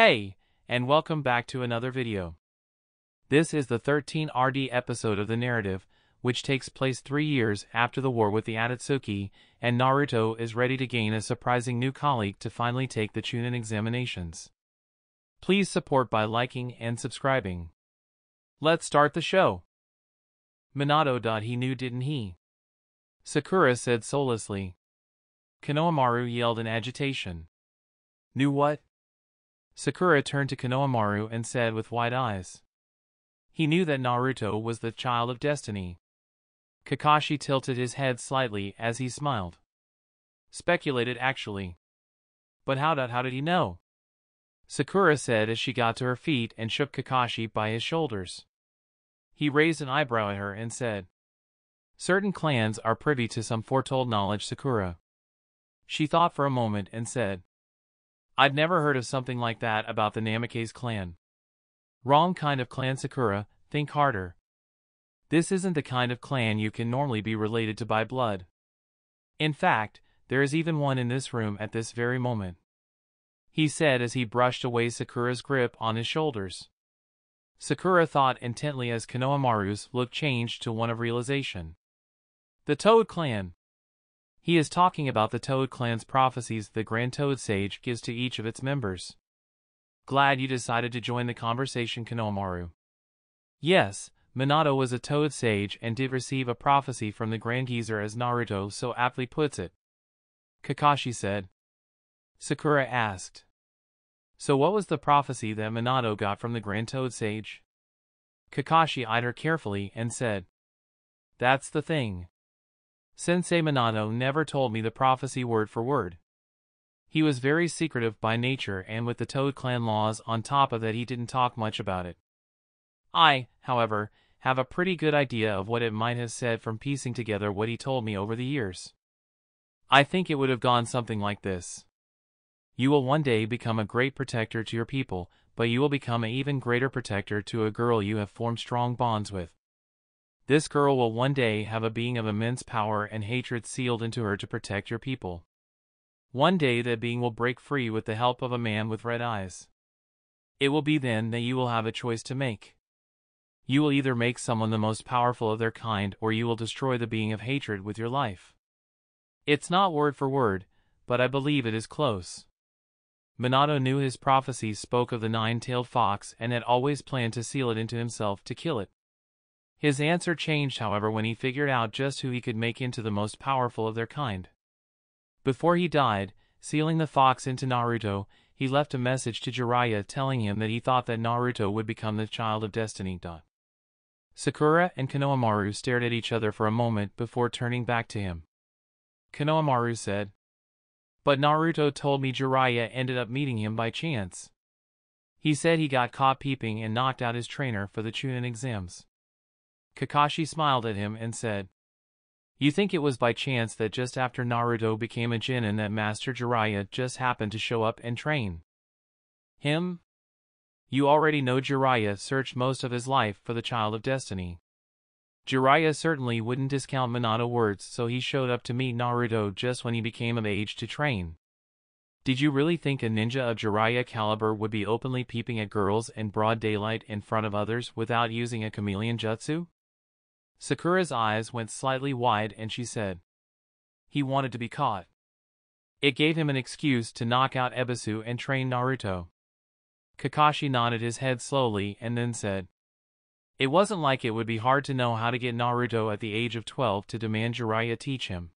Hey, and welcome back to another video. This is the 13rd episode of the narrative, which takes place 3 years after the war with the Akatsuki, and Naruto is ready to gain a surprising new colleague to finally take the Chunnin examinations. Please support by liking and subscribing. Let's start the show. Minato. He knew, didn't he? Sakura said soullessly. Konohamaru yelled in agitation. Knew what? Sakura turned to Konohamaru and said with wide eyes. He knew that Naruto was the child of destiny. Kakashi tilted his head slightly as he smiled. Speculated, actually. But how did he know? Sakura said as she got to her feet and shook Kakashi by his shoulders. He raised an eyebrow at her and said, certain clans are privy to some foretold knowledge, Sakura. She thought for a moment and said, I'd never heard of something like that about the Namikaze clan. Wrong kind of clan, Sakura, think harder. This isn't the kind of clan you can normally be related to by blood. In fact, there is even one in this room at this very moment. He said as he brushed away Sakura's grip on his shoulders. Sakura thought intently as Konohamaru's look changed to one of realization. The Toad clan. He is talking about the Toad clan's prophecies the Grand Toad Sage gives to each of its members. Glad you decided to join the conversation, Konohamaru. Yes, Minato was a Toad Sage and did receive a prophecy from the Grand Geezer, as Naruto so aptly puts it. Kakashi said. Sakura asked. So what was the prophecy that Minato got from the Grand Toad Sage? Kakashi eyed her carefully and said. That's the thing. Sensei Minato never told me the prophecy word for word. He was very secretive by nature, and with the Toad clan laws on top of that, he didn't talk much about it. I, however, have a pretty good idea of what it might have said from piecing together what he told me over the years. I think it would have gone something like this. You will one day become a great protector to your people, but you will become an even greater protector to a girl you have formed strong bonds with. This girl will one day have a being of immense power and hatred sealed into her to protect your people. One day that being will break free with the help of a man with red eyes. It will be then that you will have a choice to make. You will either make someone the most powerful of their kind, or you will destroy the being of hatred with your life. It's not word for word, but I believe it is close. Minato knew his prophecies spoke of the nine-tailed fox and had always planned to seal it into himself to kill it. His answer changed, however, when he figured out just who he could make into the most powerful of their kind. Before he died, sealing the fox into Naruto, he left a message to Jiraiya telling him that he thought that Naruto would become the child of destiny. Sakura and Konohamaru stared at each other for a moment before turning back to him. Konohamaru said, but Naruto told me Jiraiya ended up meeting him by chance. He said he got caught peeping and knocked out his trainer for the Chunnin exams. Kakashi smiled at him and said, you think it was by chance that just after Naruto became a Chunnin that Master Jiraiya just happened to show up and train him? You already know Jiraiya searched most of his life for the child of destiny. Jiraiya certainly wouldn't discount Minato words, so he showed up to meet Naruto just when he became of age to train. Did you really think a ninja of Jiraiya caliber would be openly peeping at girls in broad daylight in front of others without using a chameleon jutsu? Sakura's eyes went slightly wide and she said, he wanted to be caught. It gave him an excuse to knock out Ebisu and train Naruto. Kakashi nodded his head slowly and then said, it wasn't like it would be hard to know how to get Naruto at the age of 12 to demand Jiraiya teach him.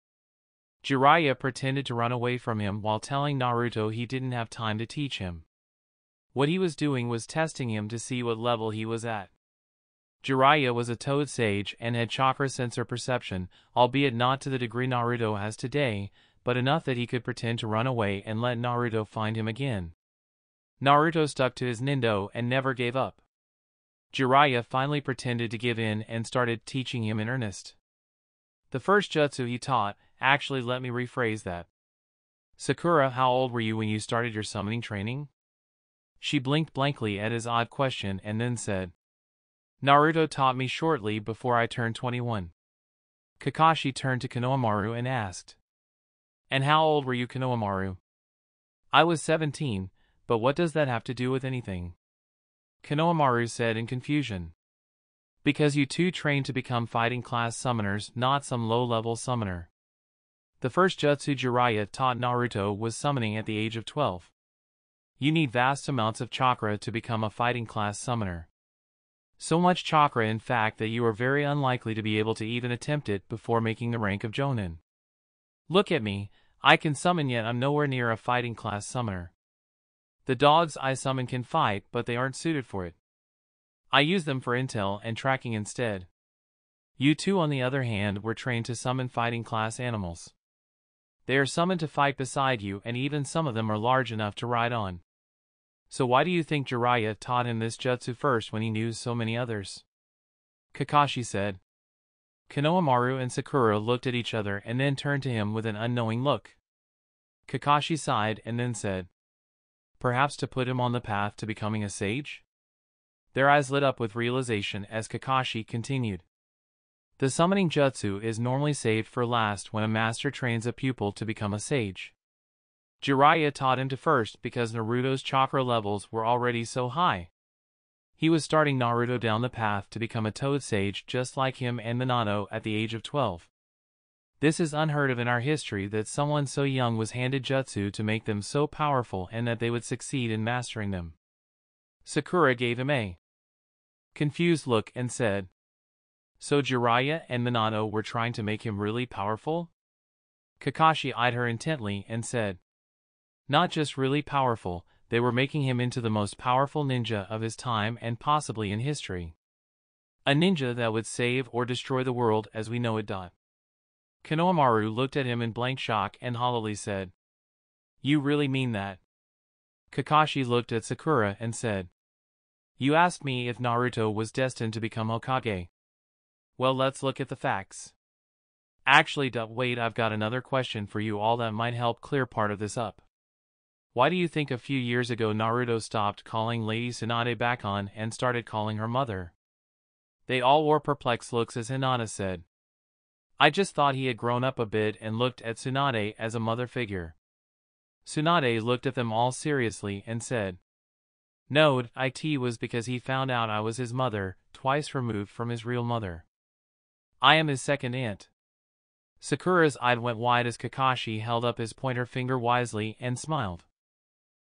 Jiraiya pretended to run away from him while telling Naruto he didn't have time to teach him. What he was doing was testing him to see what level he was at. Jiraiya was a Toad Sage and had chakra sensor perception, albeit not to the degree Naruto has today, but enough that he could pretend to run away and let Naruto find him again. Naruto stuck to his Nindo and never gave up. Jiraiya finally pretended to give in and started teaching him in earnest. The first jutsu he taught, actually, let me rephrase that. Sakura, how old were you when you started your summoning training? She blinked blankly at his odd question and then said, Naruto taught me shortly before I turned 21. Kakashi turned to Konohamaru and asked, and how old were you, Konohamaru? I was 17, But what does that have to do with anything? Konohamaru said in confusion. Because you two trained to become fighting class summoners, not some low-level summoner. The first jutsu Jiraiya taught Naruto was summoning at the age of 12. You need vast amounts of chakra to become a fighting class summoner. So much chakra in fact that you are very unlikely to be able to even attempt it before making the rank of Jonin. Look at me, I can summon yet I'm nowhere near a fighting class summoner. The dogs I summon can fight, but they aren't suited for it. I use them for intel and tracking instead. You two on the other hand were trained to summon fighting class animals. They are summoned to fight beside you and even some of them are large enough to ride on. So why do you think Jiraiya taught him this jutsu first when he knew so many others? Kakashi said. Konohamaru and Sakura looked at each other and then turned to him with an unknowing look. Kakashi sighed and then said, perhaps to put him on the path to becoming a sage? Their eyes lit up with realization as Kakashi continued. The summoning jutsu is normally saved for last when a master trains a pupil to become a sage. Jiraiya taught him to first because Naruto's chakra levels were already so high. He was starting Naruto down the path to become a Toad Sage just like him and Minato at the age of 12. This is unheard of in our history that someone so young was handed jutsu to make them so powerful and that they would succeed in mastering them. Sakura gave him a confused look and said, so Jiraiya and Minato were trying to make him really powerful? Kakashi eyed her intently and said, not just really powerful, they were making him into the most powerful ninja of his time and possibly in history. A ninja that would save or destroy the world as we know it. Konohamaru looked at him in blank shock and hollowly said, you really mean that? Kakashi looked at Sakura and said, you asked me if Naruto was destined to become Hokage. Well, let's look at the facts. Actually, wait, I've got another question for you all that might help clear part of this up. Why do you think a few years ago Naruto stopped calling Lady Tsunade Bakon and started calling her mother? They all wore perplexed looks as Hinata said. I just thought he had grown up a bit and looked at Tsunade as a mother figure. Tsunade looked at them all seriously and said, no, it was because he found out I was his mother, twice removed from his real mother. I am his second aunt. Sakura's eyes went wide as Kakashi held up his pointer finger wisely and smiled.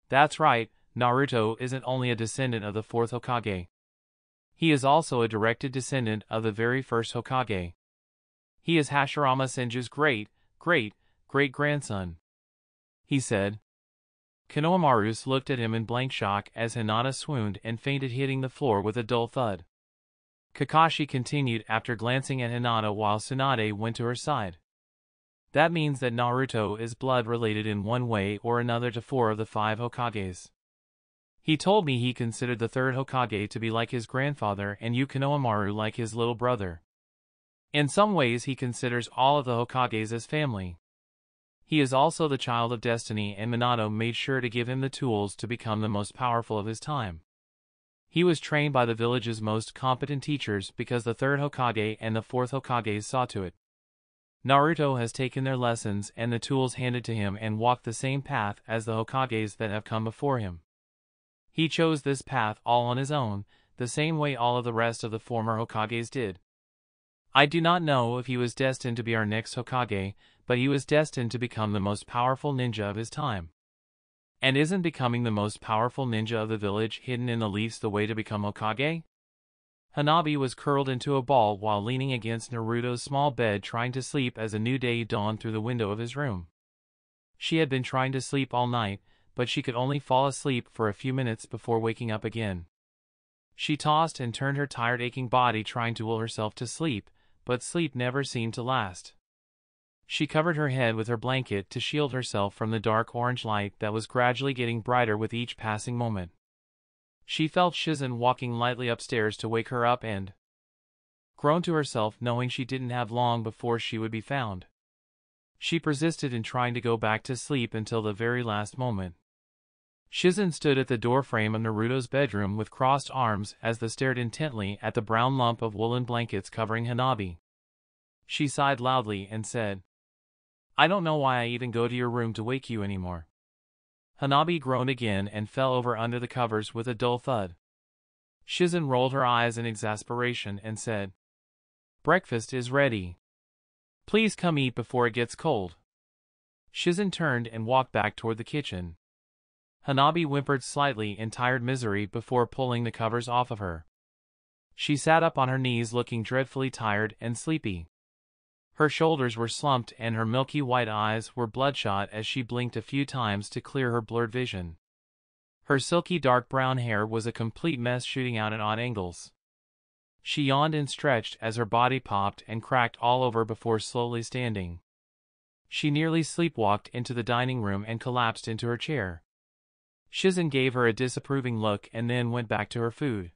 That's right, Naruto isn't only a descendant of the fourth Hokage. He is also a directed descendant of the very first Hokage. He is Hashirama Senju's great-great-great-grandson. He said. Konohamaru looked at him in blank shock as Hinata swooned and fainted, hitting the floor with a dull thud. Kakashi continued after glancing at Hinata while Tsunade went to her side. That means that Naruto is blood-related in one way or another to 4 of the 5 Hokages. He told me he considered the third Hokage to be like his grandfather and you Konohamaru like his little brother. In some ways he considers all of the Hokages as family. He is also the child of destiny and Minato made sure to give him the tools to become the most powerful of his time. He was trained by the village's most competent teachers because the third Hokage and the fourth Hokage saw to it. Naruto has taken their lessons and the tools handed to him and walked the same path as the Hokages that have come before him. He chose this path all on his own, the same way all of the rest of the former Hokages did. I do not know if he was destined to be our next Hokage, but he was destined to become the most powerful ninja of his time. And isn't becoming the most powerful ninja of the village hidden in the leaves the way to become Hokage? Hanabi was curled into a ball while leaning against Naruto's small bed trying to sleep as a new day dawned through the window of his room. She had been trying to sleep all night, but she could only fall asleep for a few minutes before waking up again. She tossed and turned her tired aching body trying to will herself to sleep, but sleep never seemed to last. She covered her head with her blanket to shield herself from the dark orange light that was gradually getting brighter with each passing moment. She felt Shizen walking lightly upstairs to wake her up and groaned to herself knowing she didn't have long before she would be found. She persisted in trying to go back to sleep until the very last moment. Shizen stood at the doorframe of Naruto's bedroom with crossed arms as they stared intently at the brown lump of woolen blankets covering Hanabi. She sighed loudly and said, I don't know why I even go to your room to wake you anymore. Hanabi groaned again and fell over under the covers with a dull thud. Shizen rolled her eyes in exasperation and said, "Breakfast is ready. Please come eat before it gets cold." Shizen turned and walked back toward the kitchen. Hanabi whimpered slightly in tired misery before pulling the covers off of her. She sat up on her knees looking dreadfully tired and sleepy. Her shoulders were slumped and her milky white eyes were bloodshot as she blinked a few times to clear her blurred vision. Her silky dark brown hair was a complete mess shooting out at odd angles. She yawned and stretched as her body popped and cracked all over before slowly standing. She nearly sleepwalked into the dining room and collapsed into her chair. Shizen gave her a disapproving look and then went back to her food.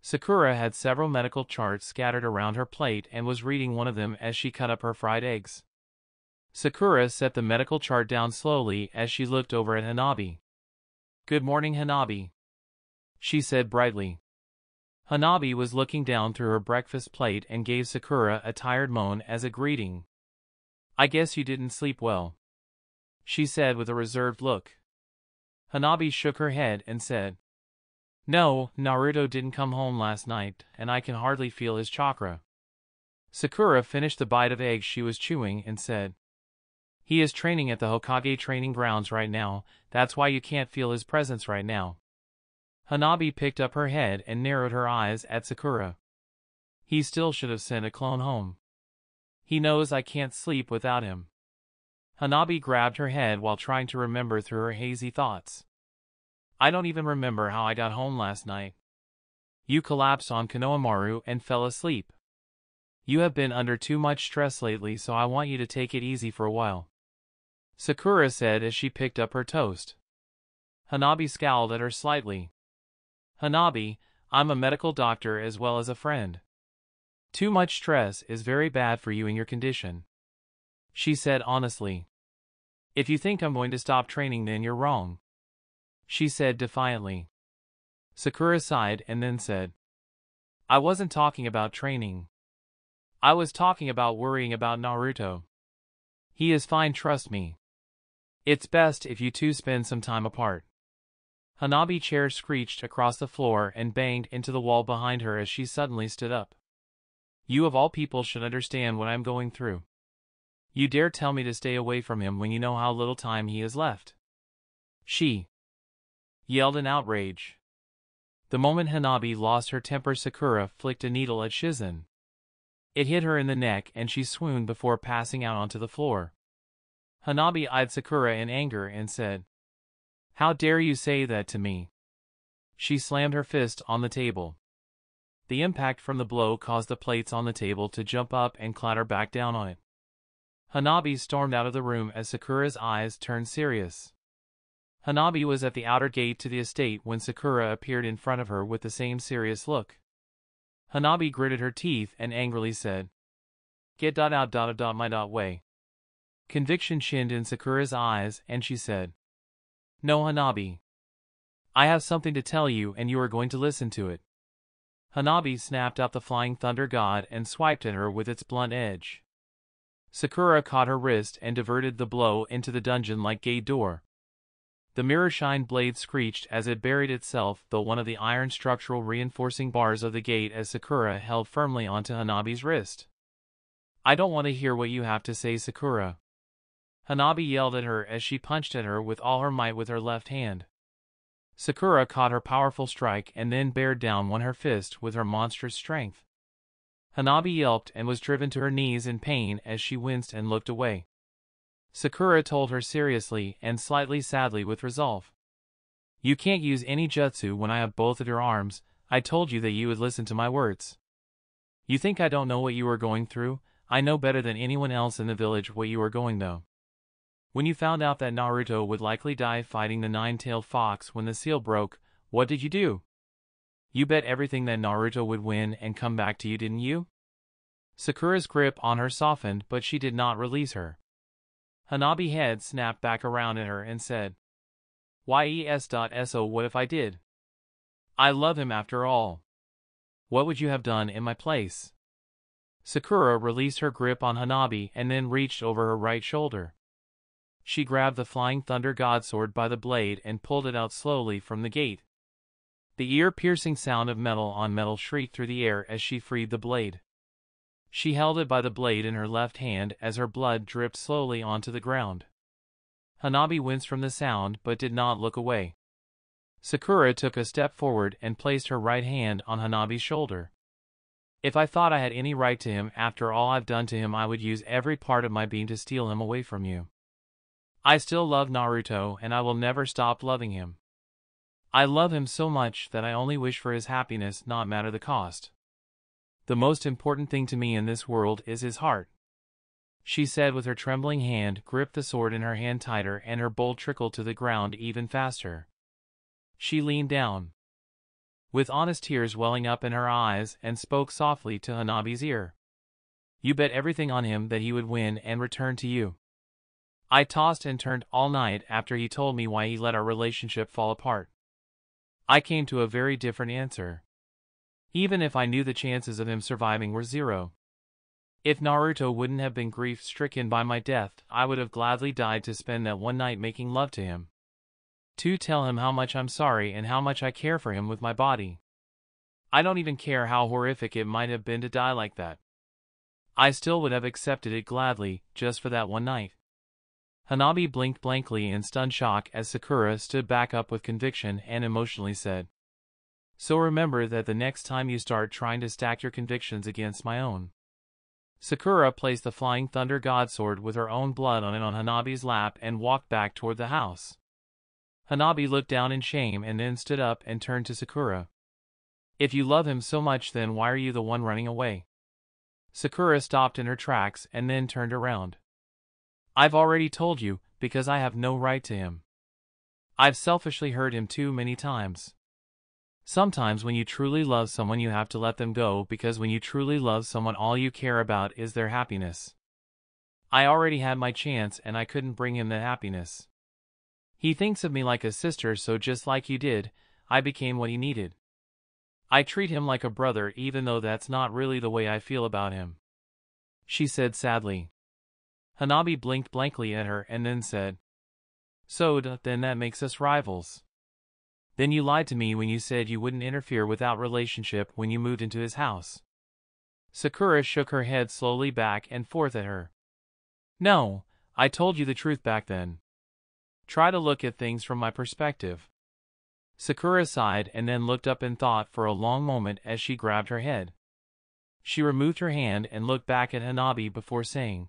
Sakura had several medical charts scattered around her plate and was reading one of them as she cut up her fried eggs. Sakura set the medical chart down slowly as she looked over at Hanabi. "Good morning, Hanabi," she said brightly. Hanabi was looking down through her breakfast plate and gave Sakura a tired moan as a greeting. "I guess you didn't sleep well," she said with a reserved look. Hanabi shook her head and said, "No, Naruto didn't come home last night, and I can hardly feel his chakra." Sakura finished the bite of egg she was chewing and said, "He is training at the Hokage training grounds right now, that's why you can't feel his presence right now." Hanabi picked up her head and narrowed her eyes at Sakura. "He still should have sent a clone home. He knows I can't sleep without him." Hanabi grabbed her head while trying to remember through her hazy thoughts. "I don't even remember how I got home last night. You collapsed on Konohamaru and fell asleep. You have been under too much stress lately, so I want you to take it easy for a while," Sakura said as she picked up her toast. Hanabi scowled at her slightly. "Hanabi, I'm a medical doctor as well as a friend. Too much stress is very bad for you and your condition," she said honestly. "If you think I'm going to stop training, then you're wrong," she said defiantly. Sakura sighed and then said, "I wasn't talking about training. I was talking about worrying about Naruto. He is fine, trust me. It's best if you two spend some time apart." Hanabi's chair screeched across the floor and banged into the wall behind her as she suddenly stood up. "You of all people should understand what I'm going through. You dare tell me to stay away from him when you know how little time he has left?" She yelled in outrage. The moment Hanabi lost her temper, Sakura flicked a needle at Shizen. It hit her in the neck and she swooned before passing out onto the floor. Hanabi eyed Sakura in anger and said, "How dare you say that to me?" She slammed her fist on the table. The impact from the blow caused the plates on the table to jump up and clatter back down on it. Hanabi stormed out of the room as Sakura's eyes turned serious. Hanabi was at the outer gate to the estate when Sakura appeared in front of her with the same serious look. Hanabi gritted her teeth and angrily said, "Get out my way." Conviction shined in Sakura's eyes and she said, "No, Hanabi. I have something to tell you and you are going to listen to it." Hanabi snapped out the flying thunder god and swiped at her with its blunt edge. Sakura caught her wrist and diverted the blow into the dungeon-like gate door. The mirror-shine blade screeched as it buried itself through one of the iron structural reinforcing bars of the gate as Sakura held firmly onto Hanabi's wrist. "I don't want to hear what you have to say, Sakura." Hanabi yelled at her as she punched at her with all her might with her left hand. Sakura caught her powerful strike and then bared down on her fist with her monstrous strength. Hanabi yelped and was driven to her knees in pain as she winced and looked away. Sakura told her seriously and slightly sadly with resolve, "You can't use any jutsu when I have both of your arms. I told you that you would listen to my words. You think I don't know what you are going through? I know better than anyone else in the village what you are going through. When you found out that Naruto would likely die fighting the nine-tailed fox when the seal broke, what did you do? You bet everything that Naruto would win and come back to you, didn't you?" Sakura's grip on her softened, but she did not release her. Hanabi's head snapped back around at her and said, "So what if I did? I love him after all. What would you have done in my place?" Sakura released her grip on Hanabi and then reached over her right shoulder. She grabbed the Flying Thunder God Sword by the blade and pulled it out slowly from the gate. The ear-piercing sound of metal on metal shrieked through the air as she freed the blade. She held it by the blade in her left hand as her blood dripped slowly onto the ground. Hanabi winced from the sound but did not look away. Sakura took a step forward and placed her right hand on Hanabi's shoulder. If I thought I had any right to him after all I've done to him, I would use every part of my being to steal him away from you. I still love Naruto and I will never stop loving him. I love him so much that I only wish for his happiness, not matter the cost. The most important thing to me in this world is his heart. She said with her trembling hand, gripped the sword in her hand tighter, and her bowl trickled to the ground even faster. She leaned down, with honest tears welling up in her eyes, and spoke softly to Hanabi's ear. You bet everything on him that he would win and return to you. I tossed and turned all night after he told me why he let our relationship fall apart. I came to a very different answer. Even if I knew the chances of him surviving were zero. If Naruto wouldn't have been grief-stricken by my death, I would have gladly died to spend that one night making love to him. To tell him how much I'm sorry and how much I care for him with my body. I don't even care how horrific it might have been to die like that. I still would have accepted it gladly, just for that one night. Hanabi blinked blankly in stunned shock as Sakura stood back up with conviction and emotionally said, So remember that the next time you start trying to stack your convictions against my own. Sakura placed the Flying Thunder God Sword with her own blood on it on Hanabi's lap and walked back toward the house. Hanabi looked down in shame and then stood up and turned to Sakura. If you love him so much, then why are you the one running away? Sakura stopped in her tracks and then turned around. I've already told you, because I have no right to him. I've selfishly hurt him too many times. Sometimes when you truly love someone you have to let them go, because when you truly love someone all you care about is their happiness. I already had my chance and I couldn't bring him the happiness. He thinks of me like a sister, so just like you did, I became what he needed. I treat him like a brother even though that's not really the way I feel about him. She said sadly. Hanabi blinked blankly at her and then said, So then that makes us rivals. Then you lied to me when you said you wouldn't interfere with our relationship when you moved into his house. Sakura shook her head slowly back and forth at her. No, I told you the truth back then. Try to look at things from my perspective. Sakura sighed and then looked up in thought for a long moment as she grabbed her head. She removed her hand and looked back at Hanabi before saying,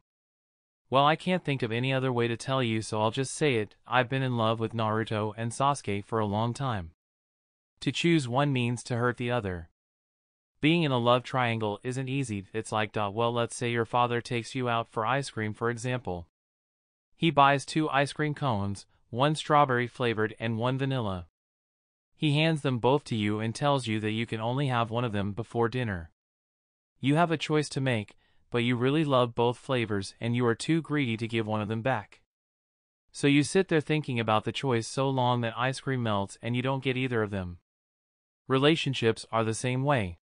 Well, I can't think of any other way to tell you, so I'll just say it. I've been in love with Naruto and Sasuke for a long time. To choose one means to hurt the other. Being in a love triangle isn't easy. It's like, well, let's say your father takes you out for ice cream, for example. He buys 2 ice cream cones, one strawberry flavored and one vanilla. He hands them both to you and tells you that you can only have one of them before dinner. You have a choice to make, but you really love both flavors and you are too greedy to give one of them back. So you sit there thinking about the choice so long that ice cream melts and you don't get either of them. Relationships are the same way.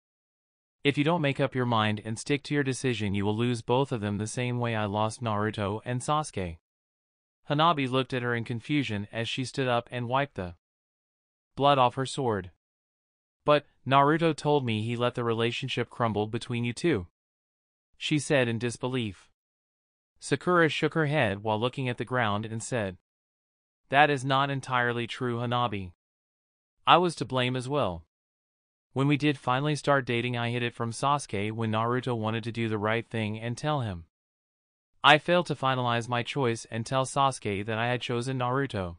If you don't make up your mind and stick to your decision, you will lose both of them the same way I lost Naruto and Sasuke. Hanabi looked at her in confusion as she stood up and wiped the blood off her sword. But Naruto told me he let the relationship crumble between you two, she said in disbelief. Sakura shook her head while looking at the ground and said, That is not entirely true, Hanabi. I was to blame as well. When we did finally start dating, I hid it from Sasuke when Naruto wanted to do the right thing and tell him. I failed to finalize my choice and tell Sasuke that I had chosen Naruto.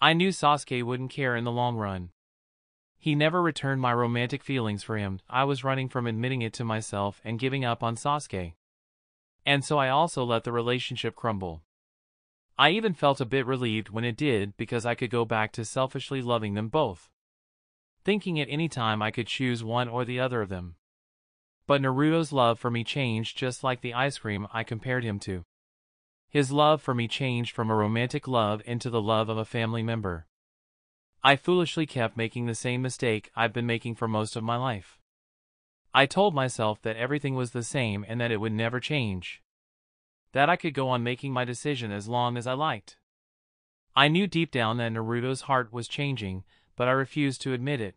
I knew Sasuke wouldn't care in the long run. He never returned my romantic feelings for him. I was running from admitting it to myself and giving up on Sasuke. And so I also let the relationship crumble. I even felt a bit relieved when it did, because I could go back to selfishly loving them both, thinking at any time I could choose one or the other of them. But Naruto's love for me changed, just like the ice cream I compared him to. His love for me changed from a romantic love into the love of a family member. I foolishly kept making the same mistake I've been making for most of my life. I told myself that everything was the same and that it would never change. That I could go on making my decision as long as I liked. I knew deep down that Naruto's heart was changing, but I refused to admit it.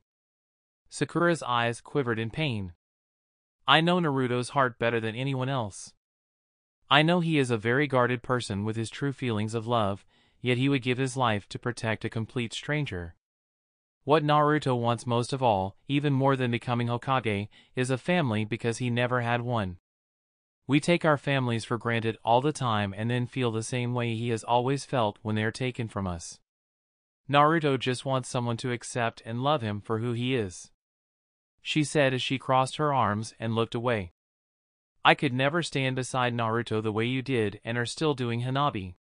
Sakura's eyes quivered in pain. I know Naruto's heart better than anyone else. I know he is a very guarded person with his true feelings of love, yet he would give his life to protect a complete stranger. What Naruto wants most of all, even more than becoming Hokage, is a family because he never had one. We take our families for granted all the time and then feel the same way he has always felt when they are taken from us. Naruto just wants someone to accept and love him for who he is, she said as she crossed her arms and looked away. I could never stand beside Naruto the way you did and are still doing, Hanabi.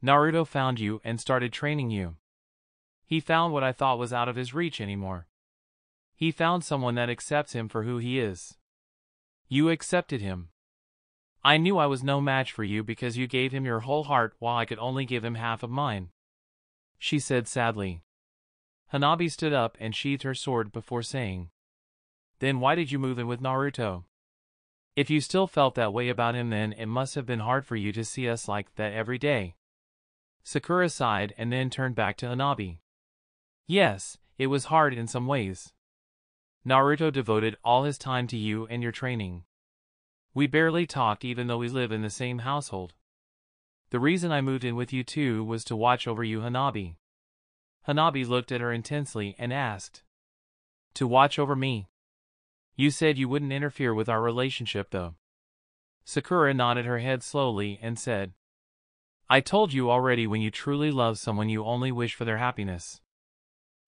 Naruto found you and started training you. He found what I thought was out of his reach anymore. He found someone that accepts him for who he is. You accepted him. I knew I was no match for you because you gave him your whole heart while I could only give him half of mine, she said sadly. Hanabi stood up and sheathed her sword before saying, Then why did you move in with Naruto? If you still felt that way about him, then it must have been hard for you to see us like that every day. Sakura sighed and then turned back to Hanabi. Yes, it was hard in some ways. Naruto devoted all his time to you and your training. We barely talked even though we live in the same household. The reason I moved in with you too was to watch over you, Hanabi. Hanabi looked at her intensely and asked, To watch over me? You said you wouldn't interfere with our relationship though. Sakura nodded her head slowly and said, I told you already, when you truly love someone you only wish for their happiness.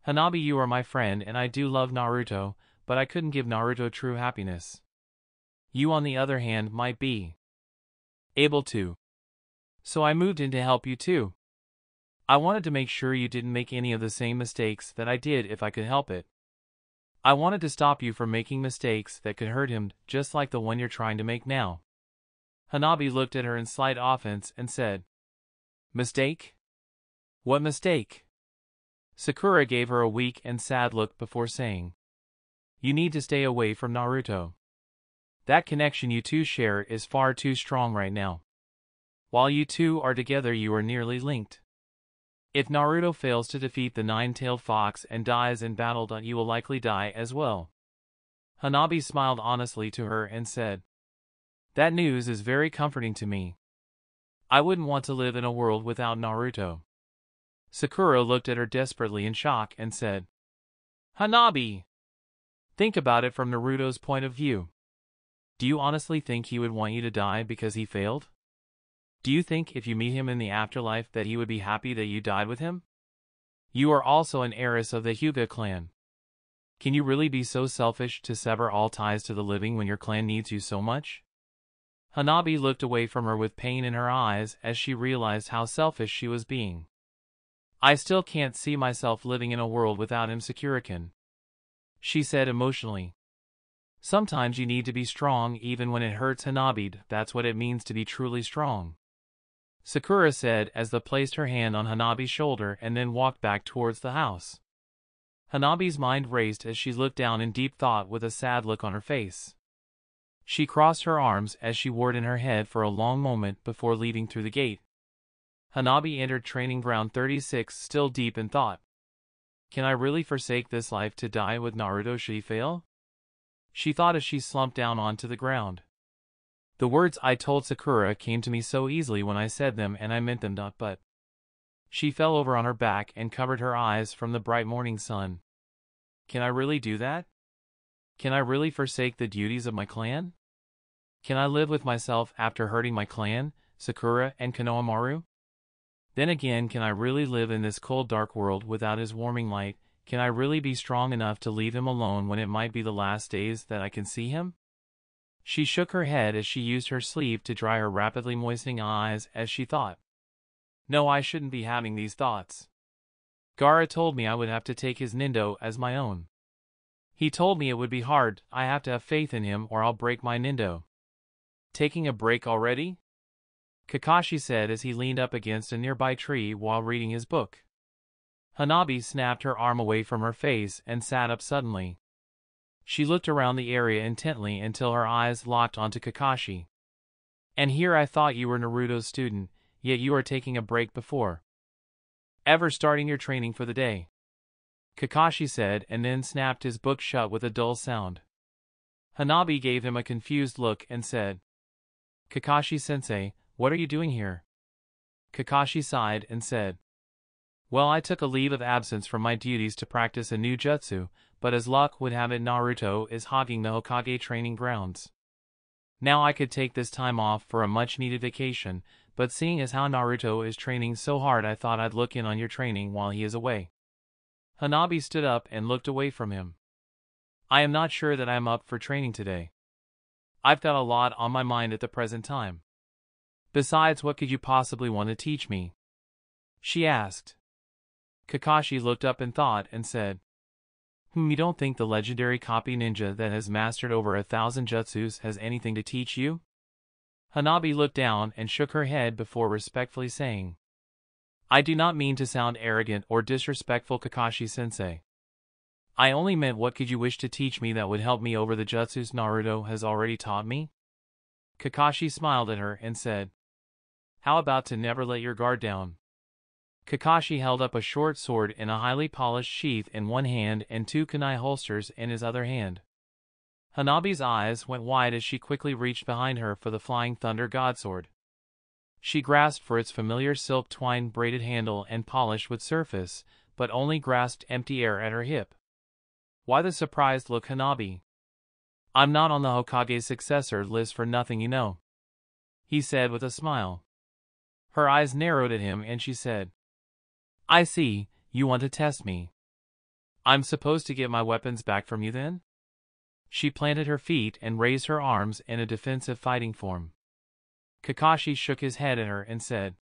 Hanabi, you are my friend and I do love Naruto, but I couldn't give Naruto true happiness. You on the other hand might be able to. So I moved in to help you too. I wanted to make sure you didn't make any of the same mistakes that I did if I could help it. I wanted to stop you from making mistakes that could hurt him, just like the one you're trying to make now. Hanabi looked at her in slight offense and said, Mistake? What mistake? Sakura gave her a weak and sad look before saying, You need to stay away from Naruto. That connection you two share is far too strong right now. While you two are together, you are nearly linked. If Naruto fails to defeat the nine-tailed fox and dies in battle, you will likely die as well. Hanabi smiled honestly to her and said, That news is very comforting to me. I wouldn't want to live in a world without Naruto. Sakura looked at her desperately in shock and said, Hanabi! Think about it from Naruto's point of view. Do you honestly think he would want you to die because he failed? Do you think if you meet him in the afterlife that he would be happy that you died with him? You are also an heiress of the Hyuga clan. Can you really be so selfish to sever all ties to the living when your clan needs you so much? Hanabi looked away from her with pain in her eyes as she realized how selfish she was being. I still can't see myself living in a world without him, Sakura-kun, she said emotionally. Sometimes you need to be strong even when it hurts, Hanabi. That's what it means to be truly strong, Sakura said as they placed her hand on Hanabi's shoulder and then walked back towards the house. Hanabi's mind raced as she looked down in deep thought with a sad look on her face. She crossed her arms as she wore it in her head for a long moment before leaving through the gate. Hanabi entered training ground 36 still deep in thought. Can I really forsake this life to die with Naruto should he fail? She thought as she slumped down onto the ground. The words I told Sakura came to me so easily when I said them, and I meant them not, but... She fell over on her back and covered her eyes from the bright morning sun. Can I really do that? Can I really forsake the duties of my clan? Can I live with myself after hurting my clan, Sakura and Konohamaru? Then again, can I really live in this cold dark world without his warming light? Can I really be strong enough to leave him alone when it might be the last days that I can see him? She shook her head as she used her sleeve to dry her rapidly moistening eyes as she thought. No, I shouldn't be having these thoughts. Gaara told me I would have to take his Nindo as my own. He told me it would be hard. I have to have faith in him or I'll break my Nindo. Taking a break already? Kakashi said as he leaned up against a nearby tree while reading his book. Hanabi snapped her arm away from her face and sat up suddenly. She looked around the area intently until her eyes locked onto Kakashi. And here I thought you were Naruto's student, yet you are taking a break before ever starting your training for the day," Kakashi said, and then snapped his book shut with a dull sound. Hanabi gave him a confused look and said, "Kakashi-sensei, what are you doing here?" Kakashi sighed and said, "Well, I took a leave of absence from my duties to practice a new jutsu, but as luck would have it Naruto is hogging the Hokage training grounds. Now I could take this time off for a much-needed vacation, but seeing as how Naruto is training so hard I thought I'd look in on your training while he is away." Hanabi stood up and looked away from him. "I am not sure that I am up for training today. I've got a lot on my mind at the present time. Besides, what could you possibly want to teach me?" she asked. Kakashi looked up in thought and said, You don't think the legendary copy ninja that has mastered over 1,000 jutsus has anything to teach you?" Hanabi looked down and shook her head before respectfully saying, "I do not mean to sound arrogant or disrespectful, Kakashi-sensei. I only meant what could you wish to teach me that would help me over the jutsus Naruto has already taught me?" Kakashi smiled at her and said, "How about to never let your guard down?" Kakashi held up a short sword in a highly polished sheath in one hand and 2 kunai holsters in his other hand. Hanabi's eyes went wide as she quickly reached behind her for the Flying Thunder Godsword. She grasped for its familiar silk twine braided handle and polished wood surface, but only grasped empty air at her hip. "Why the surprised look, Hanabi? I'm not on the Hokage's successor list for nothing, you know," he said with a smile. Her eyes narrowed at him and she said, "I see, you want to test me. I'm supposed to get my weapons back from you then?" She planted her feet and raised her arms in a defensive fighting form. Kakashi shook his head at her and said,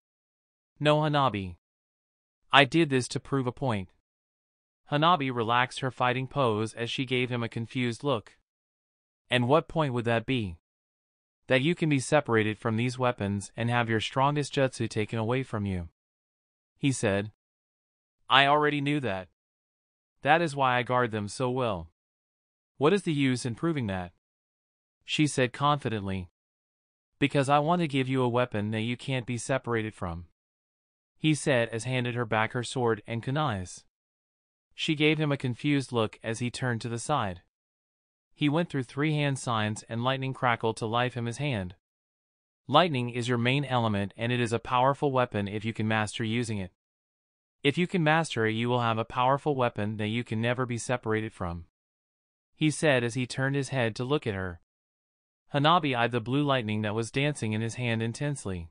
"No, Hanabi. I did this to prove a point." Hanabi relaxed her fighting pose as she gave him a confused look. "And what point would that be?" "That you can be separated from these weapons and have your strongest jutsu taken away from you," he said. "I already knew that. That is why I guard them so well. What is the use in proving that?" she said confidently. "Because I want to give you a weapon that you can't be separated from," he said as handed her back her sword and kunais. She gave him a confused look as he turned to the side. He went through 3 hand signs and lightning crackled to life in his hand. Lightning is your main element and it is a powerful weapon if you can master using it. If you can master it, you will have a powerful weapon that you can never be separated from," he said as he turned his head to look at her. Hanabi eyed the blue lightning that was dancing in his hand intensely.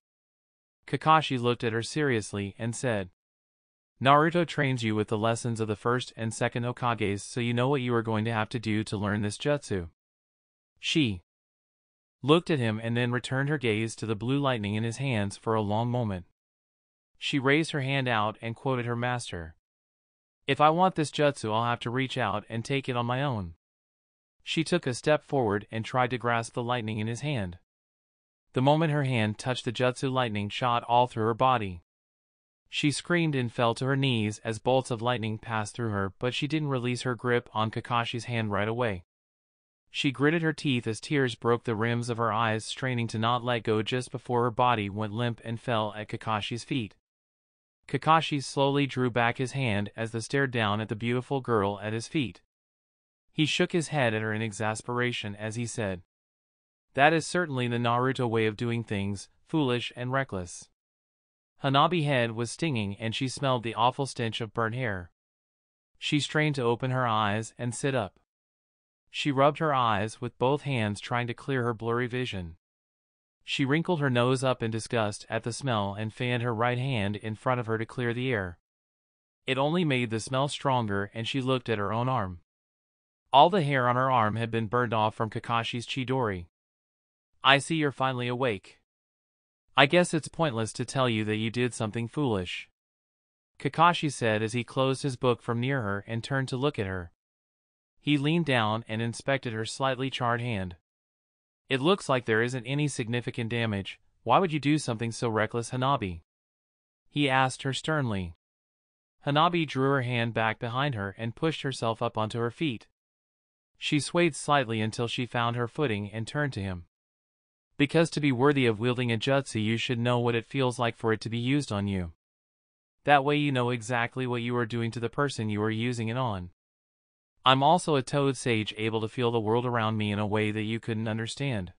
Kakashi looked at her seriously and said, "Naruto trains you with the lessons of the first and second Hokages, so you know what you are going to have to do to learn this jutsu." She looked at him and then returned her gaze to the blue lightning in his hands for a long moment. She raised her hand out and quoted her master. "If I want this jutsu, I'll have to reach out and take it on my own." She took a step forward and tried to grasp the lightning in his hand. The moment her hand touched the jutsu, lightning shot all through her body. She screamed and fell to her knees as bolts of lightning passed through her, but she didn't release her grip on Kakashi's hand right away. She gritted her teeth as tears broke the rims of her eyes, straining to not let go just before her body went limp and fell at Kakashi's feet. Kakashi slowly drew back his hand as they stared down at the beautiful girl at his feet. He shook his head at her in exasperation as he said, "That is certainly the Naruto way of doing things, foolish and reckless." Hanabi's head was stinging and she smelled the awful stench of burnt hair. She strained to open her eyes and sit up. She rubbed her eyes with both hands, trying to clear her blurry vision. She wrinkled her nose up in disgust at the smell and fanned her right hand in front of her to clear the air. It only made the smell stronger, and she looked at her own arm. All the hair on her arm had been burned off from Kakashi's Chidori. "I see you're finally awake. I guess it's pointless to tell you that you did something foolish," Kakashi said as he closed his book from near her and turned to look at her. He leaned down and inspected her slightly charred hand. "It looks like there isn't any significant damage. Why would you do something so reckless, Hanabi?" he asked her sternly. Hanabi drew her hand back behind her and pushed herself up onto her feet. She swayed slightly until she found her footing and turned to him. Because to be worthy of wielding a jutsu you should know what it feels like for it to be used on you. That way you know exactly what you are doing to the person you are using it on. I'm also a toad sage able to feel the world around me in a way that you couldn't understand.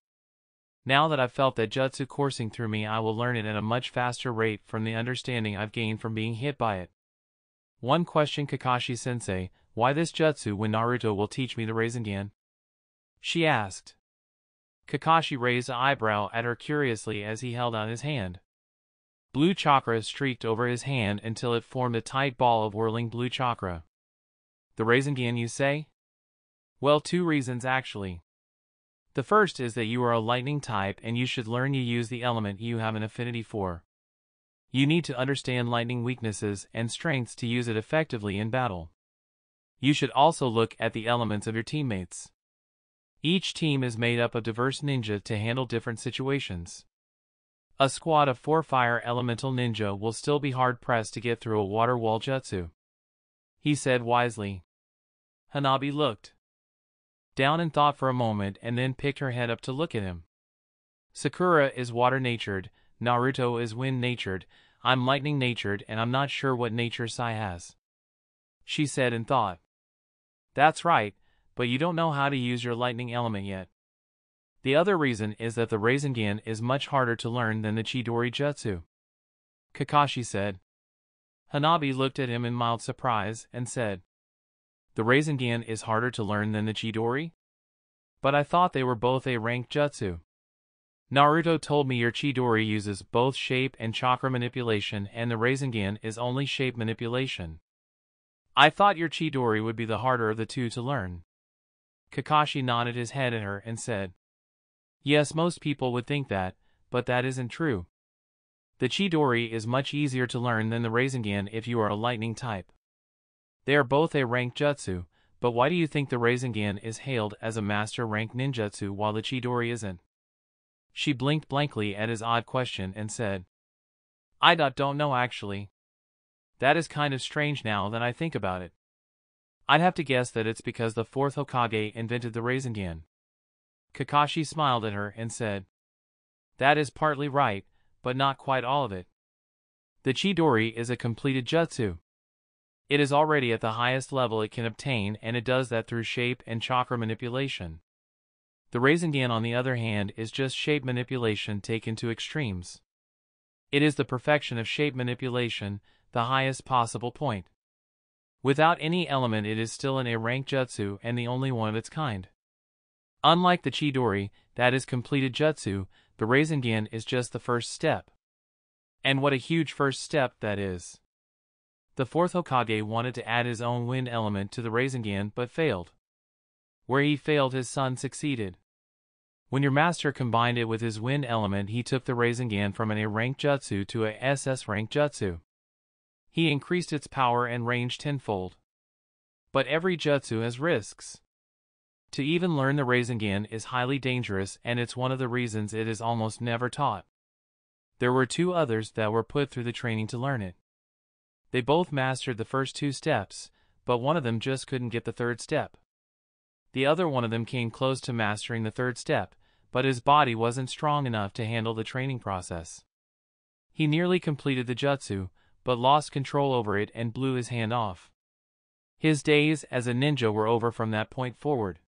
Now that I've felt that jutsu coursing through me, I will learn it at a much faster rate from the understanding I've gained from being hit by it. One question, Kakashi-sensei, why this jutsu when Naruto will teach me the Rasengan? She asked. Kakashi raised an eyebrow at her curiously as he held out his hand. Blue chakra streaked over his hand until it formed a tight ball of whirling blue chakra. The Rasengan, you say? Well, 2 reasons actually. The first is that you are a lightning type and you should learn to use the element you have an affinity for. You need to understand lightning weaknesses and strengths to use it effectively in battle. You should also look at the elements of your teammates. Each team is made up of diverse ninja to handle different situations. A squad of 4 fire elemental ninja will still be hard-pressed to get through a water wall jutsu, he said wisely. Hanabi looked down in thought for a moment and then picked her head up to look at him. Sakura is water-natured, Naruto is wind-natured, I'm lightning-natured, and I'm not sure what nature Sai has, she said in thought. That's right, but you don't know how to use your lightning element yet. The other reason is that the Rasengan is much harder to learn than the Chidori Jutsu, Kakashi said. Hanabi looked at him in mild surprise and said, The Rasengan is harder to learn than the Chidori? But I thought they were both a ranked jutsu. Naruto told me your Chidori uses both shape and chakra manipulation and the Rasengan is only shape manipulation. I thought your Chidori would be the harder of the 2 to learn. Kakashi nodded his head at her and said, Yes, most people would think that, but that isn't true. The Chidori is much easier to learn than the Rasengan if you are a lightning type. They are both a ranked jutsu, but why do you think the Rasengan is hailed as a master rank ninjutsu while the Chidori isn't? She blinked blankly at his odd question and said, I don't know actually. That is kind of strange now that I think about it. I'd have to guess that it's because the 4th Hokage invented the Rasengan. Kakashi smiled at her and said, That is partly right, but not quite all of it. The Chidori is a completed jutsu. It is already at the highest level it can obtain and it does that through shape and chakra manipulation. The Rasengan on the other hand is just shape manipulation taken to extremes. It is the perfection of shape manipulation, the highest possible point. Without any element it is still an A-rank jutsu and the only one of its kind. Unlike the Chidori, that is completed jutsu, the Rasengan is just the first step. And what a huge first step that is. The 4th Hokage wanted to add his own wind element to the Rasengan but failed. Where he failed his son succeeded. When your master combined it with his wind element he took the Rasengan from an A-rank jutsu to a SS-rank jutsu. He increased its power and range tenfold. But every jutsu has risks. To even learn the Rasengan is highly dangerous and it's one of the reasons it is almost never taught. There were 2 others that were put through the training to learn it. They both mastered the first 2 steps, but one of them just couldn't get the 3rd step. The other one of them came close to mastering the 3rd step, but his body wasn't strong enough to handle the training process. He nearly completed the jutsu, but lost control over it and blew his hand off. His days as a ninja were over from that point forward.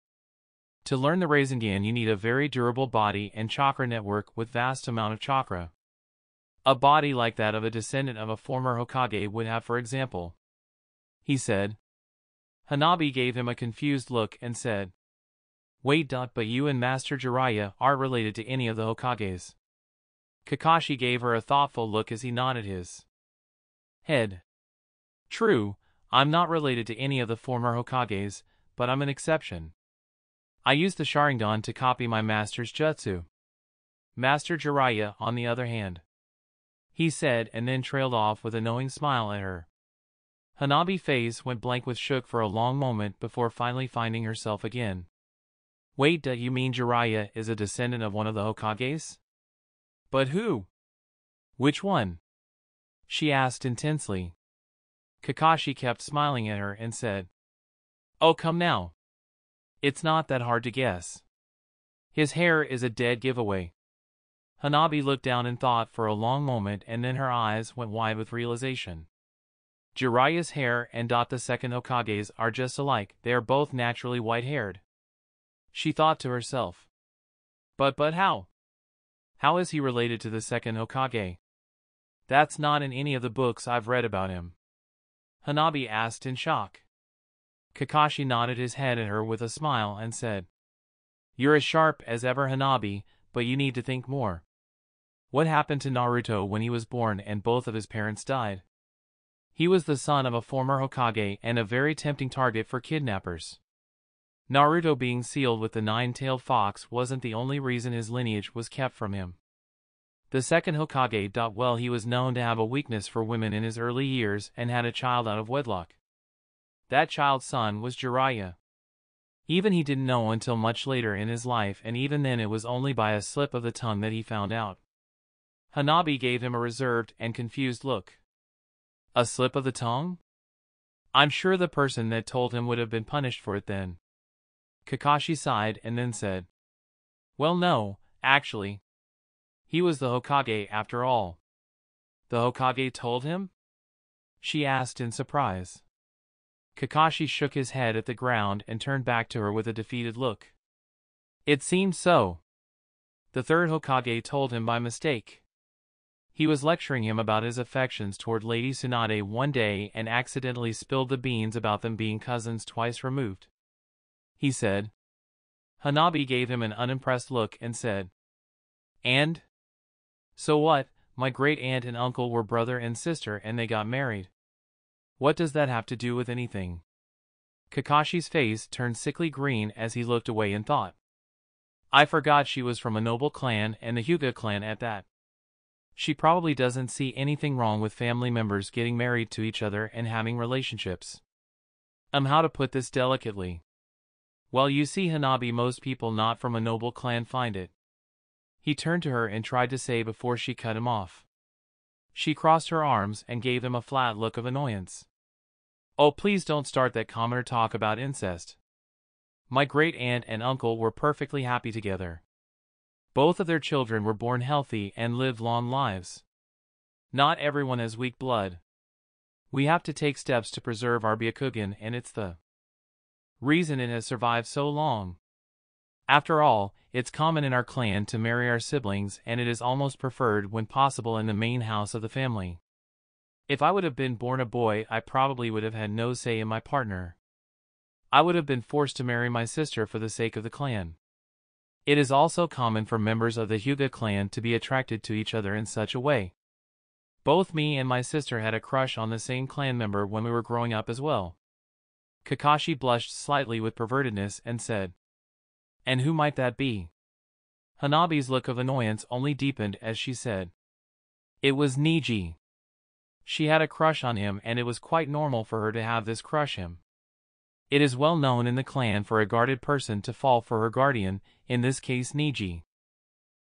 To learn the Rasengan you need a very durable body and chakra network with vast amount of chakra. A body like that of a descendant of a former Hokage would have, for example, he said. Hanabi gave him a confused look and said, Wait, but you and Master Jiraiya aren't related to any of the Hokages. Kakashi gave her a thoughtful look as he nodded his head. True, I'm not related to any of the former Hokages, but I'm an exception. I used the Sharingan to copy my master's jutsu. Master Jiraiya, on the other hand, he said and then trailed off with a knowing smile at her. Hanabi's face went blank with shock for a long moment before finally finding herself again. Wait, you mean Jiraiya is a descendant of one of the Hokages? But who? Which one? She asked intensely. Kakashi kept smiling at her and said, Oh, come now. It's not that hard to guess. His hair is a dead giveaway. Hanabi looked down in thought for a long moment, and then her eyes went wide with realization. Jiraiya's hair and the second Hokage's are just alike. They are both naturally white-haired. She thought to herself. But how? How is he related to the second Hokage? That's not in any of the books I've read about him. Hanabi asked in shock. Kakashi nodded his head at her with a smile and said, You're as sharp as ever, Hanabi, but you need to think more. What happened to Naruto when he was born and both of his parents died? He was the son of a former Hokage and a very tempting target for kidnappers. Naruto being sealed with the nine-tailed fox wasn't the only reason his lineage was kept from him. The second Hokage, well, he was known to have a weakness for women in his early years and had a child out of wedlock. That child's son was Jiraiya. Even he didn't know until much later in his life, and even then it was only by a slip of the tongue that he found out. Hanabi gave him a reserved and confused look. A slip of the tongue? I'm sure the person that told him would have been punished for it then. Kakashi sighed and then said, Well, no, actually. He was the Hokage after all. The Hokage told him? She asked in surprise. Kakashi shook his head at the ground and turned back to her with a defeated look. It seemed so. The third Hokage told him by mistake. He was lecturing him about his affections toward Lady Tsunade one day and accidentally spilled the beans about them being cousins twice removed. He said. Hanabi gave him an unimpressed look and said, And? So what? My great-aunt and uncle were brother and sister and they got married. What does that have to do with anything? Kakashi's face turned sickly green as he looked away in thought. I forgot she was from a noble clan and the Hyuga clan at that. She probably doesn't see anything wrong with family members getting married to each other and having relationships. How to put this delicately? Well, you see, Hanabi, most people not from a noble clan find it. He turned to her and tried to say before she cut him off. She crossed her arms and gave him a flat look of annoyance. Oh, please don't start that commoner talk about incest. My great-aunt and uncle were perfectly happy together. Both of their children were born healthy and lived long lives. Not everyone has weak blood. We have to take steps to preserve our Byakugan, and it's the reason it has survived so long. After all, it's common in our clan to marry our siblings, and it is almost preferred when possible in the main house of the family. If I would have been born a boy, I probably would have had no say in my partner. I would have been forced to marry my sister for the sake of the clan. It is also common for members of the Hyuga clan to be attracted to each other in such a way. Both me and my sister had a crush on the same clan member when we were growing up as well. Kakashi blushed slightly with pervertedness and said, And who might that be? Hanabi's look of annoyance only deepened as she said, It was Niji. She had a crush on him, and it was quite normal for her to have this crush him. It is well known in the clan for a guarded person to fall for her guardian, in this case Niji.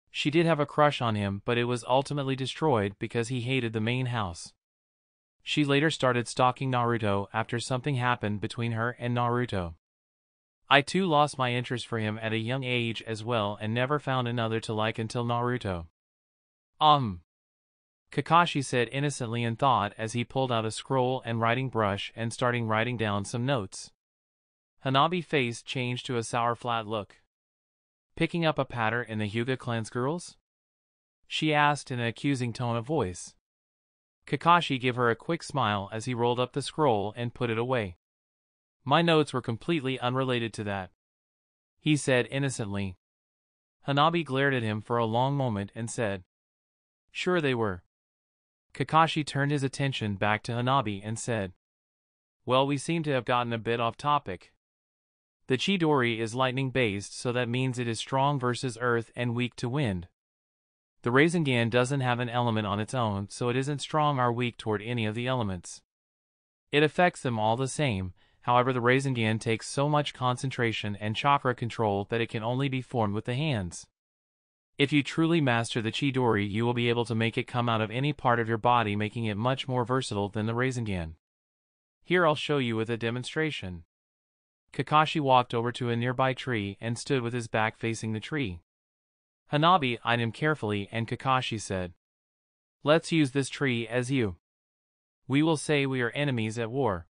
She did have a crush on him, but it was ultimately destroyed because he hated the main house. She later started stalking Naruto after something happened between her and Naruto. I too lost my interest for him at a young age as well and never found another to like until Naruto. Kakashi said innocently in thought as he pulled out a scroll and writing brush and started writing down some notes. Hanabi's face changed to a sour flat look. Picking up a pattern in the Hyuga clan's girls? She asked in an accusing tone of voice. Kakashi gave her a quick smile as he rolled up the scroll and put it away. My notes were completely unrelated to that, he said innocently. Hanabi glared at him for a long moment and said, Sure they were. Kakashi turned his attention back to Hanabi and said, Well, we seem to have gotten a bit off topic. The Chidori is lightning-based, so that means it is strong versus earth and weak to wind. The Rasengan doesn't have an element on its own, so it isn't strong or weak toward any of the elements. It affects them all the same, however the Rasengan takes so much concentration and chakra control that it can only be formed with the hands. If you truly master the Chidori, you will be able to make it come out of any part of your body, making it much more versatile than the Rasengan. Here I'll show you with a demonstration. Kakashi walked over to a nearby tree and stood with his back facing the tree. Hanabi eyed him carefully and Kakashi said, "Let's use this tree as you. We will say we are enemies at war.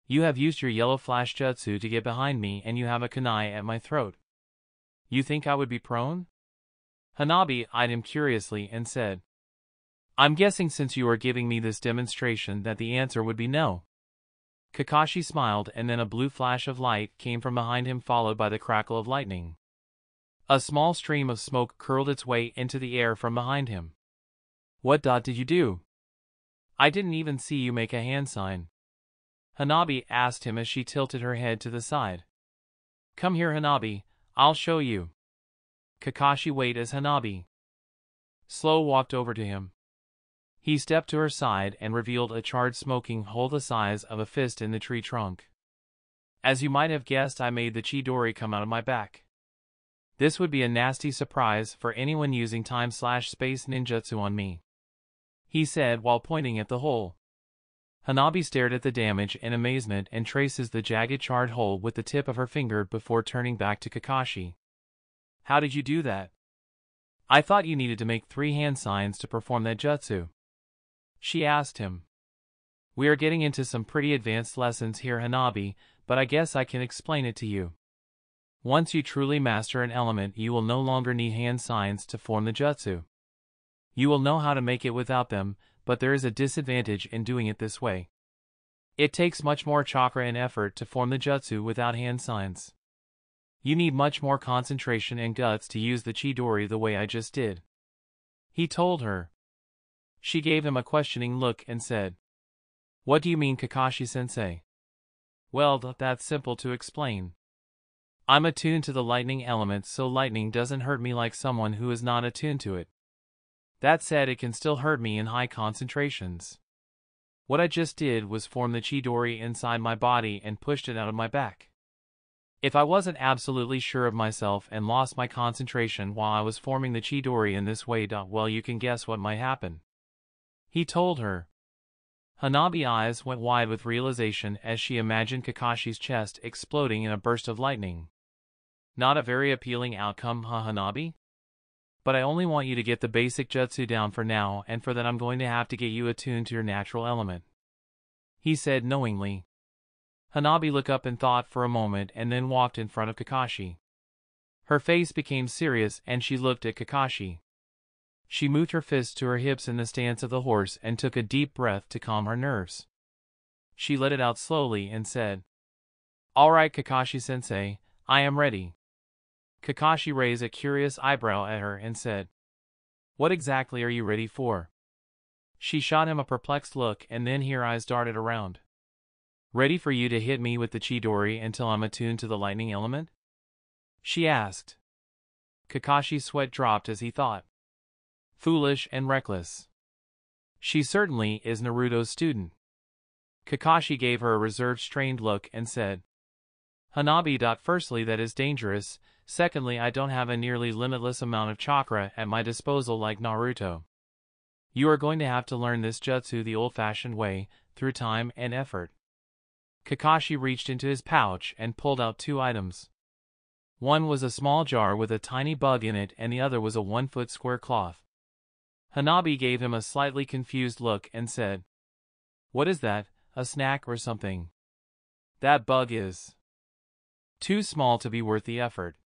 You have used your yellow flash jutsu to get behind me and you have a kunai at my throat. You think I would be prone?" Hanabi eyed him curiously and said, "I'm guessing since you are giving me this demonstration that the answer would be no." Kakashi smiled and then a blue flash of light came from behind him followed by the crackle of lightning. A small stream of smoke curled its way into the air from behind him. "What did you do? I didn't even see you make a hand sign." Hanabi asked him as she tilted her head to the side. "Come here Hanabi, I'll show you." Kakashi waited as Hanabi slow walked over to him. He stepped to her side and revealed a charred smoking hole the size of a fist in the tree trunk. "As you might have guessed, I made the Chidori come out of my back. This would be a nasty surprise for anyone using time/space ninjutsu on me," he said while pointing at the hole. Hanabi stared at the damage in amazement and traces the jagged charred hole with the tip of her finger before turning back to Kakashi. "How did you do that? I thought you needed to make 3 hand signs to perform that jutsu," she asked him. "We are getting into some pretty advanced lessons here Hanabi, but I guess I can explain it to you. Once you truly master an element you will no longer need hand signs to form the jutsu. You will know how to make it without them, but there is a disadvantage in doing it this way. It takes much more chakra and effort to form the jutsu without hand signs. You need much more concentration and guts to use the Chidori the way I just did," he told her. She gave him a questioning look and said, "What do you mean Kakashi-sensei?" "Well, that's simple to explain. I'm attuned to the lightning element so lightning doesn't hurt me like someone who is not attuned to it. That said, it can still hurt me in high concentrations. What I just did was form the Chidori inside my body and pushed it out of my back. If I wasn't absolutely sure of myself and lost my concentration while I was forming the Chidori in this way, well, you can guess what might happen," he told her. Hanabi's eyes went wide with realization as she imagined Kakashi's chest exploding in a burst of lightning. "Not a very appealing outcome, huh, Hanabi? But I only want you to get the basic jutsu down for now, and for that I'm going to have to get you attuned to your natural element," he said knowingly. Hanabi looked up and thought for a moment and then walked in front of Kakashi. Her face became serious and she looked at Kakashi. She moved her fists to her hips in the stance of the horse and took a deep breath to calm her nerves. She let it out slowly and said, "All right, Kakashi-sensei, I am ready." Kakashi raised a curious eyebrow at her and said, "What exactly are you ready for?" She shot him a perplexed look and then her eyes darted around. "Ready for you to hit me with the Chidori until I'm attuned to the lightning element?" she asked. Kakashi's sweat dropped as he thought. Foolish and reckless. She certainly is Naruto's student. Kakashi gave her a reserved, strained look and said, "Hanabi. Firstly, that is dangerous. Secondly, I don't have a nearly limitless amount of chakra at my disposal like Naruto. You are going to have to learn this jutsu the old-fashioned way, through time and effort." Kakashi reached into his pouch and pulled out 2 items. One was a small jar with a tiny bug in it and the other was a 1-foot square cloth. Hanabi gave him a slightly confused look and said, "What is that, a snack or something?" "That bug is too small to be worth the effort."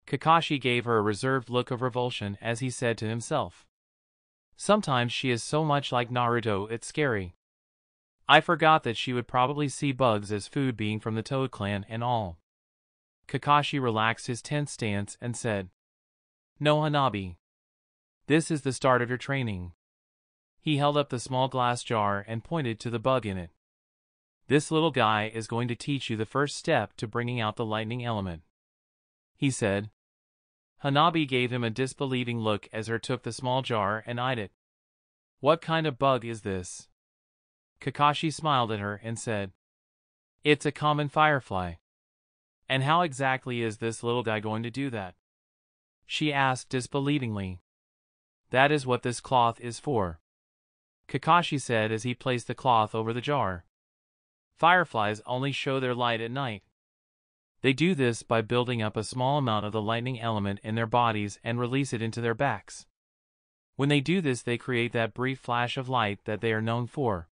Kakashi gave her a reserved look of revulsion as he said to himself, "Sometimes she is so much like Naruto it's scary. I forgot that she would probably see bugs as food being from the Toad clan and all." Kakashi relaxed his tense stance and said, "No Hanabi. This is the start of your training." He held up the small glass jar and pointed to the bug in it. "This little guy is going to teach you the first step to bringing out the lightning element," he said. Hanabi gave him a disbelieving look as her took the small jar and eyed it. "What kind of bug is this?" Kakashi smiled at her and said, "It's a common firefly." "And how exactly is this little guy going to do that?" she asked disbelievingly. "That is what this cloth is for," Kakashi said as he placed the cloth over the jar. "Fireflies only show their light at night. They do this by building up a small amount of the lightning element in their bodies and release it into their backs. When they do this, they create that brief flash of light that they are known for.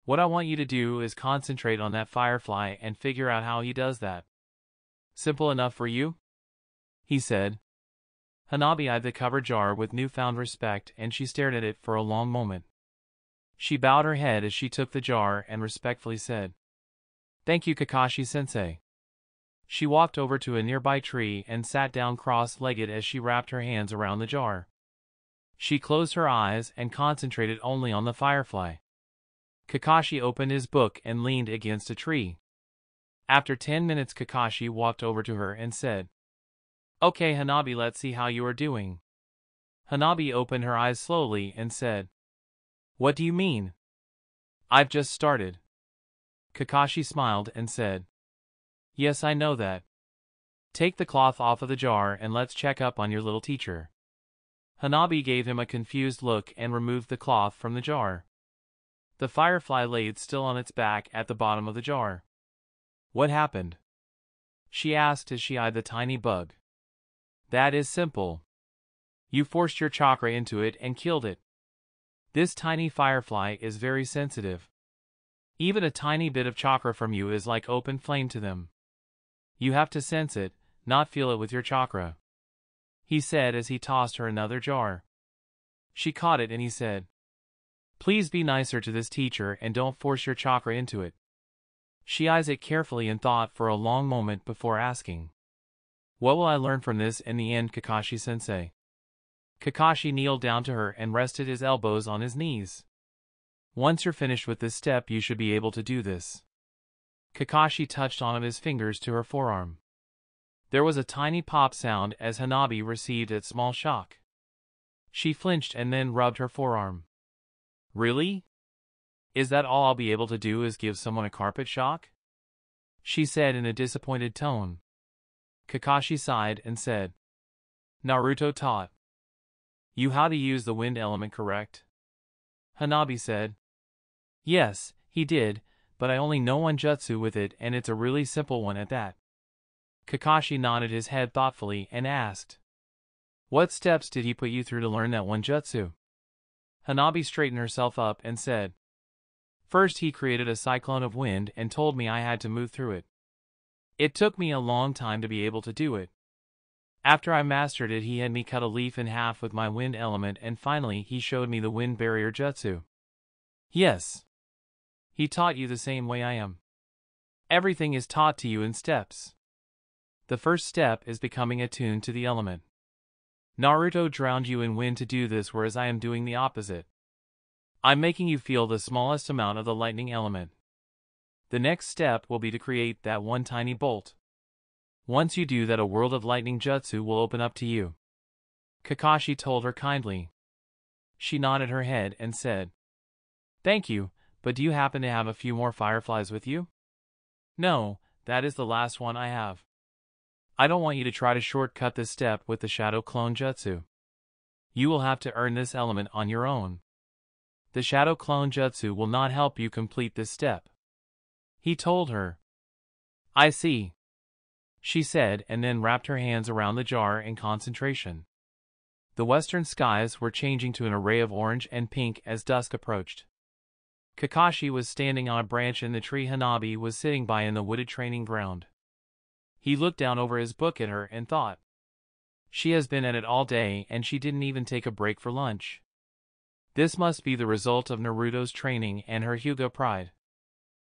What I want you to do is concentrate on that firefly and figure out how he does that. Simple enough for you? He said. Hanabi eyed the covered jar with newfound respect, and she stared at it for a long moment. She bowed her head as she took the jar and respectfully said, "Thank you, Kakashi-sensei." She walked over to a nearby tree and sat down cross-legged as she wrapped her hands around the jar. She closed her eyes and concentrated only on the firefly. Kakashi opened his book and leaned against a tree. After 10 minutes, Kakashi walked over to her and said, "Okay, Hanabi, let's see how you are doing." Hanabi opened her eyes slowly and said, "What do you mean?" "I've just started." Kakashi smiled and said, "Yes, I know that. Take the cloth off of the jar and let's check up on your little teacher." Hanabi gave him a confused look and removed the cloth from the jar. The firefly laid still on its back at the bottom of the jar. "What happened?" she asked as she eyed the tiny bug. "That is simple. You forced your chakra into it and killed it. This tiny firefly is very sensitive. Even a tiny bit of chakra from you is like open flame to them. You have to sense it, not feel it with your chakra," he said as he tossed her another jar. She caught it and he said, "Please be nicer to this teacher and don't force your chakra into it." She eyes it carefully and thought for a long moment before asking, "What will I learn from this in the end, Kakashi-sensei?" Kakashi kneeled down to her and rested his elbows on his knees. "Once you're finished with this step, you should be able to do this." Kakashi touched one of his fingers to her forearm. There was a tiny pop sound as Hanabi received a small shock. She flinched and then rubbed her forearm. "Really? Is that all I'll be able to do, is give someone a carpet shock?" she said in a disappointed tone. Kakashi sighed and said, "Naruto taught you how to use the wind element, correct?" Hanabi said, "Yes, he did, but I only know one jutsu with it and it's a really simple one at that." Kakashi nodded his head thoughtfully and asked, "What steps did he put you through to learn that one jutsu?" Hanabi straightened herself up and said, "First he created a cyclone of wind and told me I had to move through it. It took me a long time to be able to do it. After I mastered it, he had me cut a leaf in half with my wind element, and finally he showed me the wind barrier jutsu." "Yes. He taught you the same way I am. Everything is taught to you in steps. The first step is becoming attuned to the element. Naruto drowned you in wind to do this, whereas I am doing the opposite. I'm making you feel the smallest amount of the lightning element. The next step will be to create that one tiny bolt. Once you do that, a world of lightning jutsu will open up to you," Kakashi told her kindly. She nodded her head and said, "Thank you, but do you happen to have a few more fireflies with you?" "No, that is the last one I have. I don't want you to try to shortcut this step with the shadow clone jutsu. You will have to earn this element on your own. The shadow clone jutsu will not help you complete this step," he told her. "I see," she said, and then wrapped her hands around the jar in concentration. The western skies were changing to an array of orange and pink as dusk approached. Kakashi was standing on a branch in the tree Hanabi was sitting by in the wooded training ground. He looked down over his book at her and thought, "She has been at it all day and she didn't even take a break for lunch. This must be the result of Naruto's training and her Hyuga pride.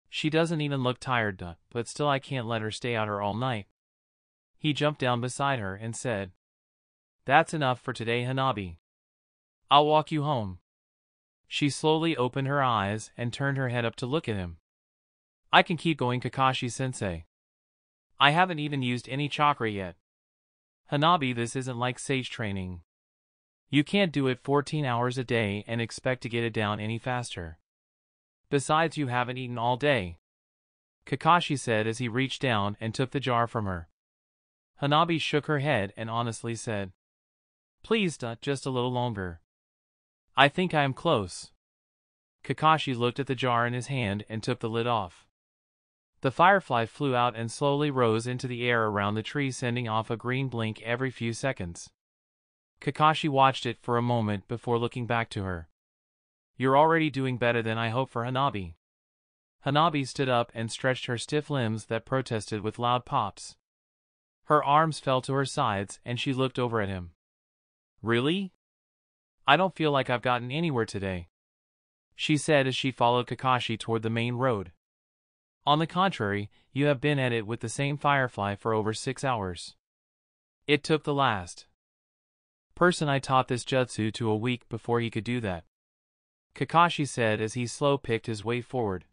She doesn't even look tired, but still I can't let her stay out here all night." He jumped down beside her and said, "That's enough for today, Hanabi. I'll walk you home." She slowly opened her eyes and turned her head up to look at him. "I can keep going, Kakashi-sensei. I haven't even used any chakra yet. Hanabi, this isn't like sage training. You can't do it 14 hours a day and expect to get it down any faster. Besides, you haven't eaten all day," Kakashi said as he reached down and took the jar from her. Hanabi shook her head and honestly said, "Please, just a little longer. I think I am close." Kakashi looked at the jar in his hand and took the lid off. The firefly flew out and slowly rose into the air around the tree, sending off a green blink every few seconds. Kakashi watched it for a moment before looking back to her. "You're already doing better than I hoped for, Hanabi." Hanabi stood up and stretched her stiff limbs that protested with loud pops. Her arms fell to her sides and she looked over at him. "Really? I don't feel like I've gotten anywhere today," she said as she followed Kakashi toward the main road. "On the contrary, you have been at it with the same firefly for over 6 hours. It took the last person I taught this jutsu to a week before he could do that," Kakashi said as he slow-picked his way forward.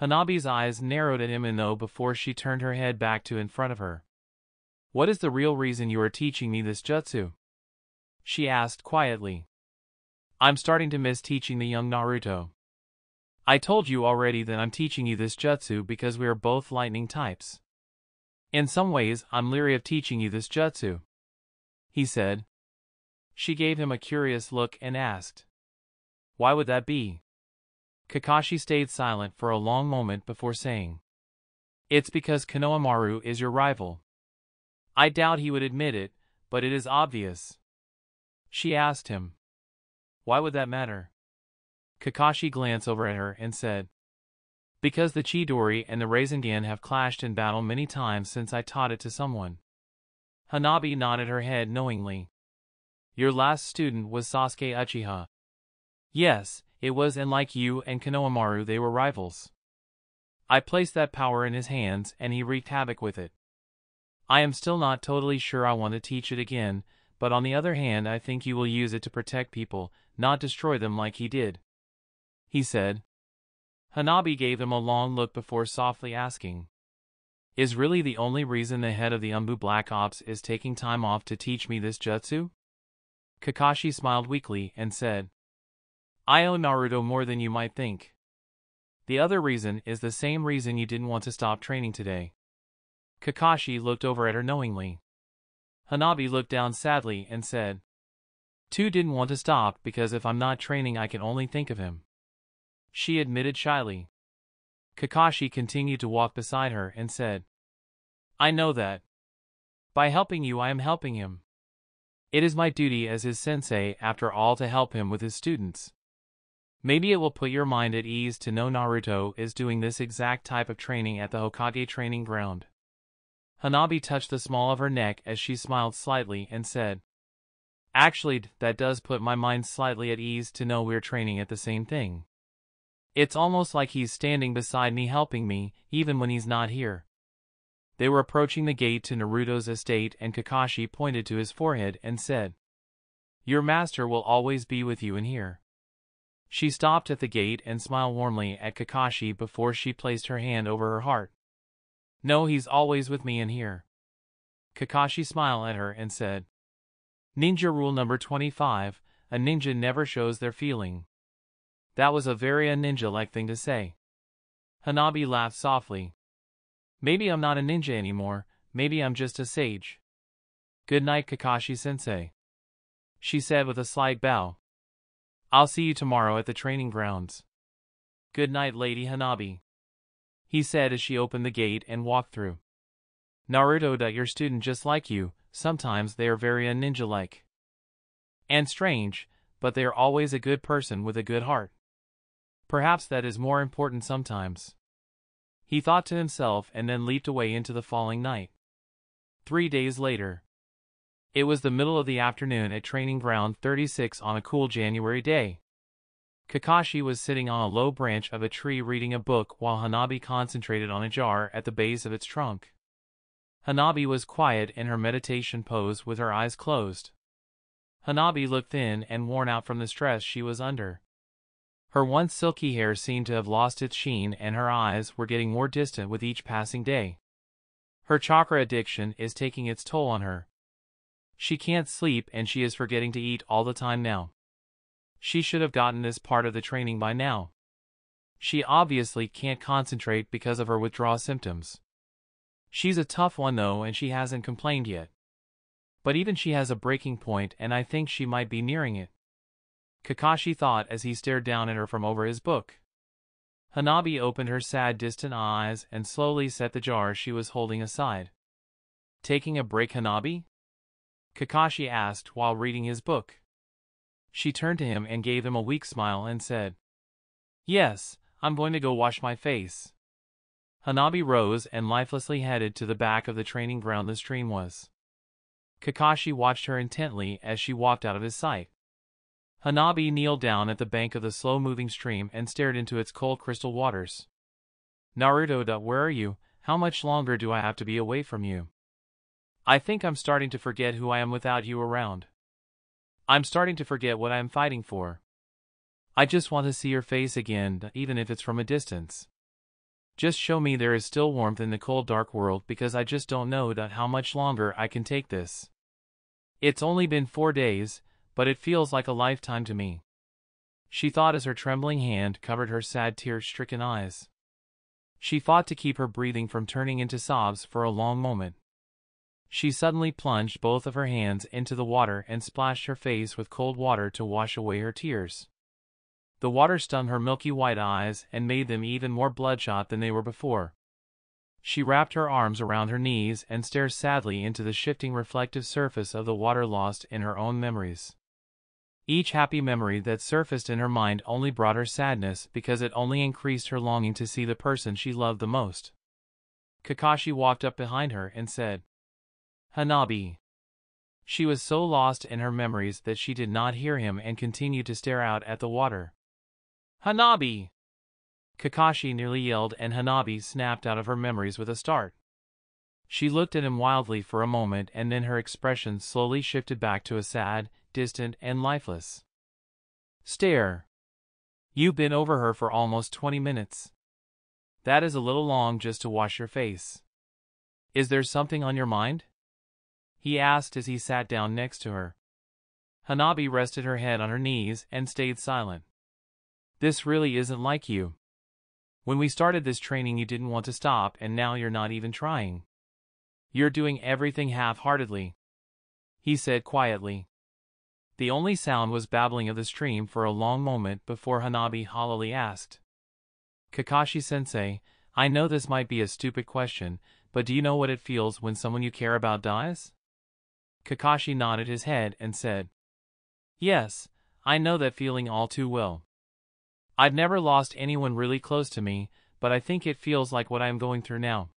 Hanabi's eyes narrowed at him and though before she turned her head back to in front of her. "What is the real reason you are teaching me this jutsu?" she asked quietly. "I'm starting to miss teaching the young Naruto. I told you already that I'm teaching you this jutsu because we are both lightning types. In some ways, I'm leery of teaching you this jutsu," he said. She gave him a curious look and asked, "Why would that be?" Kakashi stayed silent for a long moment before saying, "It's because Konohamaru is your rival." I doubt he would admit it, but it is obvious. She asked him, "Why would that matter?" Kakashi glanced over at her and said, "Because the Chidori and the Rasengan have clashed in battle many times since I taught it to someone." Hanabi nodded her head knowingly. "Your last student was Sasuke Uchiha." "Yes, it was, and like you and Konohamaru they were rivals. I placed that power in his hands and he wreaked havoc with it. I am still not totally sure I want to teach it again, but on the other hand I think you will use it to protect people, not destroy them like he did," he said. Hanabi gave him a long look before softly asking, "Is really the only reason the head of the Umbu Black Ops is taking time off to teach me this jutsu?" Kakashi smiled weakly and said, "I owe Naruto more than you might think. The other reason is the same reason you didn't want to stop training today." Kakashi looked over at her knowingly. Hanabi looked down sadly and said, "Tu didn't want to stop because if I'm not training I can only think of him," she admitted shyly. Kakashi continued to walk beside her and said, "I know that. By helping you I am helping him. It is my duty as his sensei after all to help him with his students. Maybe it will put your mind at ease to know Naruto is doing this exact type of training at the Hokage training ground." Hanabi touched the small of her neck as she smiled slightly and said, "Actually, that does put my mind slightly at ease to know we're training at the same thing. It's almost like he's standing beside me helping me, even when he's not here." They were approaching the gate to Naruto's estate and Kakashi pointed to his forehead and said, "Your master will always be with you in here." She stopped at the gate and smiled warmly at Kakashi before she placed her hand over her heart. "No, he's always with me in here." Kakashi smiled at her and said, "Ninja rule number 25, a ninja never shows their feeling." That was a very ninja-like thing to say. Hanabi laughed softly. "Maybe I'm not a ninja anymore, maybe I'm just a sage. Good night, Kakashi-sensei," she said with a slight bow. "I'll see you tomorrow at the training grounds." "Good night, Lady Hanabi," he said as she opened the gate and walked through. "Naruto, your student just like you, sometimes they are very ninja-like and strange, but they are always a good person with a good heart. Perhaps that is more important sometimes," he thought to himself and then leaped away into the falling night. 3 days later. It was the middle of the afternoon at Training Ground 36 on a cool January day. Kakashi was sitting on a low branch of a tree reading a book while Hanabi concentrated on a jar at the base of its trunk. Hanabi was quiet in her meditation pose with her eyes closed. Hanabi looked thin and worn out from the stress she was under. Her once silky hair seemed to have lost its sheen and her eyes were getting more distant with each passing day. Her chakra addiction is taking its toll on her. She can't sleep and she is forgetting to eat all the time now. She should have gotten this part of the training by now. She obviously can't concentrate because of her withdrawal symptoms. She's a tough one though and she hasn't complained yet. But even she has a breaking point and I think she might be nearing it. Kakashi thought as he stared down at her from over his book. Hanabi opened her sad, distant eyes and slowly set the jar she was holding aside. Taking a break, Hanabi? Kakashi asked while reading his book. She turned to him and gave him a weak smile and said, "Yes, I'm going to go wash my face." Hanabi rose and lifelessly headed to the back of the training ground the stream was. Kakashi watched her intently as she walked out of his sight. Hanabi kneeled down at the bank of the slow-moving stream and stared into its cold crystal waters. "Naruto, where are you? How much longer do I have to be away from you? I think I'm starting to forget who I am without you around. I'm starting to forget what I am fighting for. I just want to see your face again, even if it's from a distance. Just show me there is still warmth in the cold, dark world, because I just don't know how much longer I can take this. It's only been 4 days, but it feels like a lifetime to me," she thought as her trembling hand covered her sad, tear-stricken eyes. She fought to keep her breathing from turning into sobs for a long moment. She suddenly plunged both of her hands into the water and splashed her face with cold water to wash away her tears. The water stung her milky white eyes and made them even more bloodshot than they were before. She wrapped her arms around her knees and stared sadly into the shifting reflective surface of the water, lost in her own memories. Each happy memory that surfaced in her mind only brought her sadness, because it only increased her longing to see the person she loved the most. Kakashi walked up behind her and said, "Hanabi." She was so lost in her memories that she did not hear him and continued to stare out at the water. "Hanabi!" Kakashi nearly yelled, and Hanabi snapped out of her memories with a start. She looked at him wildly for a moment, and then her expression slowly shifted back to a sad, distant, and lifeless stare. "You've been over her for almost 20 minutes. That is a little long just to wash your face. Is there something on your mind?" he asked as he sat down next to her. Hanabi rested her head on her knees and stayed silent. "This really isn't like you. When we started this training you didn't want to stop, and now you're not even trying. You're doing everything half-heartedly," he said quietly. The only sound was babbling of the stream for a long moment before Hanabi hollowly asked, "Kakashi-sensei, I know this might be a stupid question, but do you know what it feels when someone you care about dies?" Kakashi nodded his head and said, "Yes, I know that feeling all too well. I've never lost anyone really close to me, but I think it feels like what I am going through now.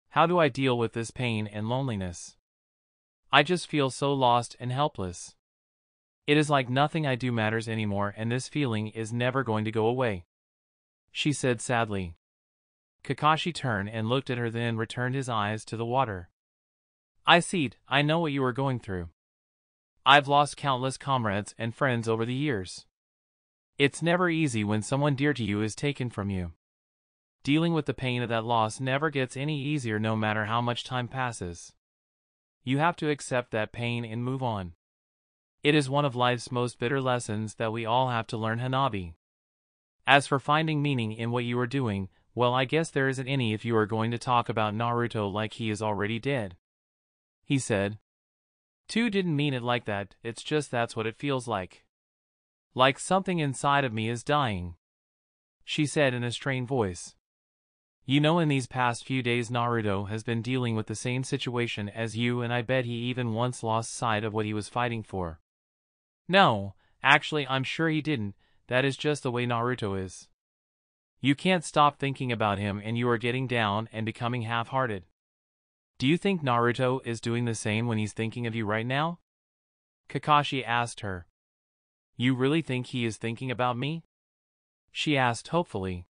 How do I deal with this pain and loneliness? I just feel so lost and helpless. It is like nothing I do matters anymore, and this feeling is never going to go away," she said sadly. Kakashi turned and looked at her, then returned his eyes to the water. I know what you are going through. I've lost countless comrades and friends over the years. It's never easy when someone dear to you is taken from you. Dealing with the pain of that loss never gets any easier, no matter how much time passes. You have to accept that pain and move on. It is one of life's most bitter lessons that we all have to learn, Hanabi. As for finding meaning in what you are doing, well, I guess there isn't any if you are going to talk about Naruto like he is already dead," he said. "Two didn't mean it like that, it's just that's what it feels like. Like something inside of me is dying," she said in a strained voice. "You know, in these past few days Naruto has been dealing with the same situation as you, and I bet he even once lost sight of what he was fighting for." "No, actually I'm sure he didn't, that is just the way Naruto is. You can't stop thinking about him and you are getting down and becoming half-hearted. Do you think Naruto is doing the same when he's thinking of you right now?" Kakashi asked her. "You really think he is thinking about me?" she asked hopefully.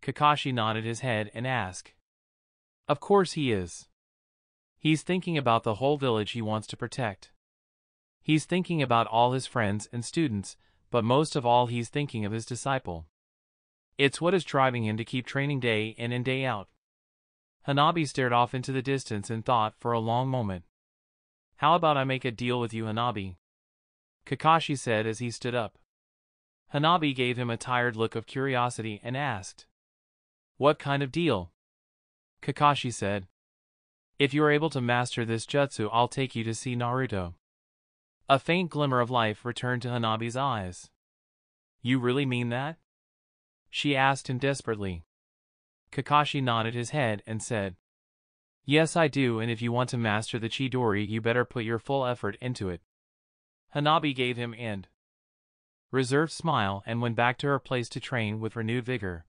Kakashi nodded his head and asked, "Of course he is. He's thinking about the whole village he wants to protect. He's thinking about all his friends and students, but most of all he's thinking of his disciple. It's what is driving him to keep training day in and day out." Hanabi stared off into the distance and thought for a long moment. "How about I make a deal with you, Hanabi?" Kakashi said as he stood up. Hanabi gave him a tired look of curiosity and asked, "What kind of deal?" Kakashi said, "If you are able to master this jutsu, I'll take you to see Naruto." A faint glimmer of life returned to Hanabi's eyes. "You really mean that?" she asked him desperately. Kakashi nodded his head and said, "Yes, I do, and if you want to master the Chidori, you better put your full effort into it." Hanabi gave him an reserved smile and went back to her place to train with renewed vigor.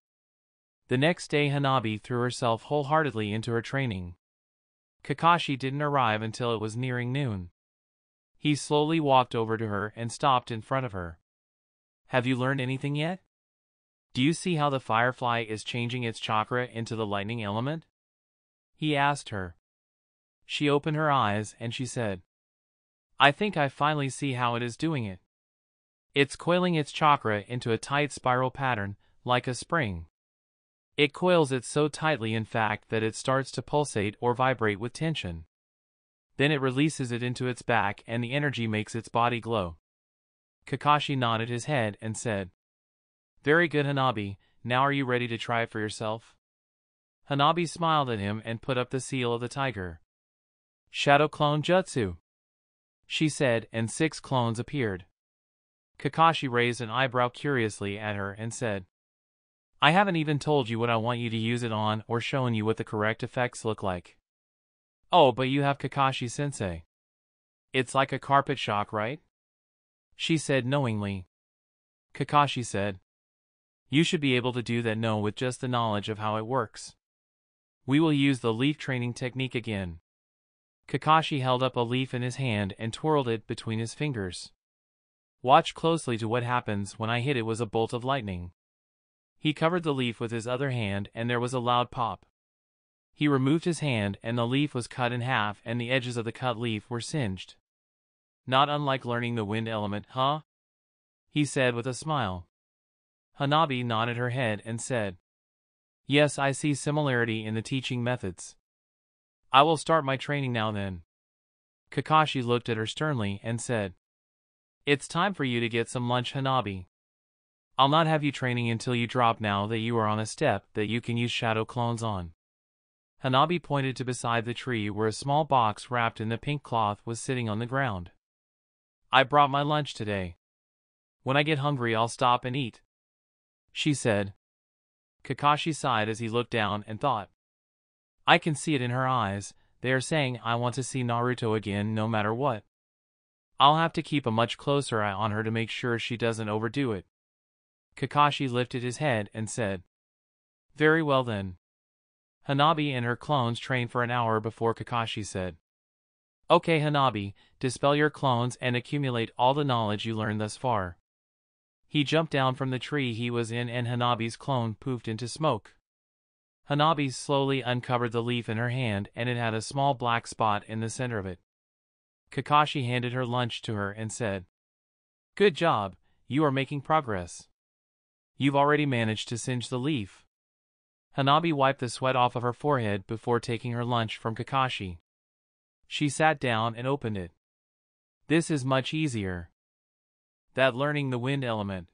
The next day Hanabi threw herself wholeheartedly into her training. Kakashi didn't arrive until it was nearing noon. He slowly walked over to her and stopped in front of her. "Have you learned anything yet? Do you see how the firefly is changing its chakra into the lightning element?" he asked her. She opened her eyes and she said, "I think I finally see how it is doing it. It's coiling its chakra into a tight spiral pattern, like a spring. It coils it so tightly in fact that it starts to pulsate or vibrate with tension. Then it releases it into its back and the energy makes its body glow." Kakashi nodded his head and said, "Very good, Hanabi, now are you ready to try it for yourself?" Hanabi smiled at him and put up the seal of the tiger. "Shadow Clone Jutsu," she said, and 6 clones appeared. Kakashi raised an eyebrow curiously at her and said, "I haven't even told you what I want you to use it on or shown you what the correct effects look like." "Oh, but you have Kakashi-sensei. It's like a carpet shock, right?" she said knowingly. Kakashi said, "You should be able to do that no with just the knowledge of how it works. We will use the leaf training technique again." Kakashi held up a leaf in his hand and twirled it between his fingers. "Watch closely to what happens when I hit it was a bolt of lightning." He covered the leaf with his other hand and there was a loud pop. He removed his hand and the leaf was cut in half and the edges of the cut leaf were singed. "Not unlike learning the wind element, huh?" he said with a smile. Hanabi nodded her head and said, "Yes, I see similarity in the teaching methods. I will start my training now then." Kakashi looked at her sternly and said, "It's time for you to get some lunch, Hanabi. I'll not have you training until you drop now that you are on a step that you can use shadow clones on." Hanabi pointed to beside the tree where a small box wrapped in the pink cloth was sitting on the ground. "I brought my lunch today. When I get hungry I'll stop and eat," she said. Kakashi sighed as he looked down and thought, "I can see it in her eyes, they are saying I want to see Naruto again no matter what. I'll have to keep a much closer eye on her to make sure she doesn't overdo it." Kakashi lifted his head and said, "Very well then." Hanabi and her clones trained for an hour before Kakashi said, "Okay, Hanabi, dispel your clones and accumulate all the knowledge you learned thus far." He jumped down from the tree he was in and Hanabi's clone poofed into smoke. Hanabi slowly uncovered the leaf in her hand and it had a small black spot in the center of it. Kakashi handed her lunch to her and said, "Good job, you are making progress. You've already managed to singe the leaf." Hanabi wiped the sweat off of her forehead before taking her lunch from Kakashi. She sat down and opened it. "This is much easier than learning the wind element.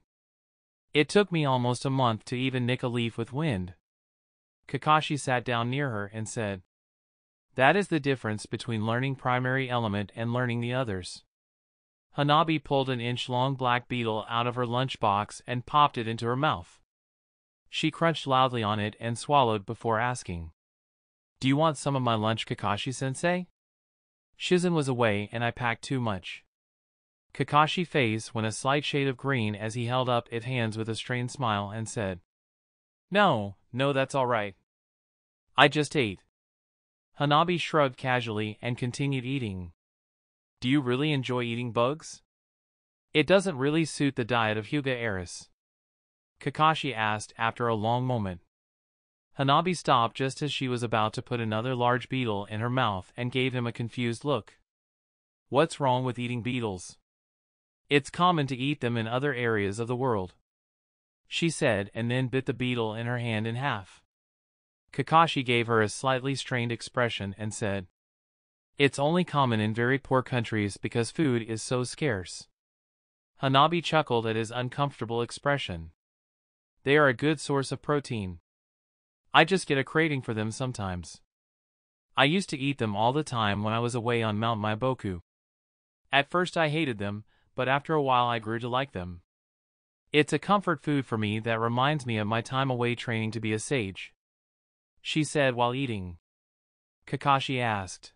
It took me almost a month to even nick a leaf with wind." Kakashi sat down near her and said, "That is the difference between learning primary element and learning the others." Hanabi pulled an inch-long black beetle out of her lunchbox and popped it into her mouth. She crunched loudly on it and swallowed before asking, "Do you want some of my lunch, Kakashi-sensei?" Shizen was away and I packed too much. Kakashi's face went a slight shade of green as he held up his hands with a strained smile and said, No, that's all right. I just ate." Hanabi shrugged casually and continued eating. "Do you really enjoy eating bugs?" "It doesn't really suit the diet of Hyuga Eris," Kakashi asked after a long moment. Hanabi stopped just as she was about to put another large beetle in her mouth and gave him a confused look. "What's wrong with eating beetles? It's common to eat them in other areas of the world," she said and then bit the beetle in her hand in half. Kakashi gave her a slightly strained expression and said, "It's only common in very poor countries because food is so scarce." Hanabi chuckled at his uncomfortable expression. "They are a good source of protein. I just get a craving for them sometimes. I used to eat them all the time when I was away on Mount Maiboku. At first I hated them, but after a while I grew to like them. It's a comfort food for me that reminds me of my time away training to be a sage," she said while eating. Kakashi asked,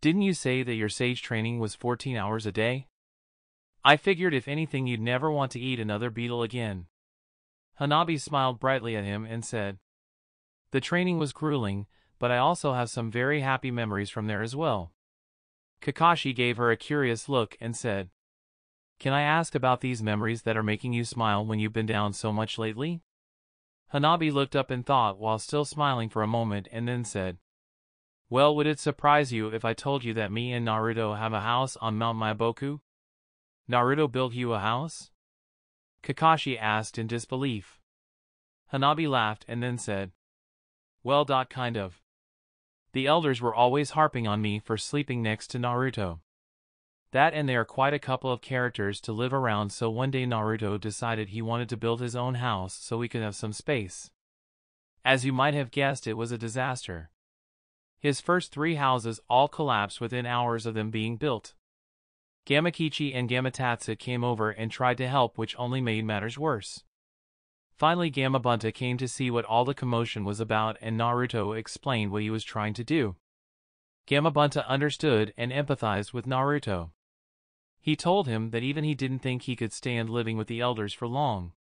"Didn't you say that your sage training was 14 hours a day? I figured if anything you'd never want to eat another beetle again." Hanabi smiled brightly at him and said, "The training was grueling, but I also have some very happy memories from there as well." Kakashi gave her a curious look and said, "Can I ask about these memories that are making you smile when you've been down so much lately?" Hanabi looked up in thought while still smiling for a moment and then said, "Well, would it surprise you if I told you that me and Naruto have a house on Mount Maiboku?" "Naruto built you a house?" Kakashi asked in disbelief. Hanabi laughed and then said, "Well, kind of. The elders were always harping on me for sleeping next to Naruto. That and they are quite a couple of characters to live around, so one day Naruto decided he wanted to build his own house so we could have some space. As you might have guessed, it was a disaster. His first 3 houses all collapsed within hours of them being built. Gamakichi and Gamatatsu came over and tried to help, which only made matters worse. Finally Gamabunta came to see what all the commotion was about and Naruto explained what he was trying to do. Gamabunta understood and empathized with Naruto. He told him that even he didn't think he could stand living with the elders for long.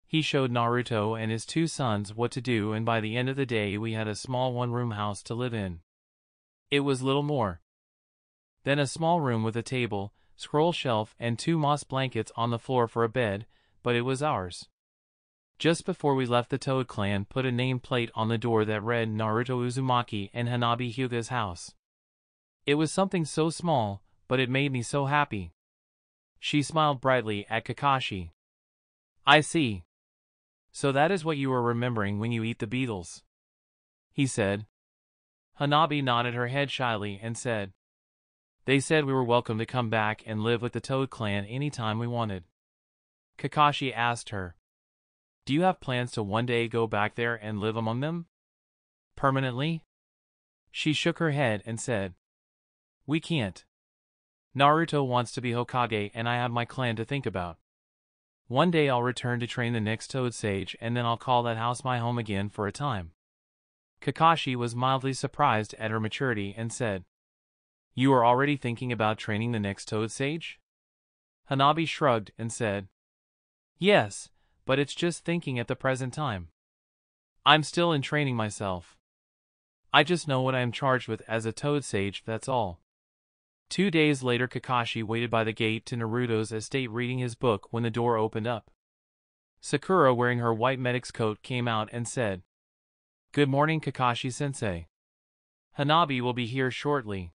He showed Naruto and his 2 sons what to do, and by the end of the day we had a small one-room house to live in. It was little more than a small room with a table, scroll shelf and 2 moss blankets on the floor for a bed, but it was ours. Just before we left, the Toad clan put a name plate on the door that read Naruto Uzumaki and Hanabi Hyuga's house. It was something so small, but it made me so happy." She smiled brightly at Kakashi. "I see. So that is what you were remembering when you eat the beetles," he said. Hanabi nodded her head shyly and said, "They said we were welcome to come back and live with the Toad clan anytime we wanted." Kakashi asked her, "Do you have plans to one day go back there and live among them? Permanently?" She shook her head and said, "We can't. Naruto wants to be Hokage and I have my clan to think about. One day I'll return to train the next Toad Sage and then I'll call that house my home again for a time." Kakashi was mildly surprised at her maturity and said, "You are already thinking about training the next Toad Sage?" Hanabi shrugged and said, "Yes, but it's just thinking at the present time. I'm still in training myself. I just know what I am charged with as a Toad Sage, that's all." 2 days later Kakashi waited by the gate to Naruto's estate reading his book when the door opened up. Sakura, wearing her white medic's coat, came out and said, "Good morning, Kakashi-sensei. Hanabi will be here shortly.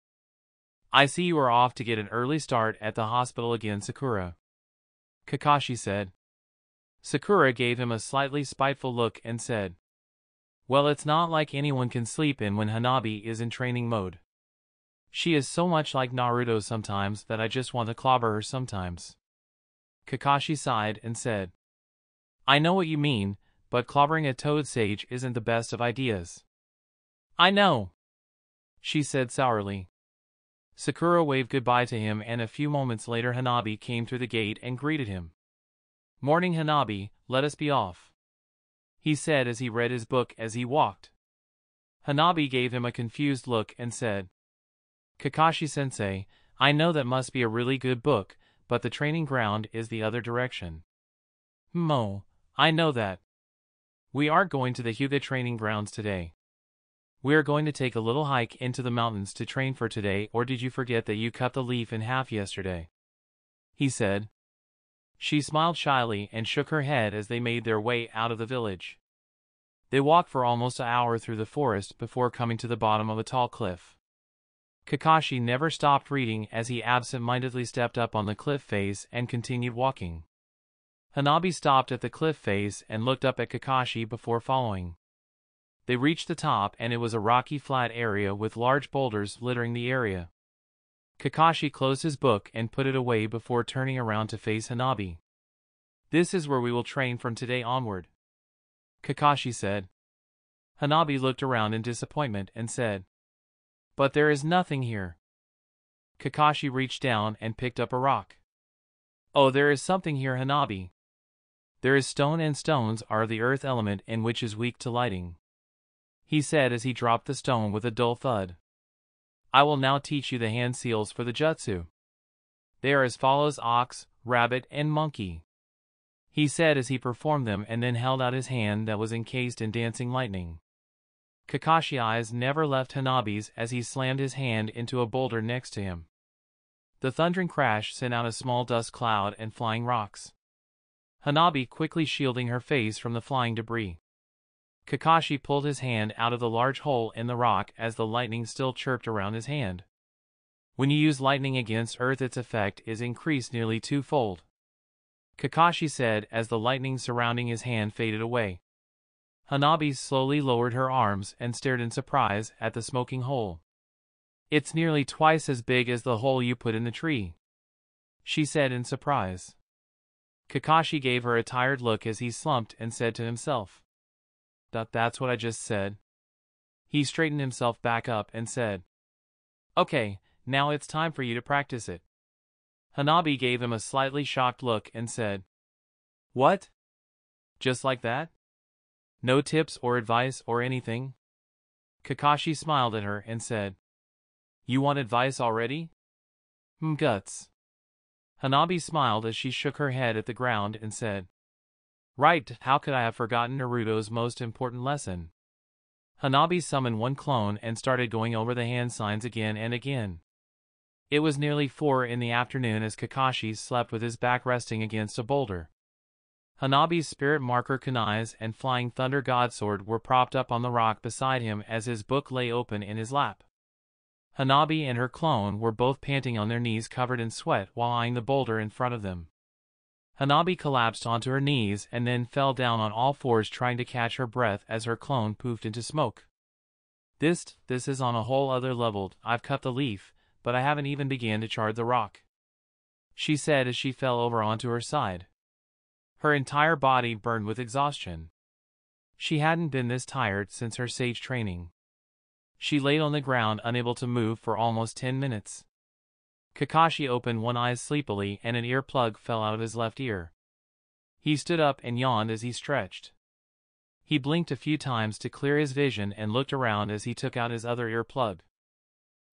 I see you are off to get an early start at the hospital again, Sakura," Kakashi said. Sakura gave him a slightly spiteful look and said, "Well, it's not like anyone can sleep in when Hanabi is in training mode. She is so much like Naruto sometimes that I just want to clobber her sometimes." Kakashi sighed and said, "I know what you mean, but clobbering a Toad Sage isn't the best of ideas." "I know," she said sourly. Sakura waved goodbye to him and a few moments later Hanabi came through the gate and greeted him. "Morning, Hanabi, let us be off," he said as he read his book as he walked. Hanabi gave him a confused look and said, "Kakashi-sensei, I know that must be a really good book, but the training ground is the other direction." I know that. We aren't going to the Hyuga training grounds today. We are going to take a little hike into the mountains to train for today, or did you forget that you cut the leaf in half yesterday?" he said. She smiled shyly and shook her head as they made their way out of the village. They walked for almost an hour through the forest before coming to the bottom of a tall cliff. Kakashi never stopped reading as he absent-mindedly stepped up on the cliff face and continued walking. Hanabi stopped at the cliff face and looked up at Kakashi before following. They reached the top and it was a rocky flat area with large boulders littering the area. Kakashi closed his book and put it away before turning around to face Hanabi. "This is where we will train from today onward," Kakashi said. Hanabi looked around in disappointment and said, "But there is nothing here." Kakashi reached down and picked up a rock. "Oh, there is something here, Hanabi. There is stone, and stones are the earth element in which is weak to lighting," he said as he dropped the stone with a dull thud. "I will now teach you the hand seals for the jutsu. They are as follows: ox, rabbit, and monkey," he said as he performed them, and then held out his hand that was encased in dancing lightning. Kakashi's eyes never left Hanabi's as he slammed his hand into a boulder next to him. The thundering crash sent out a small dust cloud and flying rocks, Hanabi quickly shielding her face from the flying debris. Kakashi pulled his hand out of the large hole in the rock as the lightning still chirped around his hand. When you use lightning against Earth, its effect is increased nearly twofold, Kakashi said as the lightning surrounding his hand faded away. Hanabi slowly lowered her arms and stared in surprise at the smoking hole. "It's nearly twice as big as the hole you put in the tree," she said in surprise. Kakashi gave her a tired look as he slumped and said to himself, "That's what I just said." He straightened himself back up and said, "Okay, now it's time for you to practice it." Hanabi gave him a slightly shocked look and said, "What? Just like that? No tips or advice or anything?" Kakashi smiled at her and said, "You want advice already? Guts." Hanabi smiled as she shook her head at the ground and said, "Right, how could I have forgotten Naruto's most important lesson?" Hanabi summoned one clone and started going over the hand signs again and again. It was nearly 4 in the afternoon as Kakashi slept with his back resting against a boulder. Hanabi's spirit marker kunais and flying thunder godsword were propped up on the rock beside him as his book lay open in his lap. Hanabi and her clone were both panting on their knees covered in sweat while eyeing the boulder in front of them. Hanabi collapsed onto her knees and then fell down on all fours trying to catch her breath as her clone poofed into smoke. This is on a whole other level. I've cut the leaf, but I haven't even begun to chart the rock," she said as she fell over onto her side. Her entire body burned with exhaustion. She hadn't been this tired since her sage training. She laid on the ground unable to move for almost 10 minutes. Kakashi opened one eye sleepily and an earplug fell out of his left ear. He stood up and yawned as he stretched. He blinked a few times to clear his vision and looked around as he took out his other earplug.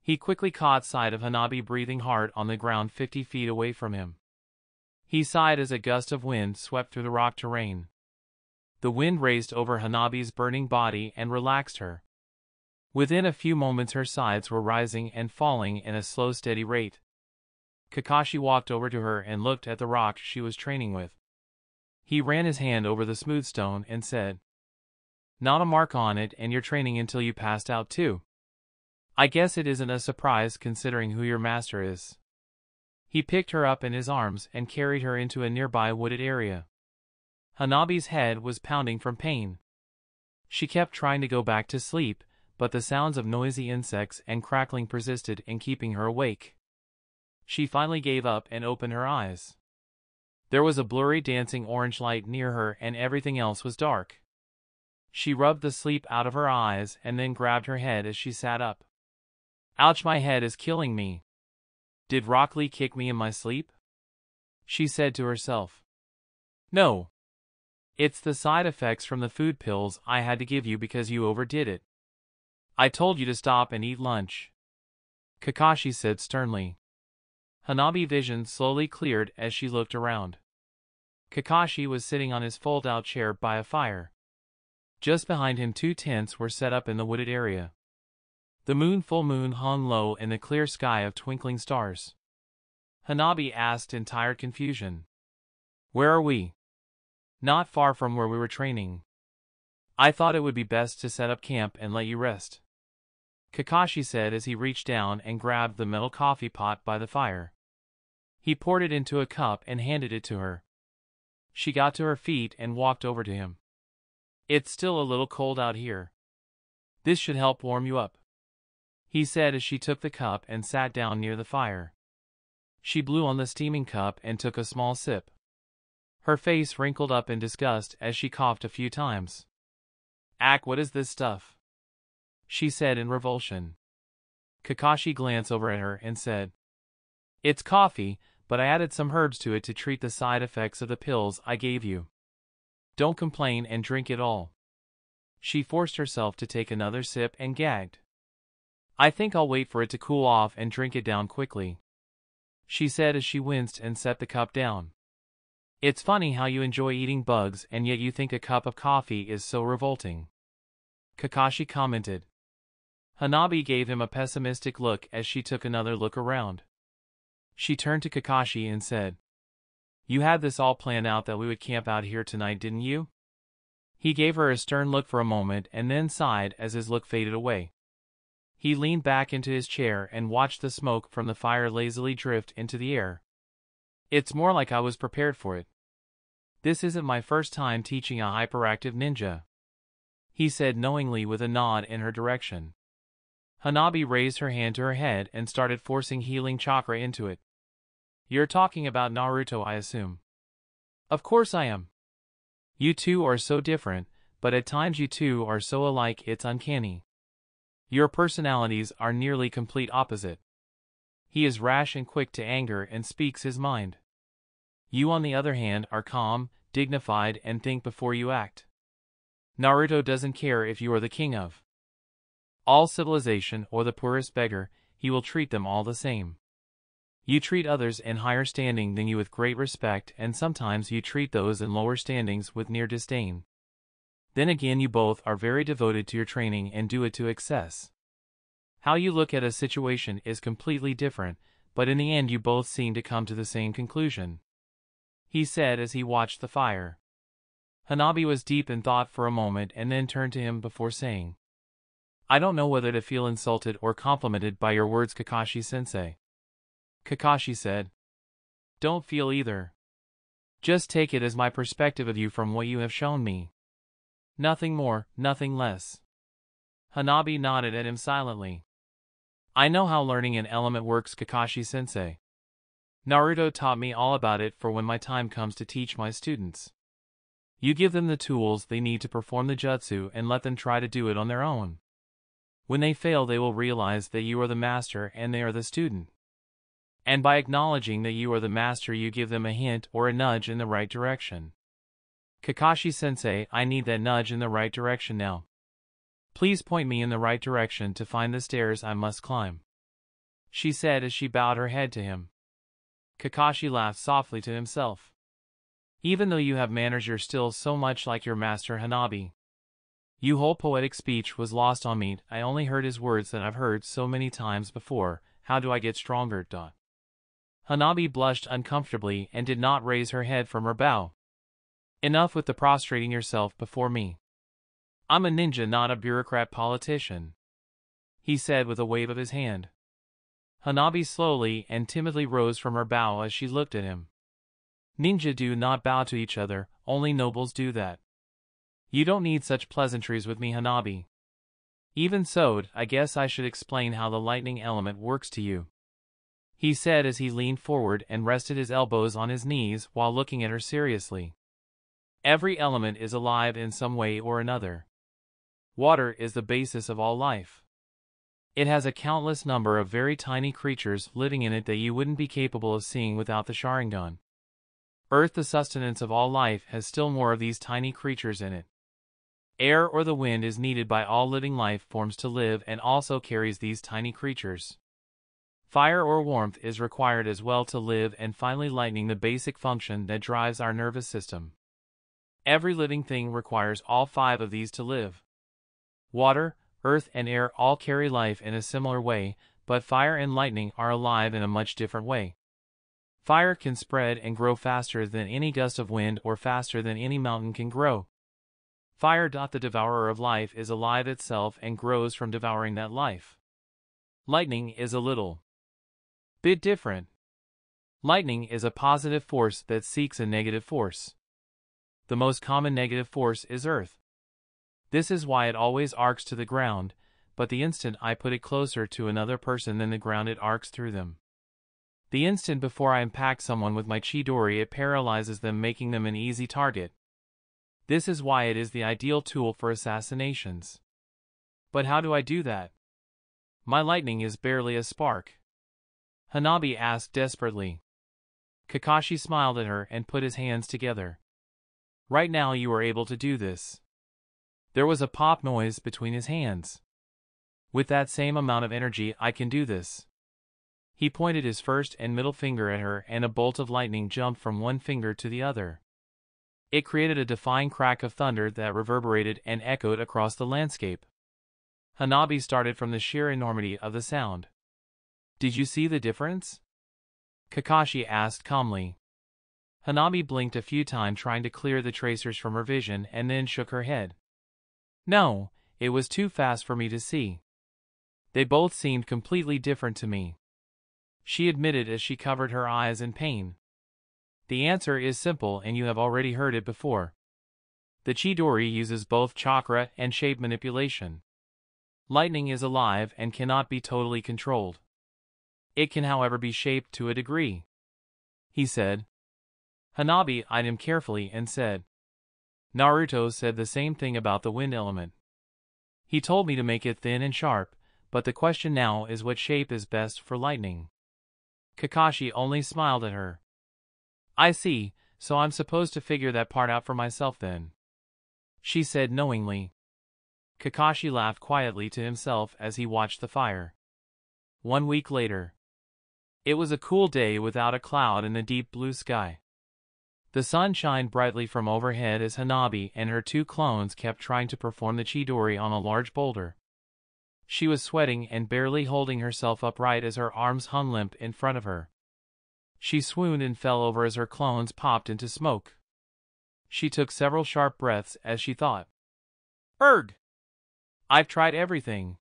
He quickly caught sight of Hanabi breathing hard on the ground 50 feet away from him. He sighed as a gust of wind swept through the rock terrain. The wind raced over Hanabi's burning body and relaxed her. Within a few moments her sides were rising and falling in a slow, steady rate. Kakashi walked over to her and looked at the rock she was training with. He ran his hand over the smooth stone and said, "Not a mark on it, and you're training until you passed out too. I guess it isn't a surprise considering who your master is." He picked her up in his arms and carried her into a nearby wooded area. Hanabi's head was pounding from pain. She kept trying to go back to sleep, but the sounds of noisy insects and crackling persisted in keeping her awake. She finally gave up and opened her eyes. There was a blurry dancing orange light near her and everything else was dark. She rubbed the sleep out of her eyes and then grabbed her head as she sat up. "Ouch, my head is killing me. Did Rock Lee kick me in my sleep?" she said to herself. "No. It's the side effects from the food pills I had to give you because you overdid it. I told you to stop and eat lunch," Kakashi said sternly. Hanabi's vision slowly cleared as she looked around. Kakashi was sitting on his fold-out chair by a fire. Just behind him 2 tents were set up in the wooded area. The full moon hung low in the clear sky of twinkling stars. Hanabi asked in tired confusion, "Where are we?" "Not far from where we were training. I thought it would be best to set up camp and let you rest," Kakashi said as he reached down and grabbed the metal coffee pot by the fire. He poured it into a cup and handed it to her. She got to her feet and walked over to him. "It's still a little cold out here. This should help warm you up," he said as she took the cup and sat down near the fire. She blew on the steaming cup and took a small sip. Her face wrinkled up in disgust as she coughed a few times. What is this stuff?" she said in revulsion. Kakashi glanced over at her and said, "It's coffee, but I added some herbs to it to treat the side effects of the pills I gave you." Don't complain and drink it all. She forced herself to take another sip and gagged. I think I'll wait for it to cool off and drink it down quickly, she said as she winced and set the cup down. It's funny how you enjoy eating bugs and yet you think a cup of coffee is so revolting, Kakashi commented. Hanabi gave him a pessimistic look as she took another look around. She turned to Kakashi and said, "You had this all planned out that we would camp out here tonight, didn't you?" He gave her a stern look for a moment and then sighed as his look faded away. He leaned back into his chair and watched the smoke from the fire lazily drift into the air. It's more like I was prepared for it. This isn't my first time teaching a hyperactive ninja, he said knowingly with a nod in her direction. Hanabi raised her hand to her head and started forcing healing chakra into it. You're talking about Naruto, I assume. Of course I am. You two are so different, but at times you two are so alike it's uncanny. Your personalities are nearly complete opposite. He is rash and quick to anger and speaks his mind. You on the other hand are calm, dignified and think before you act. Naruto doesn't care if you are the king of all civilization or the poorest beggar, he will treat them all the same. You treat others in higher standing than you with great respect and sometimes you treat those in lower standings with near disdain. Then again you both are very devoted to your training and do it to excess. How you look at a situation is completely different, but in the end you both seem to come to the same conclusion, he said as he watched the fire. Hanabi was deep in thought for a moment and then turned to him before saying, I don't know whether to feel insulted or complimented by your words, Kakashi-sensei. Kakashi said, Don't feel either. Just take it as my perspective of you from what you have shown me. Nothing more, nothing less. Hanabi nodded at him silently. I know how learning an element works, Kakashi-sensei. Naruto taught me all about it for when my time comes to teach my students. You give them the tools they need to perform the jutsu and let them try to do it on their own. When they fail they will realize that you are the master and they are the student. And by acknowledging that you are the master you give them a hint or a nudge in the right direction. Kakashi-sensei, I need that nudge in the right direction now. Please point me in the right direction to find the stairs I must climb, she said as she bowed her head to him. Kakashi laughed softly to himself. Even though you have manners you're still so much like your master Hanabi. Your whole poetic speech was lost on me, I only heard his words that I've heard so many times before, how do I get stronger? Hanabi blushed uncomfortably and did not raise her head from her bow. Enough with the prostrating yourself before me. I'm a ninja, not a bureaucrat politician, he said with a wave of his hand. Hanabi slowly and timidly rose from her bow as she looked at him. Ninja do not bow to each other, only nobles do that. You don't need such pleasantries with me, Hanabi. Even so, I guess I should explain how the lightning element works to you, he said as he leaned forward and rested his elbows on his knees while looking at her seriously. Every element is alive in some way or another. Water is the basis of all life. It has a countless number of very tiny creatures living in it that you wouldn't be capable of seeing without the Sharingan. Earth, the sustenance of all life, has still more of these tiny creatures in it. Air or the wind is needed by all living life forms to live and also carries these tiny creatures. Fire or warmth is required as well to live, and finally lightning, the basic function that drives our nervous system. Every living thing requires all five of these to live. Water, earth and air all carry life in a similar way, but fire and lightning are alive in a much different way. Fire can spread and grow faster than any gust of wind or faster than any mountain can grow. Fire, the devourer of life, is alive itself and grows from devouring that life. Lightning is a little bit different. Lightning is a positive force that seeks a negative force. The most common negative force is earth. This is why it always arcs to the ground, but the instant I put it closer to another person than the ground it arcs through them. The instant before I impact someone with my Chidori it paralyzes them, making them an easy target. This is why it is the ideal tool for assassinations. But how do I do that? My lightning is barely a spark, Hanabi asked desperately. Kakashi smiled at her and put his hands together. Right now you are able to do this. There was a pop noise between his hands. With that same amount of energy I can do this. He pointed his first and middle finger at her and a bolt of lightning jumped from one finger to the other. It created a defying crack of thunder that reverberated and echoed across the landscape. Hanabi started from the sheer enormity of the sound. Did you see the difference? Kakashi asked calmly. Hanabi blinked a few times trying to clear the tracers from her vision and then shook her head. No, it was too fast for me to see. They both seemed completely different to me. She admitted as she covered her eyes in pain. The answer is simple and you have already heard it before. The Chidori uses both chakra and shape manipulation. Lightning is alive and cannot be totally controlled. It can however be shaped to a degree. He said. Hanabi eyed him carefully and said. Naruto said the same thing about the wind element. He told me to make it thin and sharp, but the question now is what shape is best for lightning. Kakashi only smiled at her. I see, so I'm supposed to figure that part out for myself then. She said knowingly. Kakashi laughed quietly to himself as he watched the fire. 1 week later. It was a cool day without a cloud in the deep blue sky. The sun shined brightly from overhead as Hanabi and her 2 clones kept trying to perform the Chidori on a large boulder. She was sweating and barely holding herself upright as her arms hung limp in front of her. She swooned and fell over as her clones popped into smoke. She took several sharp breaths as she thought. Erg! I've tried everything.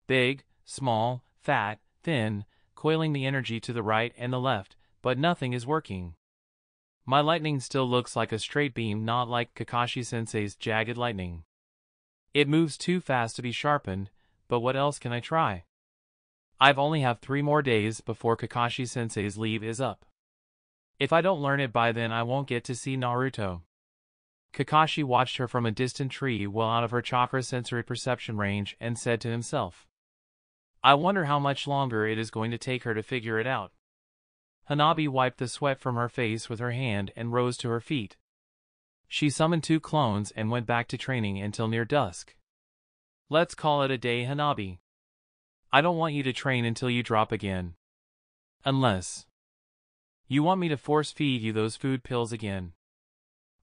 Big, small, fat, thin, coiling the energy to the right and the left, but nothing is working. My lightning still looks like a straight beam, not like Kakashi-sensei's jagged lightning. It moves too fast to be sharpened, but what else can I try? I've only have 3 more days before Kakashi-sensei's leave is up. If I don't learn it by then I won't get to see Naruto. Kakashi watched her from a distant tree well out of her chakra sensory perception range and said to himself. I wonder how much longer it is going to take her to figure it out. Hanabi wiped the sweat from her face with her hand and rose to her feet. She summoned 2 clones and went back to training until near dusk. Let's call it a day, Hanabi. I don't want you to train until you drop again. Unless you want me to force feed you those food pills again.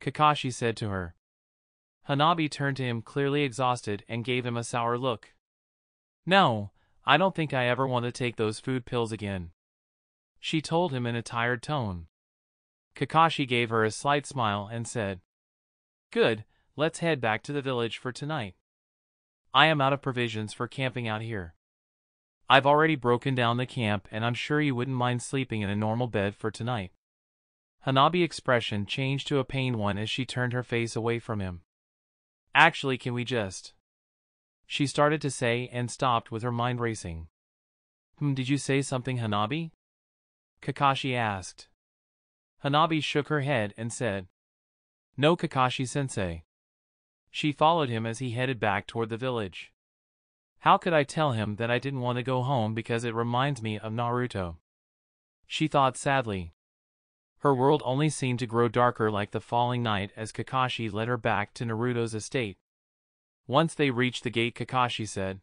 Kakashi said to her. Hanabi turned to him clearly exhausted and gave him a sour look. No, I don't think I ever want to take those food pills again. She told him in a tired tone. Kakashi gave her a slight smile and said. Good, let's head back to the village for tonight. I am out of provisions for camping out here. I've already broken down the camp and I'm sure you wouldn't mind sleeping in a normal bed for tonight. Hanabi's expression changed to a pained one as she turned her face away from him. Actually, can we just... She started to say and stopped with her mind racing. Did you say something, Hanabi? Kakashi asked. Hanabi shook her head and said. No, Kakashi-sensei. She followed him as he headed back toward the village. How could I tell him that I didn't want to go home because it reminds me of Naruto? She thought sadly. Her world only seemed to grow darker like the falling night as Kakashi led her back to Naruto's estate. Once they reached the gate, Kakashi said,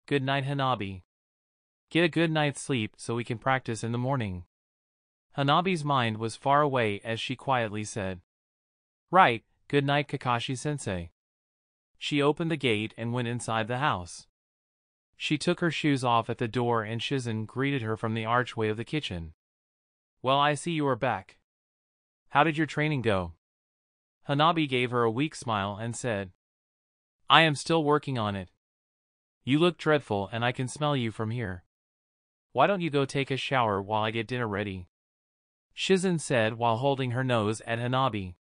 Good night, Hanabi. Get a good night's sleep so we can practice in the morning. Hanabi's mind was far away as she quietly said, Right, good night, Kakashi-sensei. She opened the gate and went inside the house. She took her shoes off at the door and Shizen greeted her from the archway of the kitchen. Well, I see you are back. How did your training go? Hanabi gave her a weak smile and said, I am still working on it. You look dreadful and I can smell you from here. Why don't you go take a shower while I get dinner ready? Shizen said while holding her nose at Hanabi.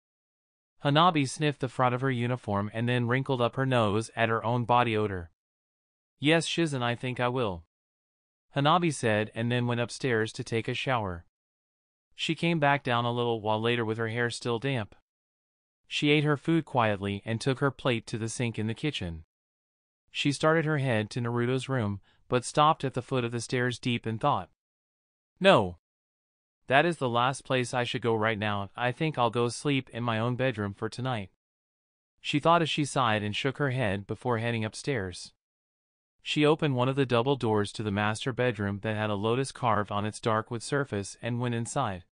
Hanabi sniffed the front of her uniform and then wrinkled up her nose at her own body odor. Yes, Shizen, I think I will. Hanabi said and then went upstairs to take a shower. She came back down a little while later with her hair still damp. She ate her food quietly and took her plate to the sink in the kitchen. She started her head to Naruto's room, but stopped at the foot of the stairs deep in thought. No. That is the last place I should go right now. I think I'll go sleep in my own bedroom for tonight. She thought as she sighed and shook her head before heading upstairs. She opened one of the double doors to the master bedroom that had a lotus carved on its dark wood surface and went inside.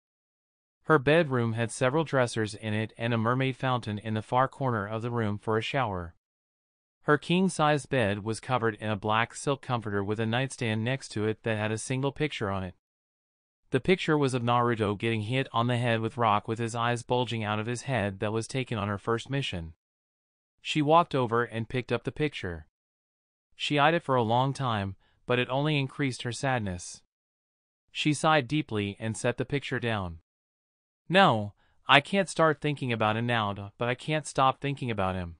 Her bedroom had several dressers in it and a mermaid fountain in the far corner of the room for a shower. Her king-sized bed was covered in a black silk comforter with a nightstand next to it that had a single picture on it. The picture was of Naruto getting hit on the head with rock with his eyes bulging out of his head that was taken on her first mission. She walked over and picked up the picture. She eyed it for a long time, but it only increased her sadness. She sighed deeply and set the picture down. No, I can't start thinking about him now, but I can't stop thinking about him,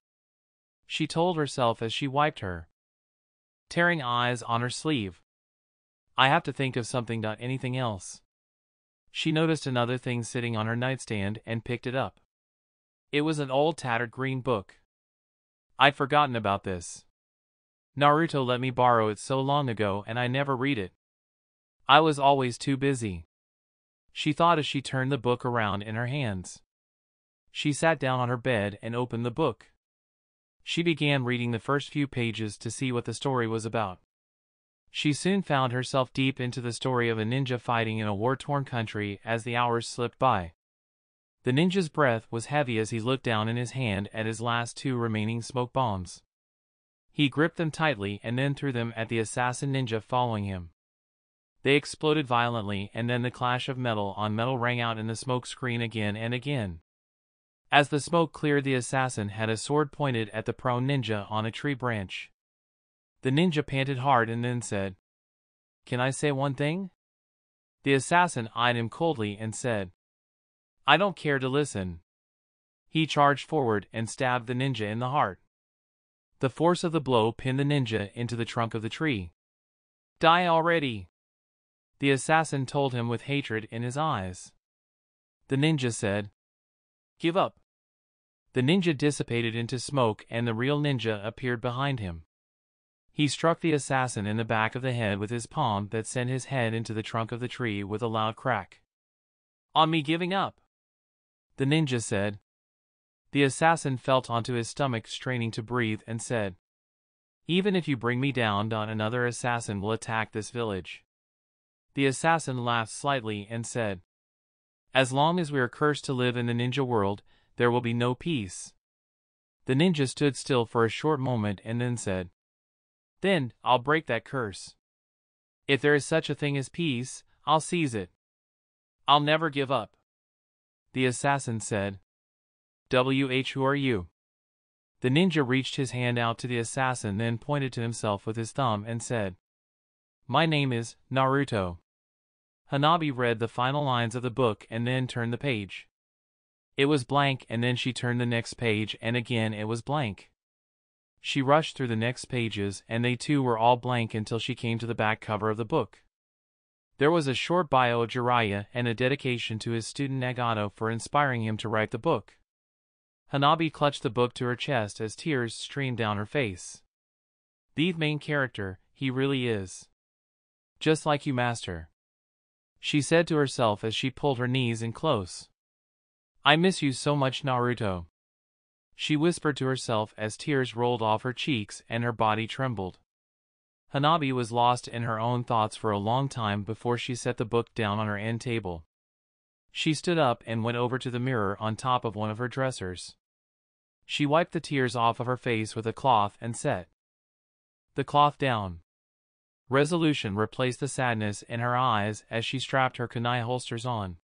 she told herself as she wiped her tearing eyes on her sleeve. I have to think of something, anything else. She noticed another thing sitting on her nightstand and picked it up. It was an old tattered green book. I'd forgotten about this. Naruto let me borrow it so long ago and I never read it. I was always too busy, she thought as she turned the book around in her hands. She sat down on her bed and opened the book. She began reading the first few pages to see what the story was about. She soon found herself deep into the story of a ninja fighting in a war-torn country as the hours slipped by. The ninja's breath was heavy as he looked down in his hand at his last 2 remaining smoke bombs. He gripped them tightly and then threw them at the assassin ninja following him. They exploded violently and then the clash of metal on metal rang out in the smoke screen again and again. As the smoke cleared, the assassin had a sword pointed at the prone ninja on a tree branch. The ninja panted hard and then said, "Can I say one thing?" The assassin eyed him coldly and said, "I don't care to listen." He charged forward and stabbed the ninja in the heart. The force of the blow pinned the ninja into the trunk of the tree. "Die already!" the assassin told him with hatred in his eyes. The ninja said, "Give up." The ninja dissipated into smoke and the real ninja appeared behind him. He struck the assassin in the back of the head with his palm that sent his head into the trunk of the tree with a loud crack. "On me giving up," the ninja said. The assassin felt onto his stomach, straining to breathe, and said, "Even if you bring me down, another assassin will attack this village." The assassin laughed slightly and said, "As long as we are cursed to live in the ninja world, there will be no peace." The ninja stood still for a short moment and then said, "Then, I'll break that curse. If there is such a thing as peace, I'll seize it. I'll never give up." The assassin said, "Who are you?" The ninja reached his hand out to the assassin, then pointed to himself with his thumb and said, "My name is Naruto." Hanabi read the final lines of the book and then turned the page. It was blank, and then she turned the next page and again it was blank. She rushed through the next pages and they too were all blank until she came to the back cover of the book. There was a short bio of Jiraiya and a dedication to his student Nagato for inspiring him to write the book. Hanabi clutched the book to her chest as tears streamed down her face. "The main character, he really is just like you, master," she said to herself as she pulled her knees in close. "I miss you so much, Naruto," she whispered to herself as tears rolled off her cheeks and her body trembled. Hanabi was lost in her own thoughts for a long time before she set the book down on her end table. She stood up and went over to the mirror on top of one of her dressers. She wiped the tears off of her face with a cloth and set the cloth down. Resolution replaced the sadness in her eyes as she strapped her kunai holsters on.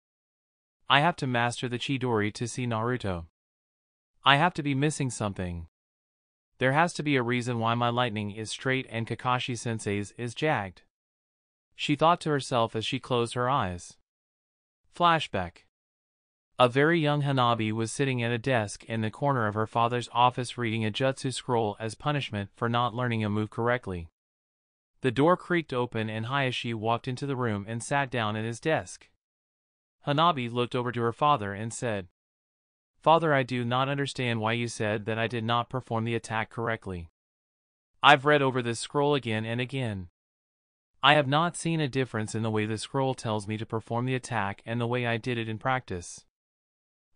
"I have to master the Chidori to see Naruto. I have to be missing something. There has to be a reason why my lightning is straight and Kakashi-sensei's is jagged," she thought to herself as she closed her eyes. Flashback. A very young Hanabi was sitting at a desk in the corner of her father's office reading a jutsu scroll as punishment for not learning a move correctly. The door creaked open and Hayashi walked into the room and sat down at his desk. Hanabi looked over to her father and said, "Father, I do not understand why you said that I did not perform the attack correctly. I've read over this scroll again and again. I have not seen a difference in the way the scroll tells me to perform the attack and the way I did it in practice.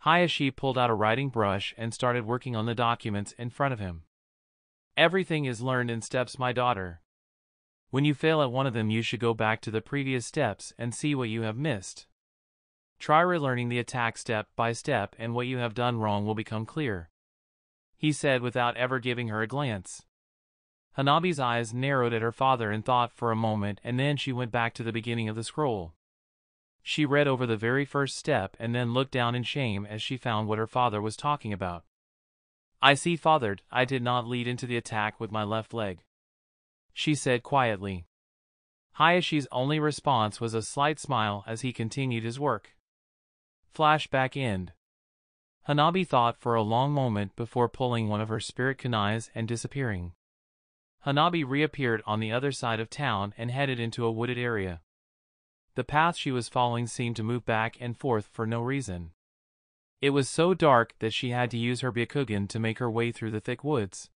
Hayashi pulled out a writing brush and started working on the documents in front of him. Everything is learned in steps, my daughter. When you fail at one of them, you should go back to the previous steps and see what you have missed. Try relearning the attack step by step and what you have done wrong will become clear, he said without ever giving her a glance. Hanabi's eyes narrowed at her father in thought for a moment, and then she went back to the beginning of the scroll. She read over the very first step and then looked down in shame as she found what her father was talking about. I see, father, I did not lead into the attack with my left leg, she said quietly. Hayashi's only response was a slight smile as he continued his work. Flashback end. Hanabi thought for a long moment before pulling one of her spirit kunais and disappearing. Hanabi reappeared on the other side of town and headed into a wooded area. The path she was following seemed to move back and forth for no reason. It was so dark that she had to use her Byakugan to make her way through the thick woods.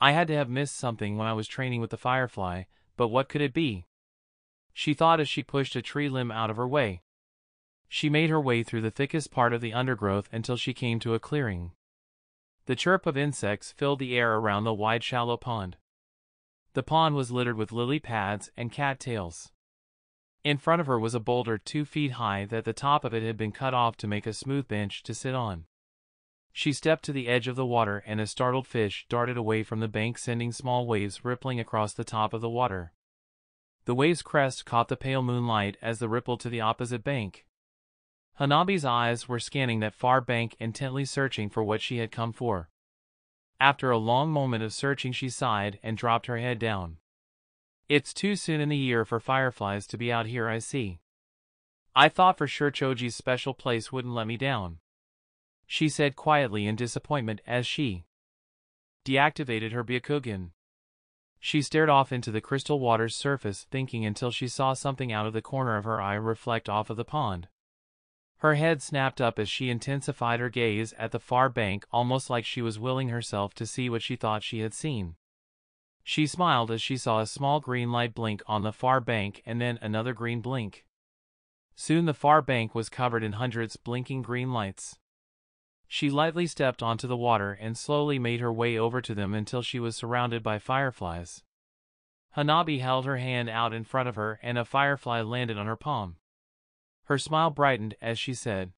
I had to have missed something when I was training with the firefly, but what could it be? She thought as she pushed a tree limb out of her way. She made her way through the thickest part of the undergrowth until she came to a clearing. The chirp of insects filled the air around the wide shallow pond. The pond was littered with lily pads and cattails. In front of her was a boulder 2 feet high that the top of it had been cut off to make a smooth bench to sit on. She stepped to the edge of the water and a startled fish darted away from the bank, sending small waves rippling across the top of the water. The wave's crest caught the pale moonlight as they rippled to the opposite bank. Hanabi's eyes were scanning that far bank, intently searching for what she had come for. After a long moment of searching, she sighed and dropped her head down. It's too soon in the year for fireflies to be out here, I see. I thought for sure Choji's special place wouldn't let me down, she said quietly in disappointment as she deactivated her Byakugan. She stared off into the crystal water's surface, thinking until she saw something out of the corner of her eye reflect off of the pond. Her head snapped up as she intensified her gaze at the far bank, almost like she was willing herself to see what she thought she had seen. She smiled as she saw a small green light blink on the far bank and then another green blink. Soon the far bank was covered in hundreds of blinking green lights. She lightly stepped onto the water and slowly made her way over to them until she was surrounded by fireflies. Hanabi held her hand out in front of her and a firefly landed on her palm. Her smile brightened as she said,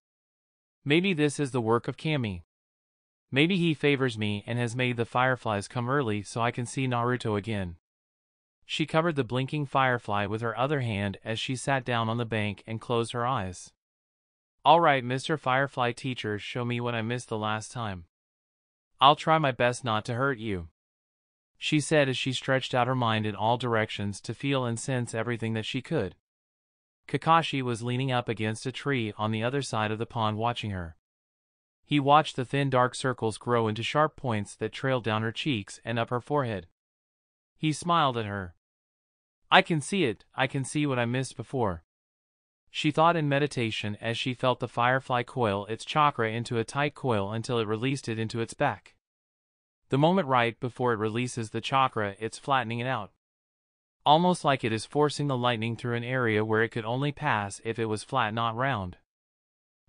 "Maybe this is the work of Kami. Maybe he favors me and has made the fireflies come early so I can see Naruto again." She covered the blinking firefly with her other hand as she sat down on the bank and closed her eyes. "All right, Mr. Firefly teacher, show me what I missed the last time. I'll try my best not to hurt you," she said as she stretched out her mind in all directions to feel and sense everything that she could. Kakashi was leaning up against a tree on the other side of the pond watching her. He watched the thin dark circles grow into sharp points that trailed down her cheeks and up her forehead. He smiled at her. I can see it, I can see what I missed before," she thought in meditation as she felt the firefly coil its chakra into a tight coil until it released it into its back. The moment right before it releases the chakra, it's flattening it out, almost like it is forcing the lightning through an area where it could only pass if it was flat, not round,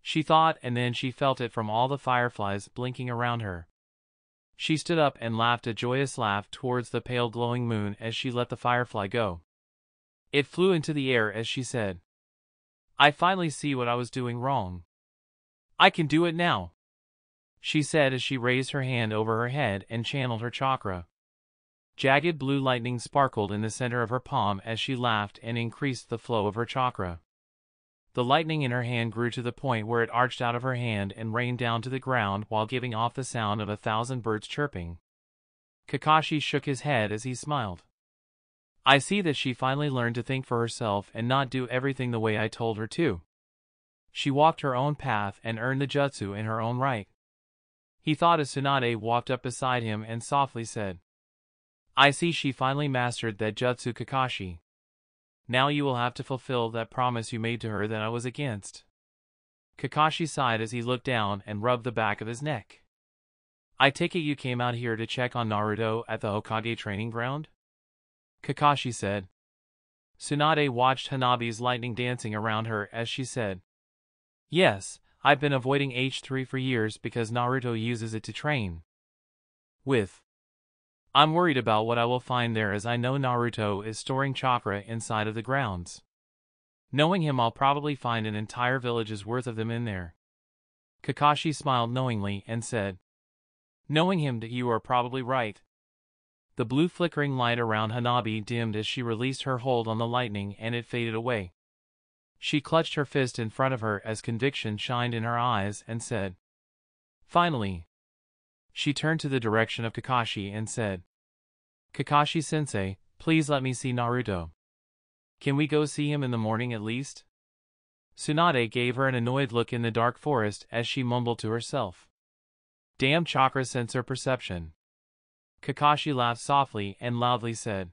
she thought, and then she felt it from all the fireflies blinking around her. She stood up and laughed a joyous laugh towards the pale glowing moon as she let the firefly go. It flew into the air as she said, "I finally see what I was doing wrong. I can do it now," she said as she raised her hand over her head and channeled her chakra. Jagged blue lightning sparkled in the center of her palm as she laughed and increased the flow of her chakra. The lightning in her hand grew to the point where it arched out of her hand and rained down to the ground while giving off the sound of 1,000 birds chirping. Kakashi shook his head as he smiled. "I see that she finally learned to think for herself and not do everything the way I told her to. She walked her own path and earned the jutsu in her own right," he thought as Tsunade walked up beside him and softly said, "I see she finally mastered that jutsu, Kakashi. Now you will have to fulfill that promise you made to her that I was against." Kakashi sighed as he looked down and rubbed the back of his neck. "I take it you came out here to check on Naruto at the Hokage training ground?" Kakashi said. Tsunade watched Hanabi's lightning dancing around her as she said, "Yes, I've been avoiding H3 for years because Naruto uses it to train with. I'm worried about what I will find there as I know Naruto is storing chakra inside of the grounds. Knowing him, I'll probably find an entire village's worth of them in there." Kakashi smiled knowingly and said, "Knowing him, that you are probably right." The blue flickering light around Hanabi dimmed as she released her hold on the lightning and it faded away. She clutched her fist in front of her as conviction shined in her eyes and said, "Finally." She turned to the direction of Kakashi and said, "Kakashi-sensei, please let me see Naruto. Can we go see him in the morning at least?" Tsunade gave her an annoyed look in the dark forest as she mumbled to herself, "Damn chakra sensor perception." Kakashi laughed softly and loudly said,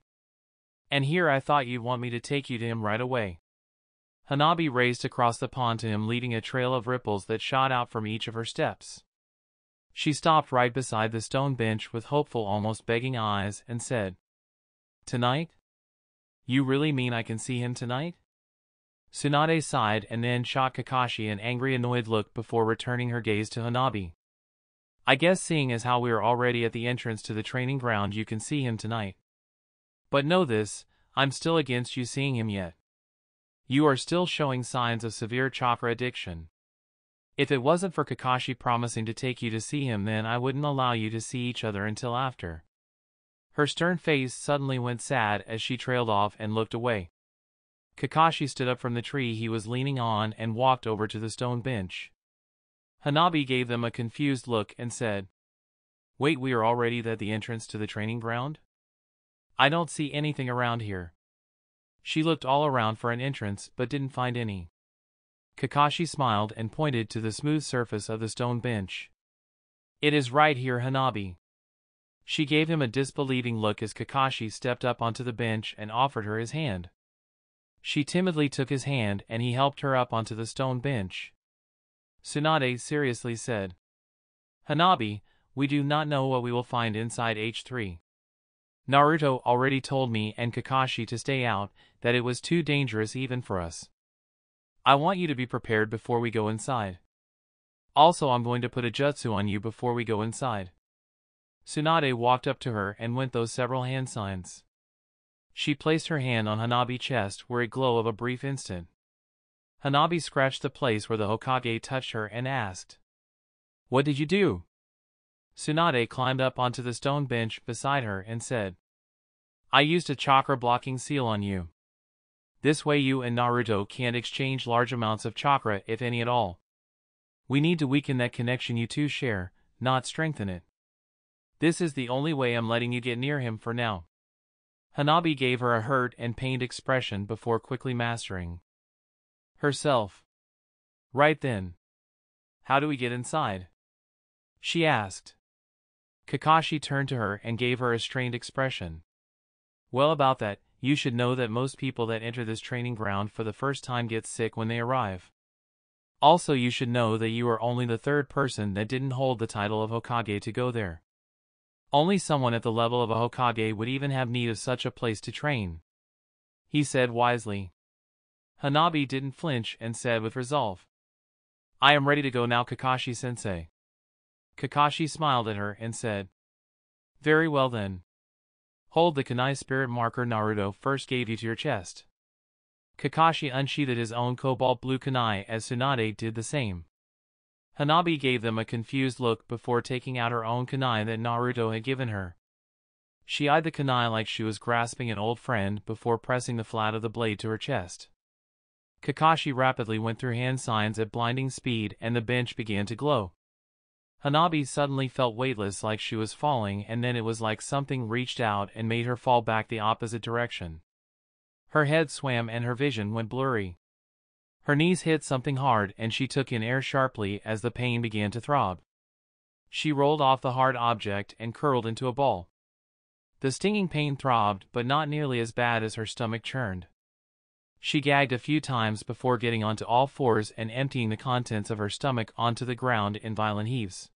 "And here I thought you'd want me to take you to him right away." Hanabi raced across the pond to him, leading a trail of ripples that shot out from each of her steps. She stopped right beside the stone bench with hopeful, almost begging eyes and said, "Tonight? You really mean I can see him tonight?" Tsunade sighed and then shot Kakashi an angry, annoyed look before returning her gaze to Hanabi. "I guess seeing as how we are already at the entrance to the training ground, you can see him tonight. But know this, I'm still against you seeing him yet. You are still showing signs of severe chakra addiction. If it wasn't for Kakashi promising to take you to see him, then I wouldn't allow you to see each other until after." Her stern face suddenly went sad as she trailed off and looked away. Kakashi stood up from the tree he was leaning on and walked over to the stone bench. Hanabi gave them a confused look and said, "Wait, we are already at the entrance to the training ground? I don't see anything around here." She looked all around for an entrance but didn't find any. Kakashi smiled and pointed to the smooth surface of the stone bench. "It is right here, Hanabi." She gave him a disbelieving look as Kakashi stepped up onto the bench and offered her his hand. She timidly took his hand and he helped her up onto the stone bench. Tsunade seriously said, "Hanabi, we do not know what we will find inside H3. Naruto already told me and Kakashi to stay out, that it was too dangerous even for us. I want you to be prepared before we go inside. Also, I'm going to put a jutsu on you before we go inside." Tsunade walked up to her and went those several hand signs. She placed her hand on Hanabi's chest where it glowed of a brief instant. Hanabi scratched the place where the Hokage touched her and asked, "What did you do?" Tsunade climbed up onto the stone bench beside her and said, "I used a chakra blocking seal on you. This way you and Naruto can't exchange large amounts of chakra, if any at all. We need to weaken that connection you two share, not strengthen it. This is the only way I'm letting you get near him for now." Hanabi gave her a hurt and pained expression before quickly mastering herself. "Right then. How do we get inside?" she asked. Kakashi turned to her and gave her a strained expression. "Well, about that, you should know that most people that enter this training ground for the first time get sick when they arrive. Also, you should know that you are only the third person that didn't hold the title of Hokage to go there. Only someone at the level of a Hokage would even have need of such a place to train," he said wisely. Hanabi didn't flinch and said with resolve, "I am ready to go now, Kakashi-sensei." Kakashi smiled at her and said, "Very well then. Hold the kunai spirit marker Naruto first gave you to your chest." Kakashi unsheathed his own cobalt blue kunai as Tsunade did the same. Hanabi gave them a confused look before taking out her own kunai that Naruto had given her. She eyed the kunai like she was grasping an old friend before pressing the flat of the blade to her chest. Kakashi rapidly went through hand signs at blinding speed and the bench began to glow. Hanabi suddenly felt weightless, like she was falling, and then it was like something reached out and made her fall back the opposite direction. Her head swam and her vision went blurry. Her knees hit something hard and she took in air sharply as the pain began to throb. She rolled off the hard object and curled into a ball. The stinging pain throbbed, but not nearly as bad as her stomach churned. She gagged a few times before getting onto all fours and emptying the contents of her stomach onto the ground in violent heaves.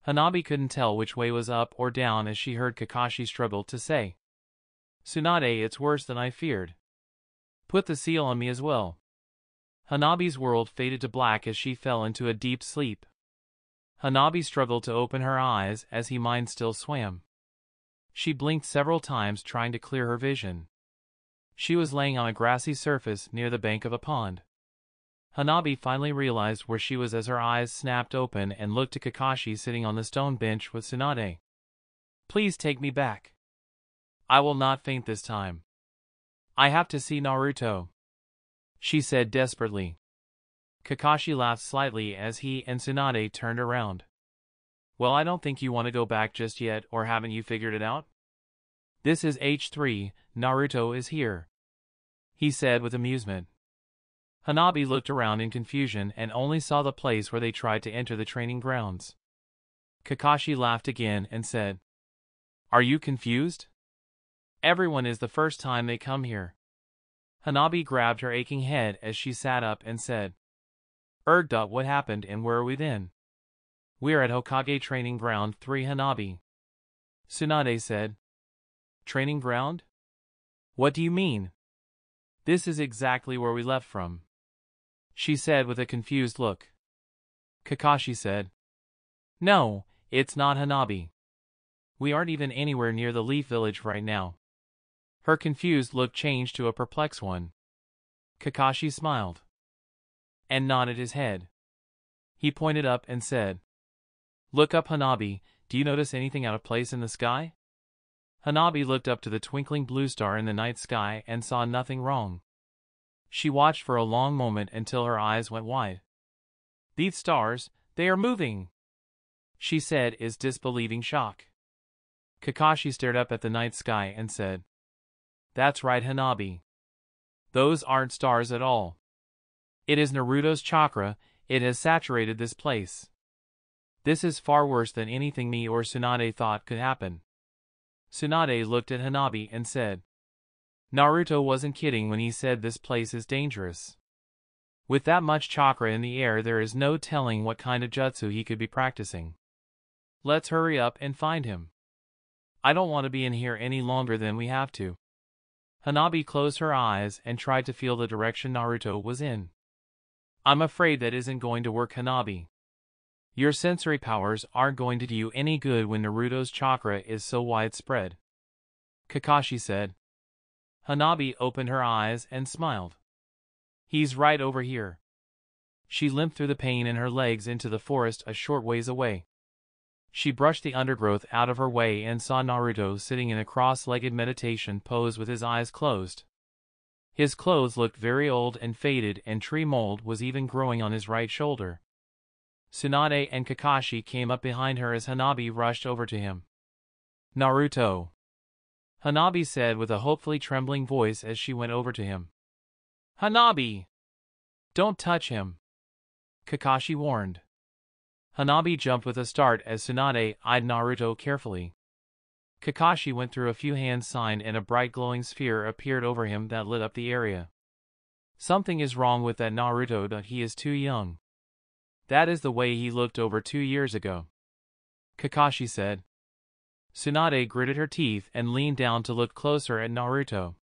Hanabi couldn't tell which way was up or down as she heard Kakashi struggle to say, "Tsunade, it's worse than I feared. Put the seal on me as well. Hanabi's world faded to black as she fell into a deep sleep. Hanabi struggled to open her eyes as her mind still swam. She blinked several times trying to clear her vision. She was laying on a grassy surface near the bank of a pond. Hanabi finally realized where she was as her eyes snapped open and looked to Kakashi sitting on the stone bench with Tsunade. Please take me back. I will not faint this time. I have to see Naruto, she said desperately. Kakashi laughed slightly as he and Tsunade turned around. Well, I don't think you want to go back just yet, or haven't you figured it out? This is H3, Naruto is here, he said with amusement. Hanabi looked around in confusion and only saw the place where they tried to enter the training grounds. Kakashi laughed again and said, Are you confused? Everyone is the first time they come here. Hanabi grabbed her aching head as she sat up and said, What happened and where are we then? We're at Hokage Training Ground 3 Hanabi. Tsunade said. Training ground? What do you mean? This is exactly where we left from, she said with a confused look. Kakashi said, No, it's not Hanabi. We aren't even anywhere near the Leaf Village right now. Her confused look changed to a perplexed one. Kakashi smiled and nodded his head. He pointed up and said, Look up, Hanabi. Do you notice anything out of place in the sky? Hanabi looked up to the twinkling blue star in the night sky and saw nothing wrong. She watched for a long moment until her eyes went wide. These stars, they are moving, she said in disbelieving shock. Kakashi stared up at the night sky and said, That's right, Hanabi. Those aren't stars at all. It is Naruto's chakra, it has saturated this place. This is far worse than anything me or Tsunade thought could happen. Tsunade looked at Hanabi and said, Naruto wasn't kidding when he said this place is dangerous. With that much chakra in the air, there is no telling what kind of jutsu he could be practicing. Let's hurry up and find him. I don't want to be in here any longer than we have to. Hanabi closed her eyes and tried to feel the direction Naruto was in. I'm afraid that isn't going to work, Hanabi. Your sensory powers aren't going to do you any good when Naruto's chakra is so widespread, Kakashi said. Hanabi opened her eyes and smiled. He's right over here. She limped through the pain in her legs into the forest a short ways away. She brushed the undergrowth out of her way and saw Naruto sitting in a cross-legged meditation pose with his eyes closed. His clothes looked very old and faded, and tree mold was even growing on his right shoulder. Tsunade and Kakashi came up behind her as Hanabi rushed over to him. Naruto, Hanabi said with a hopefully trembling voice as she went over to him. Hanabi! Don't touch him, Kakashi warned. Hanabi jumped with a start as Tsunade eyed Naruto carefully. Kakashi went through a few hand signs and a bright glowing sphere appeared over him that lit up the area. Something is wrong with that Naruto, he is too young. That is the way he looked over 2 years ago, Kakashi said. Tsunade gritted her teeth and leaned down to look closer at Naruto.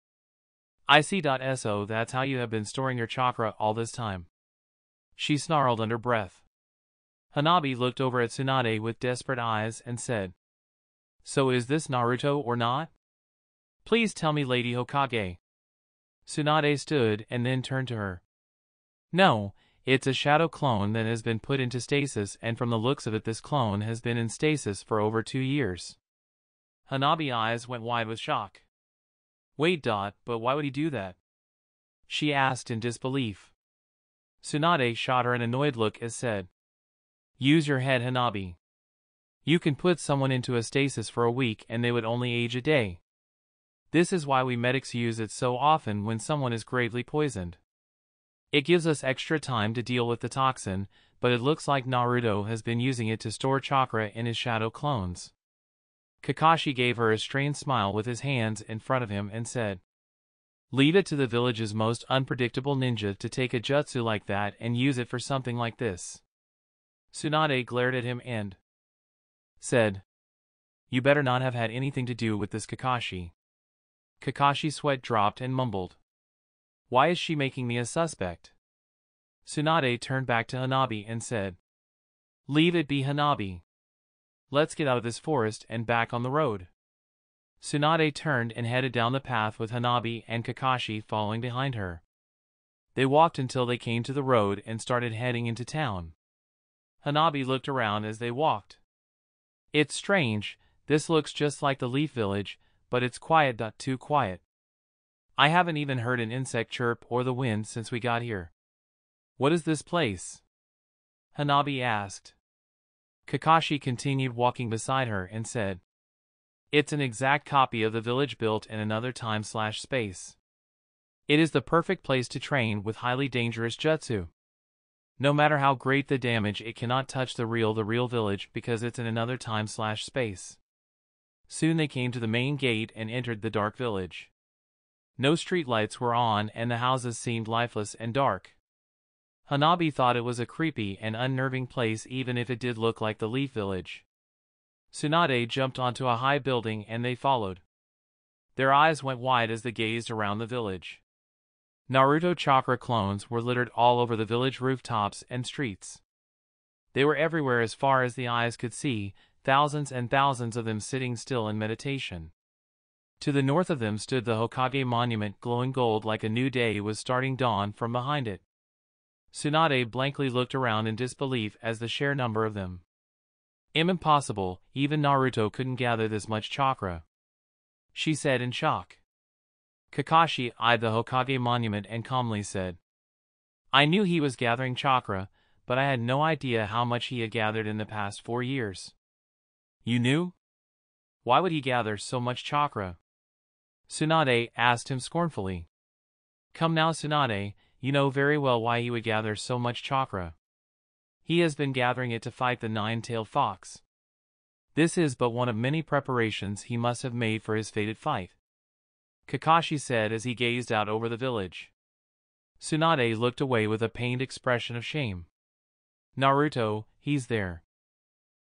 I see. So that's how you have been storing your chakra all this time, she snarled under breath. Hanabi looked over at Tsunade with desperate eyes and said, So is this Naruto or not? Please tell me, Lady Hokage. Tsunade stood and then turned to her. No, it's a shadow clone that has been put into stasis, and from the looks of it this clone has been in stasis for over 2 years. Hanabi's eyes went wide with shock. Wait, but why would he do that? She asked in disbelief. Tsunade shot her an annoyed look as said, Use your head, Hanabi. You can put someone into a stasis for a week and they would only age a day. This is why we medics use it so often when someone is gravely poisoned. It gives us extra time to deal with the toxin, but it looks like Naruto has been using it to store chakra in his shadow clones. Kakashi gave her a strained smile with his hands in front of him and said, Leave it to the village's most unpredictable ninja to take a jutsu like that and use it for something like this. Tsunade glared at him and said, You better not have had anything to do with this, Kakashi. Kakashi's sweat dropped and mumbled, Why is she making me a suspect? Tsunade turned back to Hanabi and said, "Leave it be, Hanabi. Let's get out of this forest and back on the road." Tsunade turned and headed down the path with Hanabi and Kakashi following behind her. They walked until they came to the road and started heading into town. Hanabi looked around as they walked. "It's strange, this looks just like the Leaf Village, but it's quiet. Too quiet. I haven't even heard an insect chirp or the wind since we got here." "What is this place?" Hanabi asked. Kakashi continued walking beside her and said, "It's an exact copy of the village built in another time/space. It is the perfect place to train with highly dangerous jutsu. No matter how great the damage, it cannot touch the real village because it's in another time/space." Soon they came to the main gate and entered the dark village. No streetlights were on and the houses seemed lifeless and dark. Hanabi thought it was a creepy and unnerving place even if it did look like the Leaf Village. Tsunade jumped onto a high building and they followed. Their eyes went wide as they gazed around the village. Naruto chakra clones were littered all over the village rooftops and streets. They were everywhere as far as the eyes could see, thousands and thousands of them sitting still in meditation. To the north of them stood the Hokage monument, glowing gold like a new day was starting dawn from behind it. Tsunade blankly looked around in disbelief as the sheer number of them. "Impossible, even Naruto couldn't gather this much chakra," she said in shock. Kakashi eyed the Hokage monument and calmly said, "I knew he was gathering chakra, but I had no idea how much he had gathered in the past 4 years." "You knew? Why would he gather so much chakra?" Tsunade asked him scornfully. "Come now, Tsunade, you know very well why he would gather so much chakra. He has been gathering it to fight the nine-tailed fox. This is but one of many preparations he must have made for his fated fight," Kakashi said as he gazed out over the village. Tsunade looked away with a pained expression of shame. "Naruto, he's there,"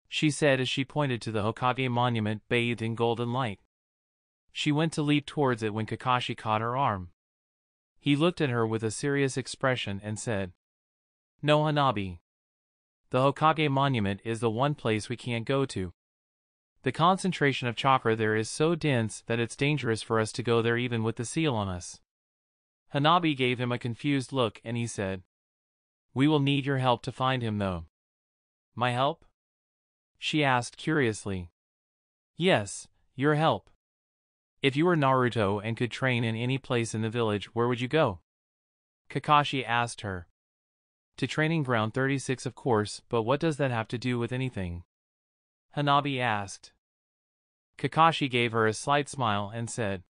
she said as she pointed to the Hokage monument bathed in golden light. She went to leap towards it when Kakashi caught her arm. He looked at her with a serious expression and said, "No, Hanabi. The Hokage monument is the one place we can't go to. The concentration of chakra there is so dense that it's dangerous for us to go there even with the seal on us." Hanabi gave him a confused look and he said, "We will need your help to find him though." "My help?" she asked curiously. "Yes, your help. If you were Naruto and could train in any place in the village, where would you go?" Kakashi asked her. "To Training Ground 36, of course, but what does that have to do with anything?" Hanabi asked. Kakashi gave her a slight smile and said,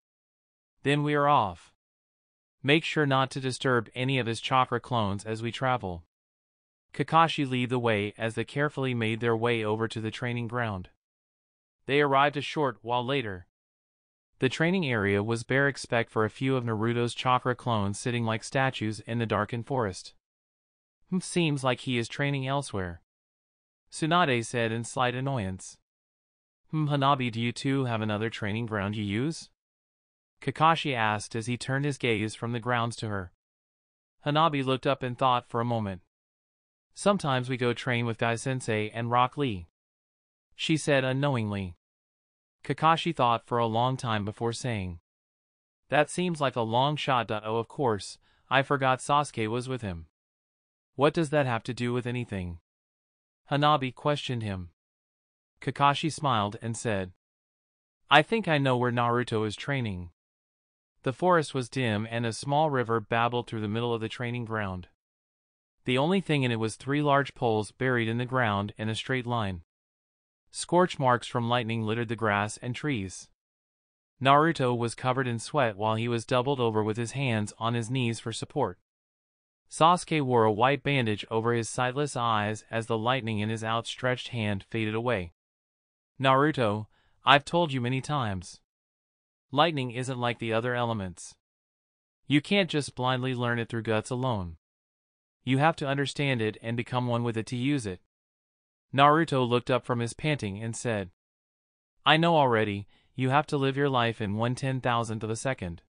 "Then we are off. Make sure not to disturb any of his chakra clones as we travel." Kakashi led the way as they carefully made their way over to the training ground. They arrived a short while later. The training area was bare except for a few of Naruto's chakra clones sitting like statues in the darkened forest. "Seems like he is training elsewhere," Tsunade said in slight annoyance. "Hanabi, do you too have another training ground you use?" Kakashi asked as he turned his gaze from the grounds to her. Hanabi looked up and thought for a moment. "Sometimes we go train with Guy-sensei and Rock Lee," she said unknowingly. Kakashi thought for a long time before saying, "That seems like a long shot. Oh, of course, I forgot Sasuke was with him." "What does that have to do with anything?" Hanabi questioned him. Kakashi smiled and said, "I think I know where Naruto is training." The forest was dim and a small river babbled through the middle of the training ground. The only thing in it was 3 large poles buried in the ground in a straight line. Scorch marks from lightning littered the grass and trees. Naruto was covered in sweat while he was doubled over with his hands on his knees for support. Sasuke wore a white bandage over his sightless eyes as the lightning in his outstretched hand faded away. "Naruto, I've told you many times. Lightning isn't like the other elements. You can't just blindly learn it through guts alone. You have to understand it and become one with it to use it." Naruto looked up from his panting and said, "I know already, you have to live your life in 1/10,000th of a second.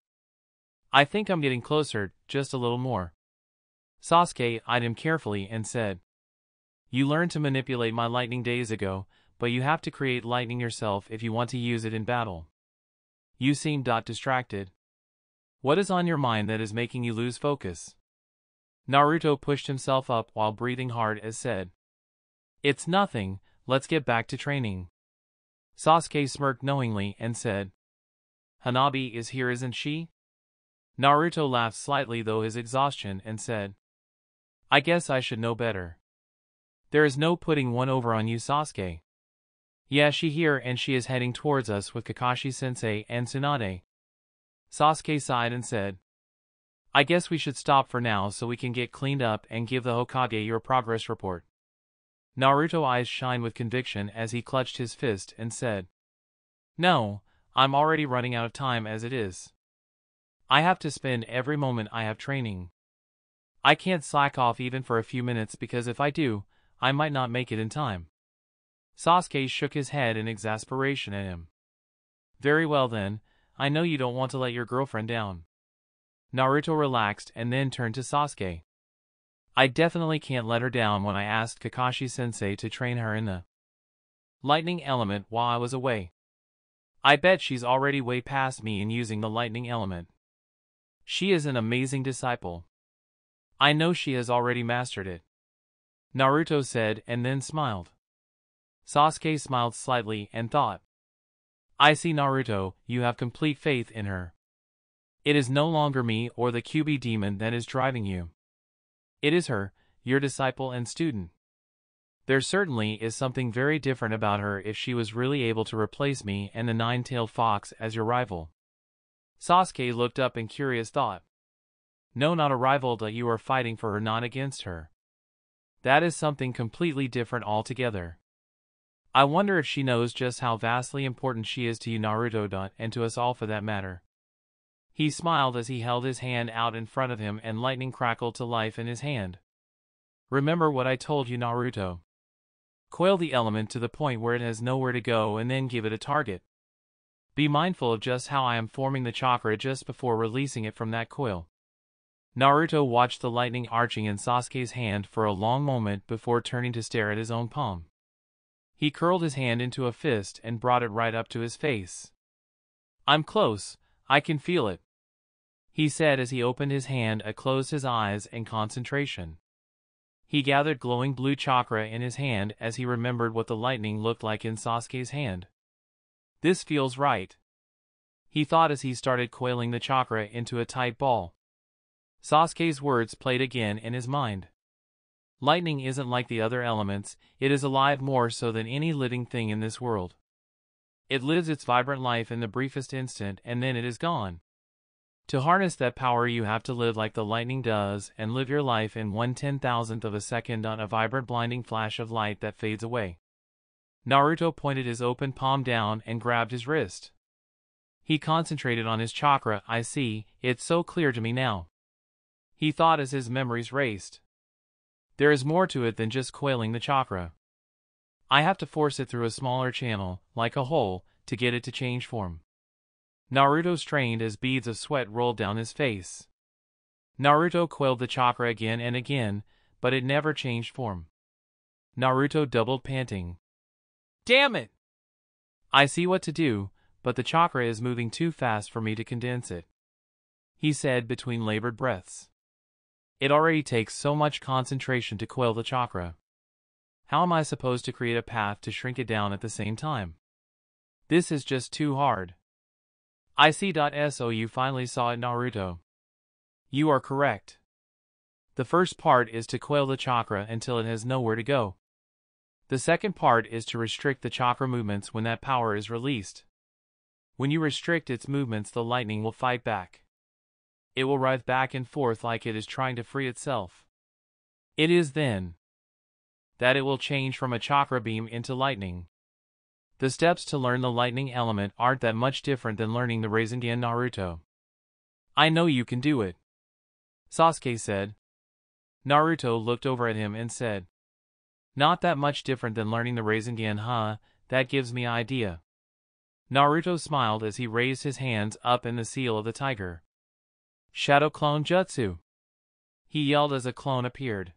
I think I'm getting closer, just a little more. Sasuke eyed him carefully and said, You learned to manipulate my lightning days ago, but you have to create lightning yourself if you want to use it in battle. You seem distracted. What is on your mind that is making you lose focus? Naruto pushed himself up while breathing hard as said, It's nothing, let's get back to training. Sasuke smirked knowingly and said, Hanabi is here, isn't she? Naruto laughed slightly through his exhaustion and said, I guess I should know better. There is no putting one over on you, Sasuke. Yeah, she here and she is heading towards us with Kakashi-sensei and Tsunade. Sasuke sighed and said, I guess we should stop for now so we can get cleaned up and give the Hokage your progress report. Naruto's eyes shined with conviction as he clutched his fist and said, No, I'm already running out of time as it is. I have to spend every moment I have training. I can't slack off even for a few minutes because if I do, I might not make it in time. Sasuke shook his head in exasperation at him. Very well then, I know you don't want to let your girlfriend down. Naruto relaxed and then turned to Sasuke. I definitely can't let her down when I asked Kakashi-sensei to train her in the lightning element while I was away. I bet she's already way past me in using the lightning element. She is an amazing disciple. I know she has already mastered it. Naruto said and then smiled. Sasuke smiled slightly and thought, I see, Naruto, you have complete faith in her. It is no longer me or the QB demon that is driving you. It is her, your disciple and student. There certainly is something very different about her if she was really able to replace me and the nine-tailed fox as your rival. Sasuke looked up in curious thought. No, not a rival, that you are fighting for her, not against her. That is something completely different altogether. I wonder if she knows just how vastly important she is to you, Naruto, and to us all for that matter. He smiled as he held his hand out in front of him and lightning crackled to life in his hand. Remember what I told you, Naruto. Coil the element to the point where it has nowhere to go and then give it a target. Be mindful of just how I am forming the chakra just before releasing it from that coil. Naruto watched the lightning arching in Sasuke's hand for a long moment before turning to stare at his own palm. He curled his hand into a fist and brought it right up to his face. I'm close, I can feel it, he said as he opened his hand and closed his eyes in concentration. He gathered glowing blue chakra in his hand as he remembered what the lightning looked like in Sasuke's hand. This feels right, he thought as he started coiling the chakra into a tight ball. Sasuke's words played again in his mind. Lightning isn't like the other elements, it is alive more so than any living thing in this world. It lives its vibrant life in the briefest instant and then it is gone. To harness that power you have to live like the lightning does and live your life in 1/10,000th of a second on a vibrant blinding flash of light that fades away. Naruto pointed his open palm down and grabbed his wrist. He concentrated on his chakra. I see, it's so clear to me now, he thought as his memories raced. There is more to it than just coiling the chakra. I have to force it through a smaller channel, like a hole, to get it to change form. Naruto strained as beads of sweat rolled down his face. Naruto coiled the chakra again and again, but it never changed form. Naruto doubled, panting. Damn it! I see what to do, but the chakra is moving too fast for me to condense it, he said between labored breaths. It already takes so much concentration to coil the chakra. How am I supposed to create a path to shrink it down at the same time? This is just too hard. I see. So you finally saw it, Naruto. You are correct. The first part is to coil the chakra until it has nowhere to go. The second part is to restrict the chakra movements when that power is released. When you restrict its movements, the lightning will fight back. It will writhe back and forth like it is trying to free itself. It is then that it will change from a chakra beam into lightning. The steps to learn the lightning element aren't that much different than learning the Rasengan, Naruto. I know you can do it, Sasuke said. Naruto looked over at him and said, Not that much different than learning the Rasengan, huh? That gives me idea. Naruto smiled as he raised his hands up in the seal of the tiger. Shadow Clone Jutsu! He yelled as a clone appeared.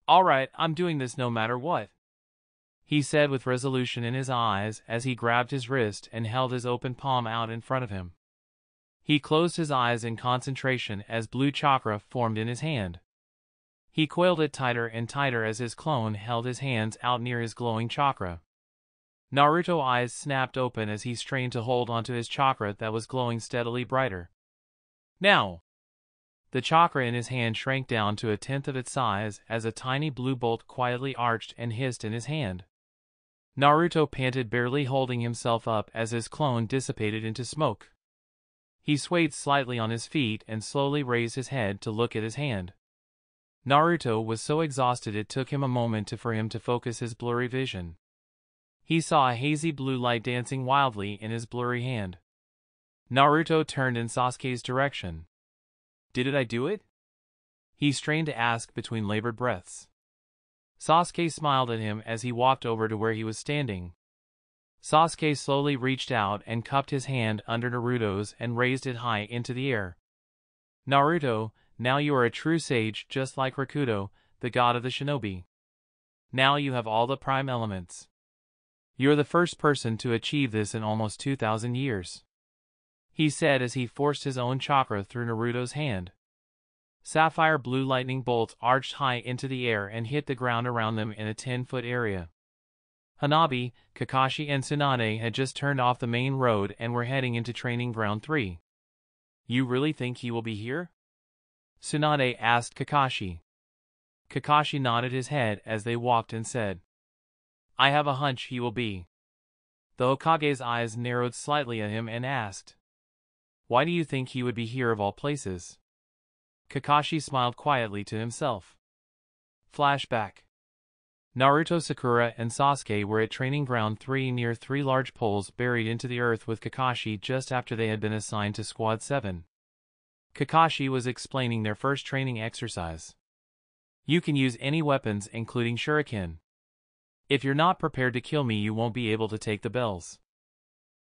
Alright, I'm doing this no matter what, he said with resolution in his eyes as he grabbed his wrist and held his open palm out in front of him. He closed his eyes in concentration as blue chakra formed in his hand. He coiled it tighter and tighter as his clone held his hands out near his glowing chakra. Naruto's eyes snapped open as he strained to hold onto his chakra that was glowing steadily brighter. Now! The chakra in his hand shrank down to 1/10 of its size as a tiny blue bolt quietly arched and hissed in his hand. Naruto panted, barely holding himself up as his clone dissipated into smoke. He swayed slightly on his feet and slowly raised his head to look at his hand. Naruto was so exhausted it took him a moment for him to focus his blurry vision. He saw a hazy blue light dancing wildly in his blurry hand. Naruto turned in Sasuke's direction. Did I do it? He strained to ask between labored breaths. Sasuke smiled at him as he walked over to where he was standing. Sasuke slowly reached out and cupped his hand under Naruto's and raised it high into the air. Naruto, now you are a true sage just like Rakuto, the god of the shinobi. Now you have all the prime elements. You're the first person to achieve this in almost 2,000 years, he said as he forced his own chakra through Naruto's hand. Sapphire blue lightning bolts arched high into the air and hit the ground around them in a 10-foot area. Hanabi, Kakashi and Tsunade had just turned off the main road and were heading into Training Ground 3. You really think he will be here? Tsunade asked Kakashi. Kakashi nodded his head as they walked and said, I have a hunch he will be. The Hokage's eyes narrowed slightly at him and asked, Why do you think he would be here of all places? Kakashi smiled quietly to himself. Flashback. Naruto, Sakura, and Sasuke were at Training Ground 3 near 3 large poles buried into the earth with Kakashi just after they had been assigned to Squad 7. Kakashi was explaining their first training exercise. You can use any weapons including shuriken. If you're not prepared to kill me you won't be able to take the bells.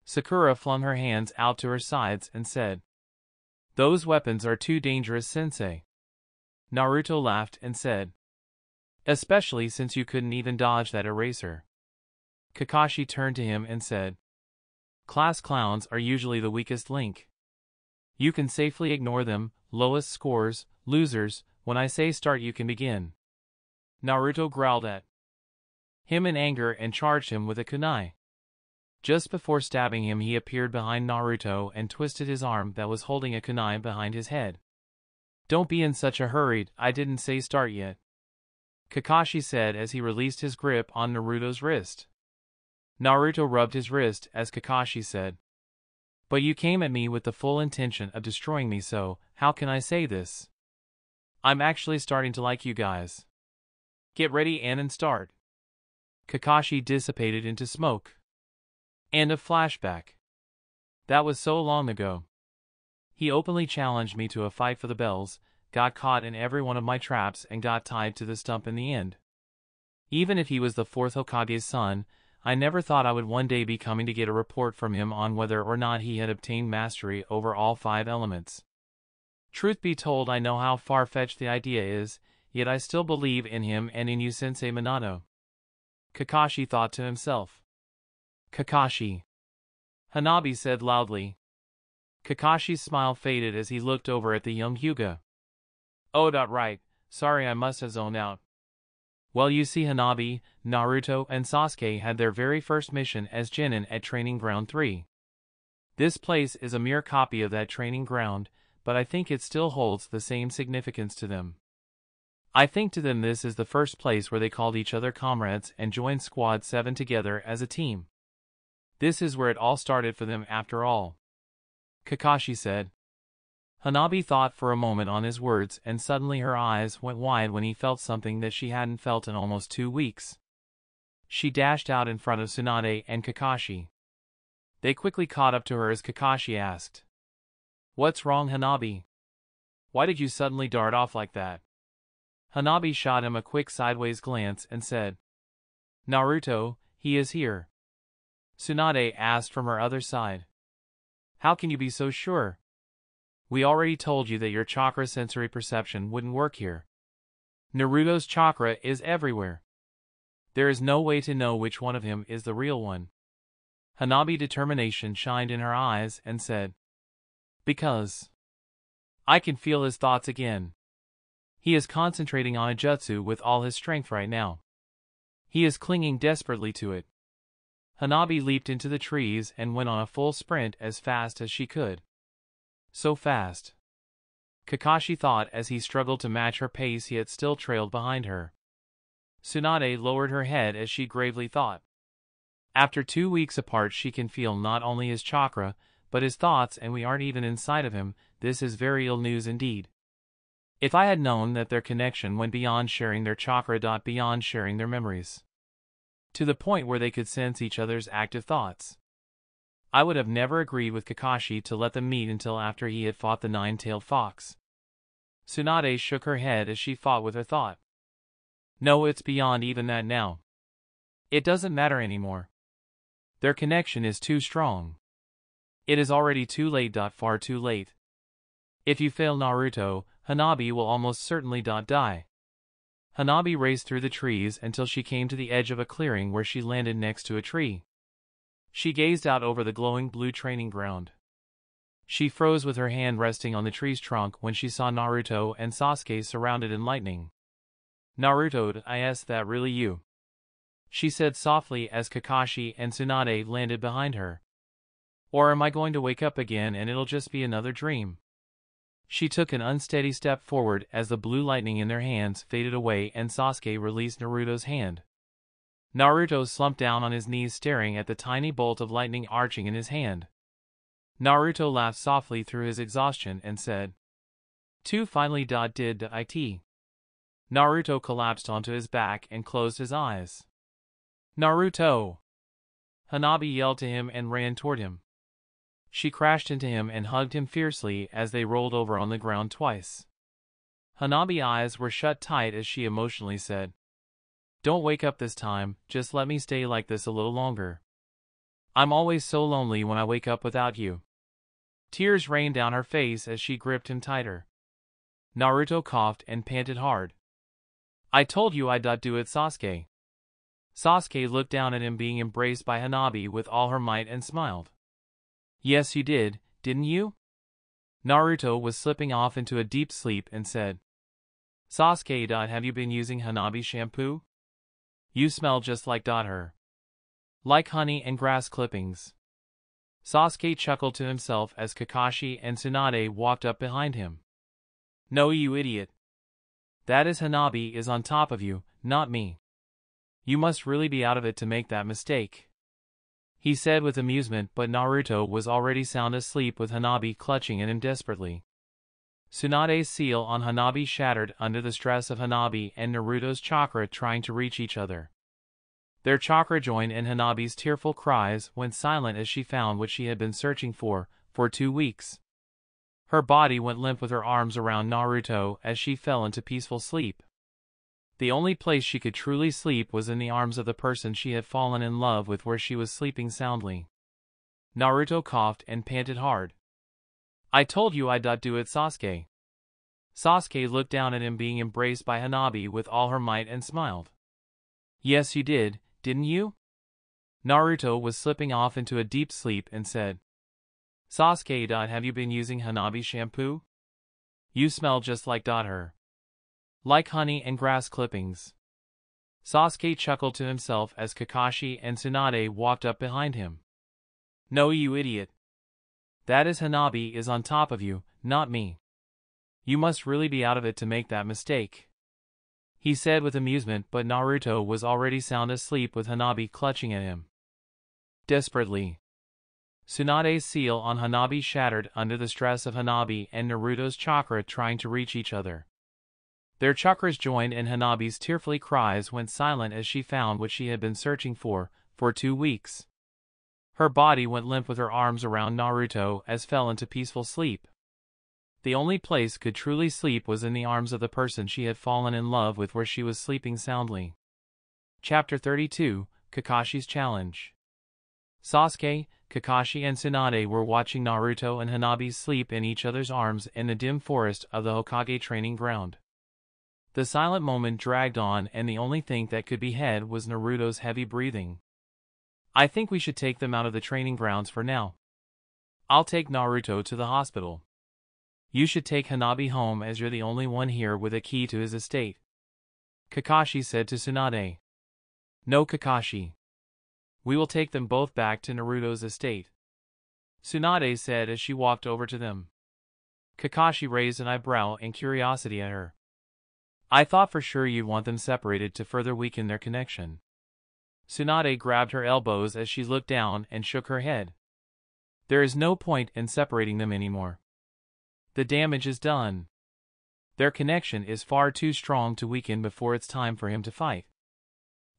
Sakura flung her hands out to her sides and said, Those weapons are too dangerous, sensei. Naruto laughed and said, Especially since you couldn't even dodge that eraser. Kakashi turned to him and said, Class clowns are usually the weakest link. You can safely ignore them, lowest scores, losers, when I say start you can begin. Naruto growled at him in anger and charged him with a kunai. Just before stabbing him he appeared behind Naruto and twisted his arm that was holding a kunai behind his head. Don't be in such a hurry, I didn't say start yet, Kakashi said as he released his grip on Naruto's wrist. Naruto rubbed his wrist as Kakashi said, But you came at me with the full intention of destroying me, so how can I say this? I'm actually starting to like you guys. Get ready and start. Kakashi dissipated into smoke. End of flashback. That was so long ago. He openly challenged me to a fight for the bells, got caught in every one of my traps and got tied to the stump in the end. Even if he was the 4th Hokage's son, I never thought I would one day be coming to get a report from him on whether or not he had obtained mastery over all 5 elements. Truth be told, I know how far-fetched the idea is, yet I still believe in him and in you, Sensei Minato. Kakashi thought to himself. Kakashi, Hanabi said loudly. Kakashi's smile faded as he looked over at the young Hyuga. Oh, right, sorry, I must have zoned out. Well, you see, Hanabi, Naruto, and Sasuke had their very first mission as Chunnin at Training Ground 3. This place is a mere copy of that training ground, but I think it still holds the same significance to them. I think to them this is the first place where they called each other comrades and joined Squad 7 together as a team. This is where it all started for them after all, Kakashi said. Hanabi thought for a moment on his words and suddenly her eyes went wide when he felt something that she hadn't felt in almost 2 weeks. She dashed out in front of Tsunade and Kakashi. They quickly caught up to her as Kakashi asked, What's wrong, Hanabi? Why did you suddenly dart off like that? Hanabi shot him a quick sideways glance and said, Naruto, he is here. Tsunade asked from her other side. How can you be so sure? We already told you that your chakra sensory perception wouldn't work here. Naruto's chakra is everywhere. There is no way to know which one of him is the real one. Hanabi determination shined in her eyes and said, because I can feel his thoughts again. He is concentrating on a jutsu with all his strength right now. He is clinging desperately to it. Hanabi leaped into the trees and went on a full sprint as fast as she could. So fast. Kakashi thought as he struggled to match her pace, yet still trailed behind her. Tsunade lowered her head as she gravely thought. After 2 weeks apart, she can feel not only his chakra, but his thoughts, and we aren't even inside of him. This is very ill news indeed. If I had known that their connection went beyond sharing their chakra, beyond sharing their memories, to the point where they could sense each other's active thoughts, I would have never agreed with Kakashi to let them meet until after he had fought the nine-tailed fox. Tsunade shook her head as she fought with her thought. No, it's beyond even that now. It doesn't matter anymore. Their connection is too strong. It is already too late. Far too late. If you fail Naruto, Hanabi will almost certainly die. Hanabi raced through the trees until she came to the edge of a clearing where she landed next to a tree. She gazed out over the glowing blue training ground. She froze with her hand resting on the tree's trunk when she saw Naruto and Sasuke surrounded in lightning. Naruto, is that really you? She said softly as Kakashi and Tsunade landed behind her. Or am I going to wake up again and it'll just be another dream? She took an unsteady step forward as the blue lightning in their hands faded away and Sasuke released Naruto's hand. Naruto slumped down on his knees staring at the tiny bolt of lightning arching in his hand. Naruto laughed softly through his exhaustion and said, "Two finally did it." Naruto collapsed onto his back and closed his eyes. Naruto! Hanabi yelled to him and ran toward him. She crashed into him and hugged him fiercely as they rolled over on the ground twice. Hanabi's eyes were shut tight as she emotionally said, "Don't wake up this time, just let me stay like this a little longer. I'm always so lonely when I wake up without you." Tears rained down her face as she gripped him tighter. Naruto coughed and panted hard. "I told you I'd do it, Sasuke." Sasuke looked down at him being embraced by Hanabi with all her might and smiled. "Yes you did, didn't you?" Naruto was slipping off into a deep sleep and said, "Sasuke, have you been using Hanabi shampoo? You smell just like her. Like honey and grass clippings." Sasuke chuckled to himself as Kakashi and Tsunade walked up behind him. "No, you idiot. That is Hanabi is on top of you, not me. You must really be out of it to make that mistake," he said with amusement, but Naruto was already sound asleep with Hanabi clutching at him desperately. Tsunade's seal on Hanabi shattered under the stress of Hanabi and Naruto's chakra trying to reach each other. Their chakra joined and Hanabi's tearful cries went silent as she found what she had been searching for 2 weeks. Her body went limp with her arms around Naruto as she fell into peaceful sleep. The only place she could truly sleep was in the arms of the person she had fallen in love with, where she was sleeping soundly. Naruto coughed and panted hard. "I told you I'd do it, Sasuke." Sasuke looked down at him being embraced by Hanabi with all her might and smiled. "Yes you did, didn't you?" Naruto was slipping off into a deep sleep and said, "Sasuke, have you been using Hanabi shampoo? You smell just like her. Like honey and grass clippings." Sasuke chuckled to himself as Kakashi and Tsunade walked up behind him. "No, you idiot. That is Hanabi is on top of you, not me. You must really be out of it to make that mistake," he said with amusement, but Naruto was already sound asleep with Hanabi clutching at him desperately. Tsunade's seal on Hanabi shattered under the stress of Hanabi and Naruto's chakra trying to reach each other. Their chakras joined and Hanabi's tearful cries went silent as she found what she had been searching for 2 weeks. Her body went limp with her arms around Naruto as fell into peaceful sleep. The only place could truly sleep was in the arms of the person she had fallen in love with, where she was sleeping soundly. Chapter 32, Kakashi's Challenge. Sasuke, Kakashi and Tsunade were watching Naruto and Hanabi sleep in each other's arms in the dim forest of the Hokage training ground. The silent moment dragged on, and the only thing that could be heard was Naruto's heavy breathing. I think we should take them out of the training grounds for now. I'll take Naruto to the hospital. You should take Hanabi home, as you're the only one here with a key to his estate, Kakashi said to Tsunade. No, Kakashi. We will take them both back to Naruto's estate, Tsunade said as she walked over to them. Kakashi raised an eyebrow in curiosity at her. I thought for sure you'd want them separated to further weaken their connection. Tsunade grabbed her elbows as she looked down and shook her head. There is no point in separating them anymore. The damage is done. Their connection is far too strong to weaken before it's time for him to fight.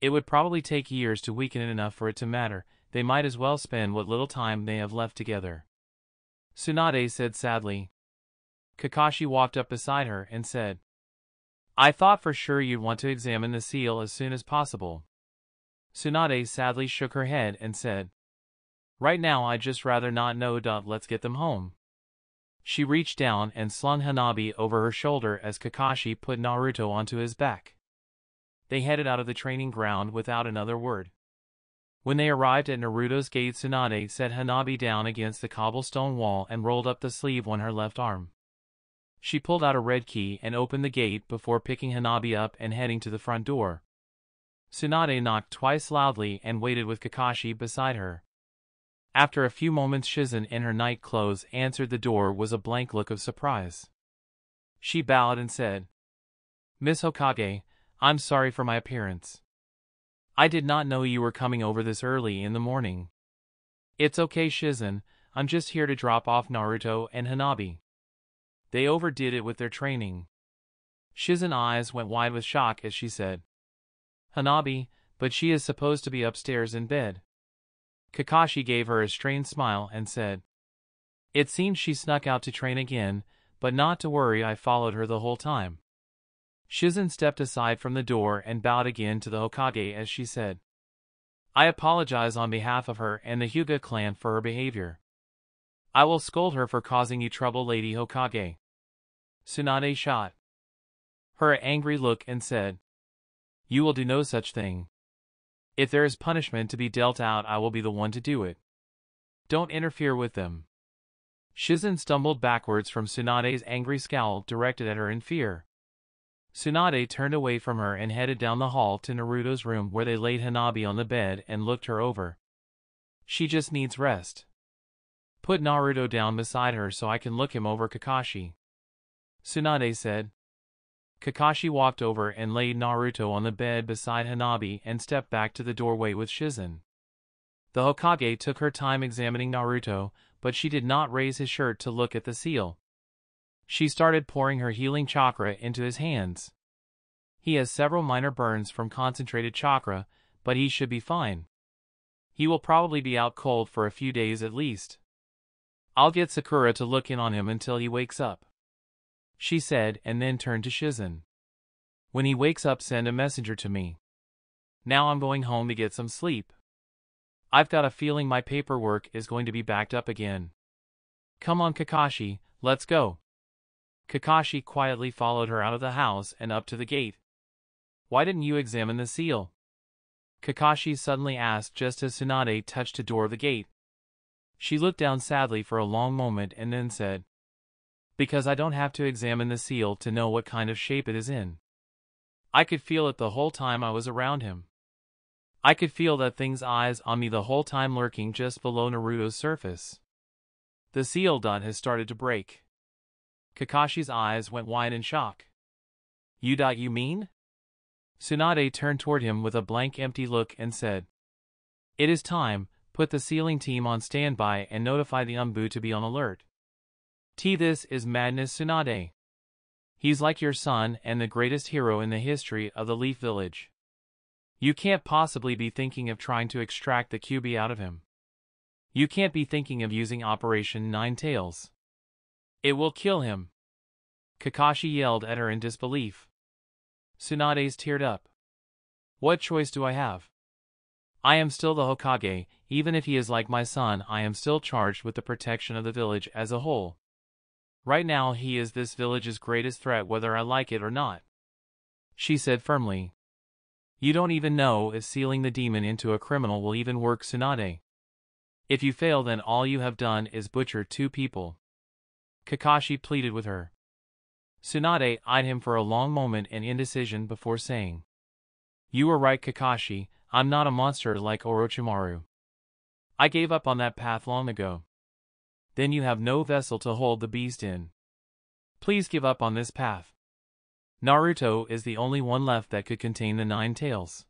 It would probably take years to weaken it enough for it to matter. They might as well spend what little time they have left together, Tsunade said sadly. Kakashi walked up beside her and said, I thought for sure you'd want to examine the seal as soon as possible. Tsunade sadly shook her head and said, Right now I'd just rather not know. Let's get them home. She reached down and slung Hanabi over her shoulder as Kakashi put Naruto onto his back. They headed out of the training ground without another word. When they arrived at Naruto's gate, Tsunade set Hanabi down against the cobblestone wall and rolled up the sleeve on her left arm. She pulled out a red key and opened the gate before picking Hanabi up and heading to the front door. Tsunade knocked twice loudly and waited with Kakashi beside her. After a few moments, Shizen in her night clothes answered the door with a blank look of surprise. She bowed and said, Miss Hokage, I'm sorry for my appearance. I did not know you were coming over this early in the morning. It's okay, Shizen, I'm just here to drop off Naruto and Hanabi. They overdid it with their training. Shizen's eyes went wide with shock as she said, Hanabi, but she is supposed to be upstairs in bed. Kakashi gave her a strained smile and said, It seems she snuck out to train again, but not to worry, I followed her the whole time. Shizen stepped aside from the door and bowed again to the Hokage as she said, I apologize on behalf of her and the Hyuga clan for her behavior. I will scold her for causing you trouble, Lady Hokage. Tsunade shot her an angry look and said, You will do no such thing. If there is punishment to be dealt out, I will be the one to do it. Don't interfere with them. Shizen stumbled backwards from Tsunade's angry scowl directed at her in fear. Tsunade turned away from her and headed down the hall to Naruto's room, where they laid Hanabi on the bed and looked her over. She just needs rest. Put Naruto down beside her so I can look him over, Kakashi, Tsunade said. Kakashi walked over and laid Naruto on the bed beside Hanabi and stepped back to the doorway with Shizen. The Hokage took her time examining Naruto, but she did not raise his shirt to look at the seal. She started pouring her healing chakra into his hands. He has several minor burns from concentrated chakra, but he should be fine. He will probably be out cold for a few days at least. I'll get Sakura to look in on him until he wakes up, she said, and then turned to Shizen. When he wakes up, send a messenger to me. Now I'm going home to get some sleep. I've got a feeling my paperwork is going to be backed up again. Come on, Kakashi, let's go. Kakashi quietly followed her out of the house and up to the gate. Why didn't you examine the seal? Kakashi suddenly asked just as Tsunade touched the door of the gate. She looked down sadly for a long moment and then said, Because I don't have to examine the seal to know what kind of shape it is in. I could feel it the whole time I was around him. I could feel that thing's eyes on me the whole time, lurking just below Naruto's surface. The seal has started to break. Kakashi's eyes went wide in shock. You mean? Tsunade turned toward him with a blank, empty look and said, It is time. Put the sealing team on standby and notify the Umbu to be on alert. This is madness, Tsunade. He's like your son and the greatest hero in the history of the Leaf Village. You can't possibly be thinking of trying to extract the Kyuubi out of him. You can't be thinking of using Operation Nine Tails. It will kill him. Kakashi yelled at her in disbelief. Tsunade's teared up. What choice do I have? I am still the Hokage. Even if he is like my son, I am still charged with the protection of the village as a whole. Right now he is this village's greatest threat whether I like it or not," she said firmly. "You don't even know if sealing the demon into a criminal will even work, Tsunade. If you fail, then all you have done is butcher 2 people. Kakashi pleaded with her. Tsunade eyed him for a long moment in indecision before saying, "You were right, Kakashi. I'm not a monster like Orochimaru. I gave up on that path long ago." "Then you have no vessel to hold the beast in. Please give up on this path. Naruto is the only one left that could contain the 9 tails.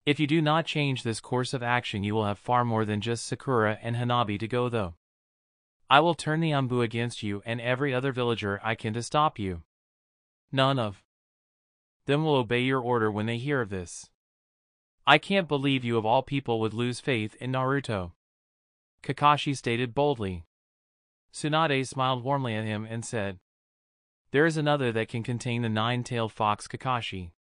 If you do not change this course of action, you will have far more than just Sakura and Hanabi to go, though. I will turn the Anbu against you and every other villager I can to stop you. None of them will obey your order when they hear of this. I can't believe you of all people would lose faith in Naruto," Kakashi stated boldly. Tsunade smiled warmly at him and said, "There is another that can contain the 9-tailed fox, Kakashi.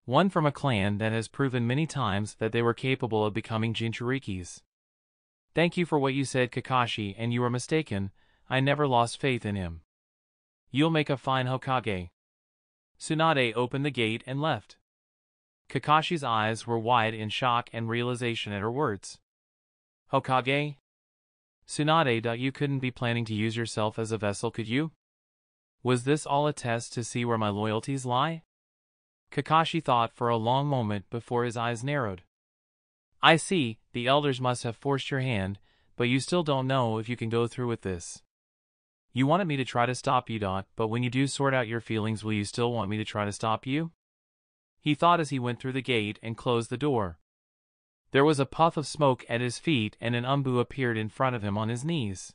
One from a clan that has proven many times that they were capable of becoming Jinchurikis. Thank you for what you said, Kakashi, and you were mistaken. I never lost faith in him. You'll make a fine Hokage." Tsunade opened the gate and left. Kakashi's eyes were wide in shock and realization at her words. "Hokage? Tsunade, you couldn't be planning to use yourself as a vessel, could you? Was this all a test to see where my loyalties lie?" Kakashi thought for a long moment before his eyes narrowed. "I see, the elders must have forced your hand, but you still don't know if you can go through with this. You wanted me to try to stop you, but when you do sort out your feelings, will you still want me to try to stop you?" He thought as he went through the gate and closed the door. There was a puff of smoke at his feet and an Anbu appeared in front of him on his knees.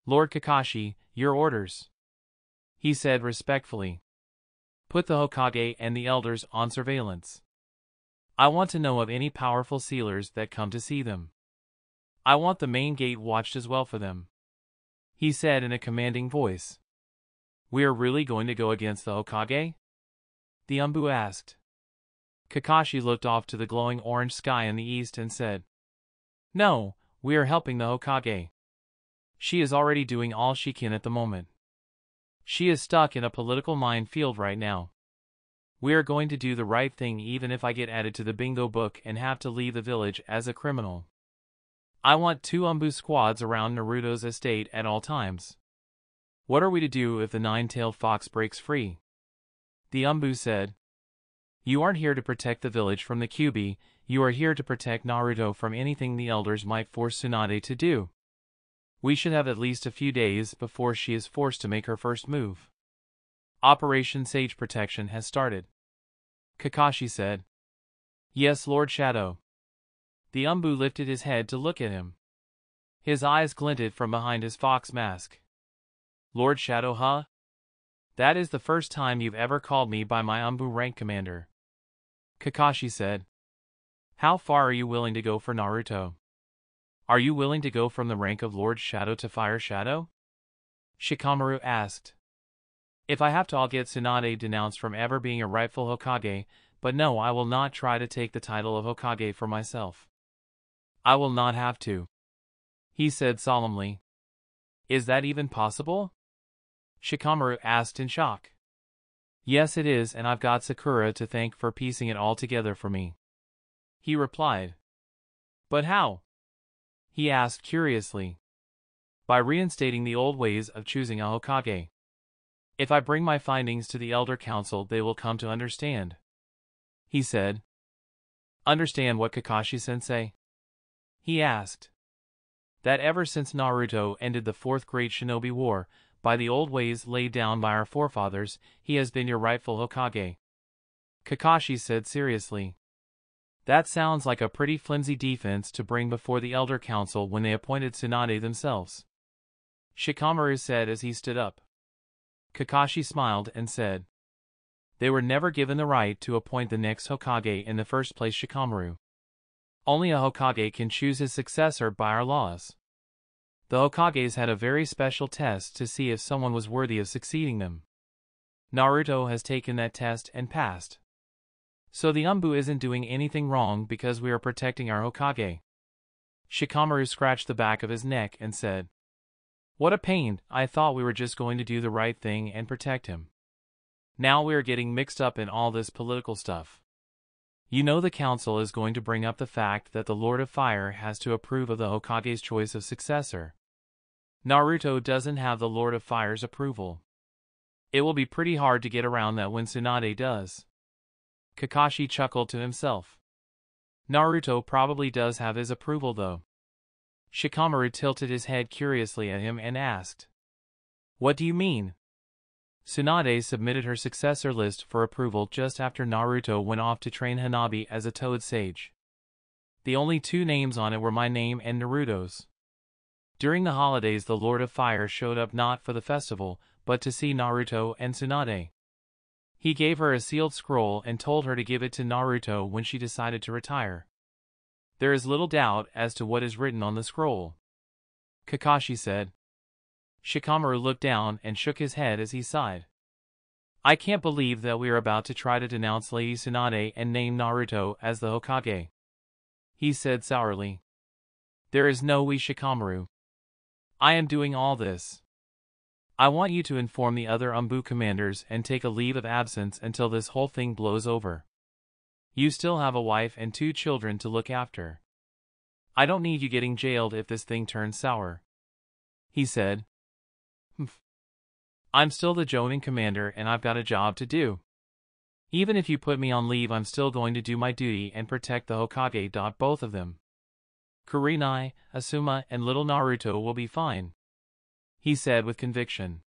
"Lord Kakashi, your orders," he said respectfully. "Put the Hokage and the elders on surveillance. I want to know of any powerful sealers that come to see them. I want the main gate watched as well for them," he said in a commanding voice. "We are really going to go against the Hokage?" the Anbu asked. Kakashi looked off to the glowing orange sky in the east and said, "No, we are helping the Hokage. She is already doing all she can at the moment. She is stuck in a political minefield right now. We are going to do the right thing even if I get added to the bingo book and have to leave the village as a criminal. I want 2 Anbu squads around Naruto's estate at all times." "What are we to do if the 9-tailed fox breaks free?" the Anbu said. "You aren't here to protect the village from the Kyuubi, you are here to protect Naruto from anything the elders might force Tsunade to do. We should have at least a few days before she is forced to make her first move. Operation Sage Protection has started," Kakashi said. "Yes, Lord Shadow." The Anbu lifted his head to look at him. His eyes glinted from behind his fox mask. "Lord Shadow, huh? That is the first time you've ever called me by my Anbu rank, Commander," Kakashi said. "How far are you willing to go for Naruto? Are you willing to go from the rank of Lord Shadow to Fire Shadow?" Shikamaru asked. "If I have to, I'll get Tsunade denounced from ever being a rightful Hokage, but no, I will not try to take the title of Hokage for myself. I will not have to," he said solemnly. "Is that even possible?" Shikamaru asked in shock. "Yes, it is, and I've got Sakura to thank for piecing it all together for me," he replied. "But how?" he asked curiously. "By reinstating the old ways of choosing a Hokage. If I bring my findings to the Elder Council, they will come to understand," he said. "Understand what, Kakashi-sensei?" he asked. "That ever since Naruto ended the 4th Great Shinobi War, by the old ways laid down by our forefathers, he has been your rightful Hokage," Kakashi said seriously. "That sounds like a pretty flimsy defense to bring before the Elder Council when they appointed Tsunade themselves," Shikamaru said as he stood up. Kakashi smiled and said, "They were never given the right to appoint the next Hokage in the first place, Shikamaru. Only a Hokage can choose his successor by our laws. The Hokages had a very special test to see if someone was worthy of succeeding them. Naruto has taken that test and passed. So the Umbu isn't doing anything wrong because we are protecting our Hokage. Shikamaru scratched the back of his neck and said, "What a pain, I thought we were just going to do the right thing and protect him. Now we are getting mixed up in all this political stuff. You know the council is going to bring up the fact that the Lord of Fire has to approve of the Hokage's choice of successor. Naruto doesn't have the Lord of Fire's approval. It will be pretty hard to get around that when Tsunade does." Kakashi chuckled to himself. Naruto probably does have his approval though. Shikamaru tilted his head curiously at him and asked, "What do you mean?" Tsunade submitted her successor list for approval just after Naruto went off to train Hanabi as a Toad Sage. The only two names on it were my name and Naruto's. During the holidays the Lord of Fire showed up not for the festival, but to see Naruto and Tsunade. He gave her a sealed scroll and told her to give it to Naruto when she decided to retire. There is little doubt as to what is written on the scroll, Kakashi said. Shikamaru looked down and shook his head as he sighed. "I can't believe that we are about to try to denounce Lady Tsunade and name Naruto as the Hokage," he said sourly. "There is no we, Shikamaru. I am doing all this. I want you to inform the other Umbu commanders and take a leave of absence until this whole thing blows over. You still have a wife and 2 children to look after. I don't need you getting jailed if this thing turns sour," he said. "I'm still the Jonin commander and I've got a job to do. Even if you put me on leave I'm still going to do my duty and protect the Hokage. Both of them. Kurenai, Asuma and little Naruto will be fine," he said with conviction.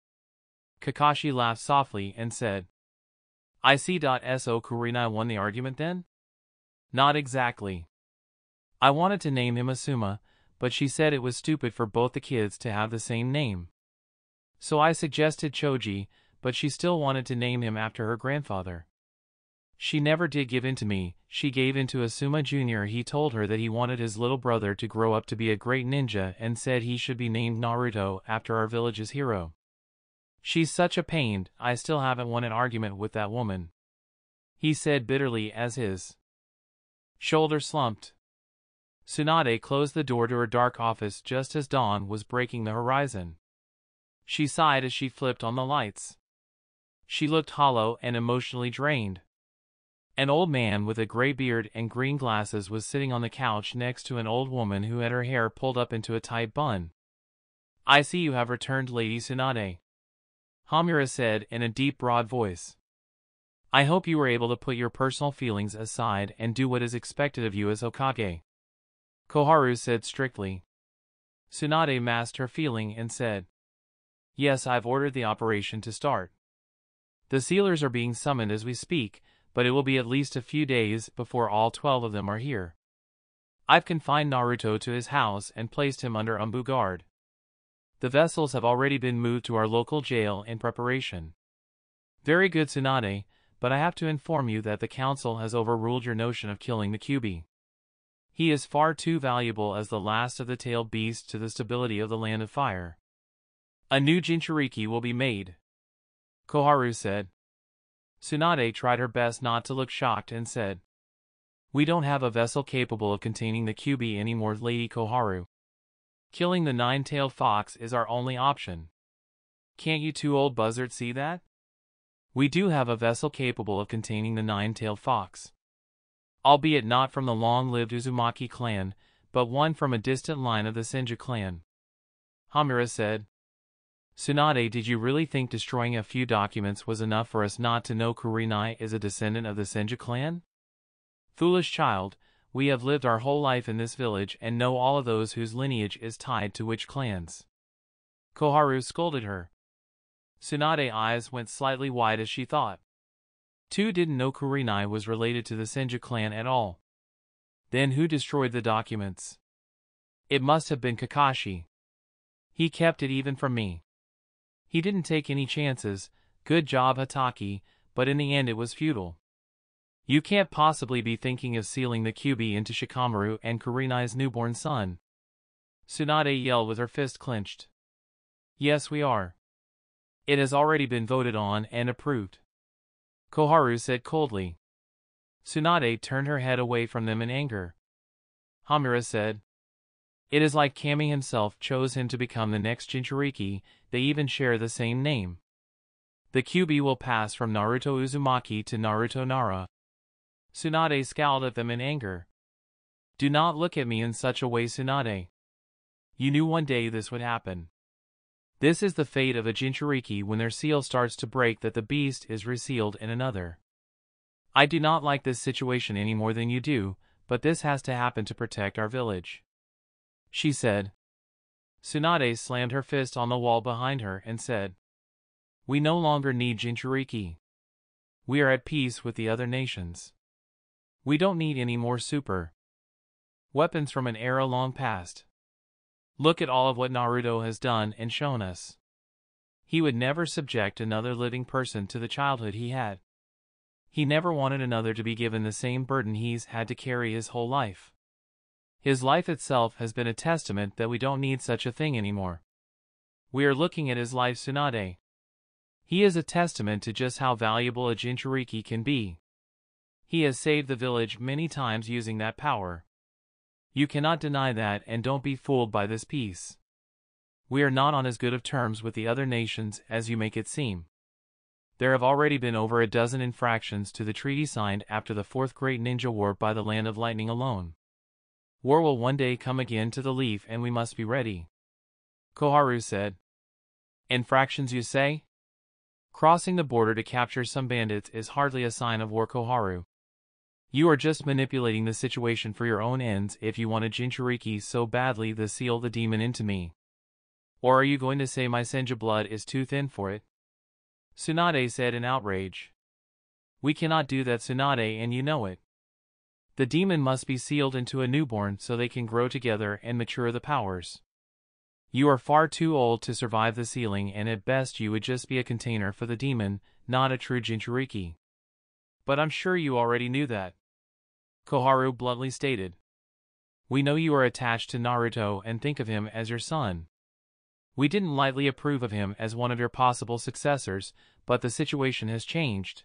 Kakashi laughed softly and said, "I see. So Kurenai won the argument then?" "Not exactly. I wanted to name him Asuma, but she said it was stupid for both the kids to have the same name. So I suggested Choji, but she still wanted to name him after her grandfather. She never did give in to me, she gave in to Asuma Jr. He told her that he wanted his little brother to grow up to be a great ninja and said he should be named Naruto after our village's hero. She's such a pain, I still haven't won an argument with that woman," he said bitterly as his shoulder slumped. Tsunade closed the door to her dark office just as dawn was breaking the horizon. She sighed as she flipped on the lights. She looked hollow and emotionally drained. An old man with a gray beard and green glasses was sitting on the couch next to an old woman who had her hair pulled up into a tight bun. "I see you have returned, Lady Tsunade," Hamura said in a deep broad voice. "I hope you were able to put your personal feelings aside and do what is expected of you as Hokage," Koharu said strictly. Tsunade masked her feeling and said, "Yes, I've ordered the operation to start. The sealers are being summoned as we speak, but it will be at least a few days before all 12 of them are here. I've confined Naruto to his house and placed him under Umbu guard. The vessels have already been moved to our local jail in preparation." "Very good, Tsunade, but I have to inform you that the council has overruled your notion of killing the Kyuubi. He is far too valuable as the last of the tailed beasts to the stability of the Land of Fire. A new Jinchuriki will be made," Koharu said. Tsunade tried her best not to look shocked and said, "We don't have a vessel capable of containing the Kyuubi anymore, Lady Koharu. Killing the 9-tailed fox is our only option. Can't you 2 old buzzards see that? We do have a vessel capable of containing the 9-tailed fox. Albeit not from the long-lived Uzumaki clan, but one from a distant line of the Senju clan," Hamura said. "Tsunade, did you really think destroying a few documents was enough for us not to know Kurenai is a descendant of the Senju clan? Foolish child, we have lived our whole life in this village and know all of those whose lineage is tied to which clans," Koharu scolded her. Tsunade's eyes went slightly wide as she thought. Tu didn't know Kurenai was related to the Senju clan at all. Then who destroyed the documents? It must have been Kakashi. He kept it even from me. He didn't take any chances, good job Hataki, but in the end it was futile. You can't possibly be thinking of sealing the Kyuubi into Shikamaru and Kurenai's newborn son. Tsunade yelled with her fist clenched. Yes, we are. It has already been voted on and approved, Koharu said coldly. Tsunade turned her head away from them in anger. Hamura said, "It is like Kami himself chose him to become the next Jinchuriki, they even share the same name. The QB will pass from Naruto Uzumaki to Naruto Nara." Tsunade scowled at them in anger. "Do not look at me in such a way, Tsunade. You knew one day this would happen. This is the fate of a Jinchuriki when their seal starts to break, that the beast is resealed in another. I do not like this situation any more than you do, but this has to happen to protect our village," she said. Tsunade slammed her fist on the wall behind her and said, "We no longer need Jinchuriki. We are at peace with the other nations. We don't need any more super weapons from an era long past. Look at all of what Naruto has done and shown us. He would never subject another living person to the childhood he had. He never wanted another to be given the same burden he's had to carry his whole life. His life itself has been a testament that we don't need such a thing anymore. We are looking at his life, Tsunade. He is a testament to just how valuable a Jinchuriki can be. He has saved the village many times using that power. You cannot deny that, and don't be fooled by this piece. We are not on as good of terms with the other nations as you make it seem. There have already been over a dozen infractions to the treaty signed after the Fourth Great Ninja War by the Land of Lightning alone. War will one day come again to the Leaf, and we must be ready," Koharu said. "Infractions, you say? Crossing the border to capture some bandits is hardly a sign of war, Koharu. You are just manipulating the situation for your own ends if you want a Jinchuriki so badly to seal the demon into me. Or are you going to say my Senju blood is too thin for it?" Tsunade said in outrage. "We cannot do that, Tsunade, and you know it. The demon must be sealed into a newborn so they can grow together and mature the powers. You are far too old to survive the sealing, and at best you would just be a container for the demon, not a true Jinchuriki." "But I'm sure you already knew that," Koharu bluntly stated. "We know you are attached to Naruto and think of him as your son. We didn't lightly approve of him as one of your possible successors, but the situation has changed.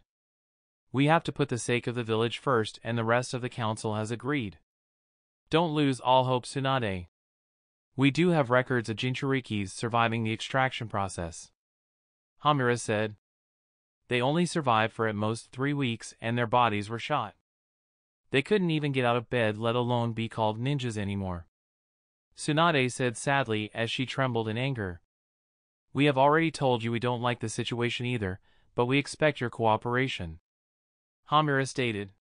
We have to put the sake of the village first, and the rest of the council has agreed. Don't lose all hope, Tsunade. We do have records of Jinchurikis surviving the extraction process," Hamura said. "They only survived for at most 3 weeks, and their bodies were shot. They couldn't even get out of bed, let alone be called ninjas anymore," Tsunade said sadly as she trembled in anger. "We have already told you we don't like the situation either, but we expect your cooperation," Hamura stated.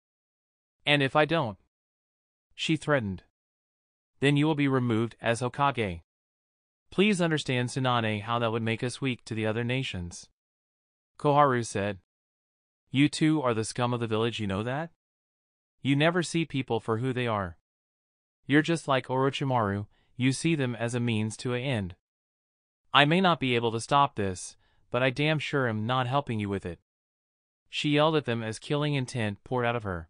"And if I don't," she threatened, "then you will be removed as Hokage. Please understand, Tsunade, how that would make us weak to the other nations," Koharu said. "You two are the scum of the village, you know that? You never see people for who they are. You're just like Orochimaru, you see them as a means to an end. I may not be able to stop this, but I damn sure am not helping you with it." She yelled at them as killing intent poured out of her.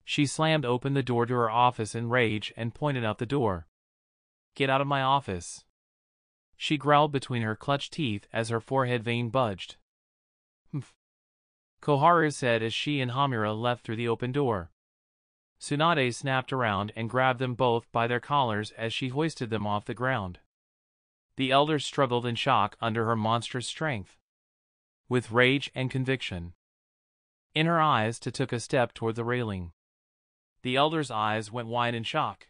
She slammed open the door to her office in rage and pointed out the door. "Get out of my office," she growled between her clenched teeth as her forehead vein budged. "Humph," Koharu said as she and Hamura left through the open door. Tsunade snapped around and grabbed them both by their collars as she hoisted them off the ground. The elders struggled in shock under her monstrous strength. With rage and conviction in her eyes, took a step toward the railing. The elder's eyes went wide in shock.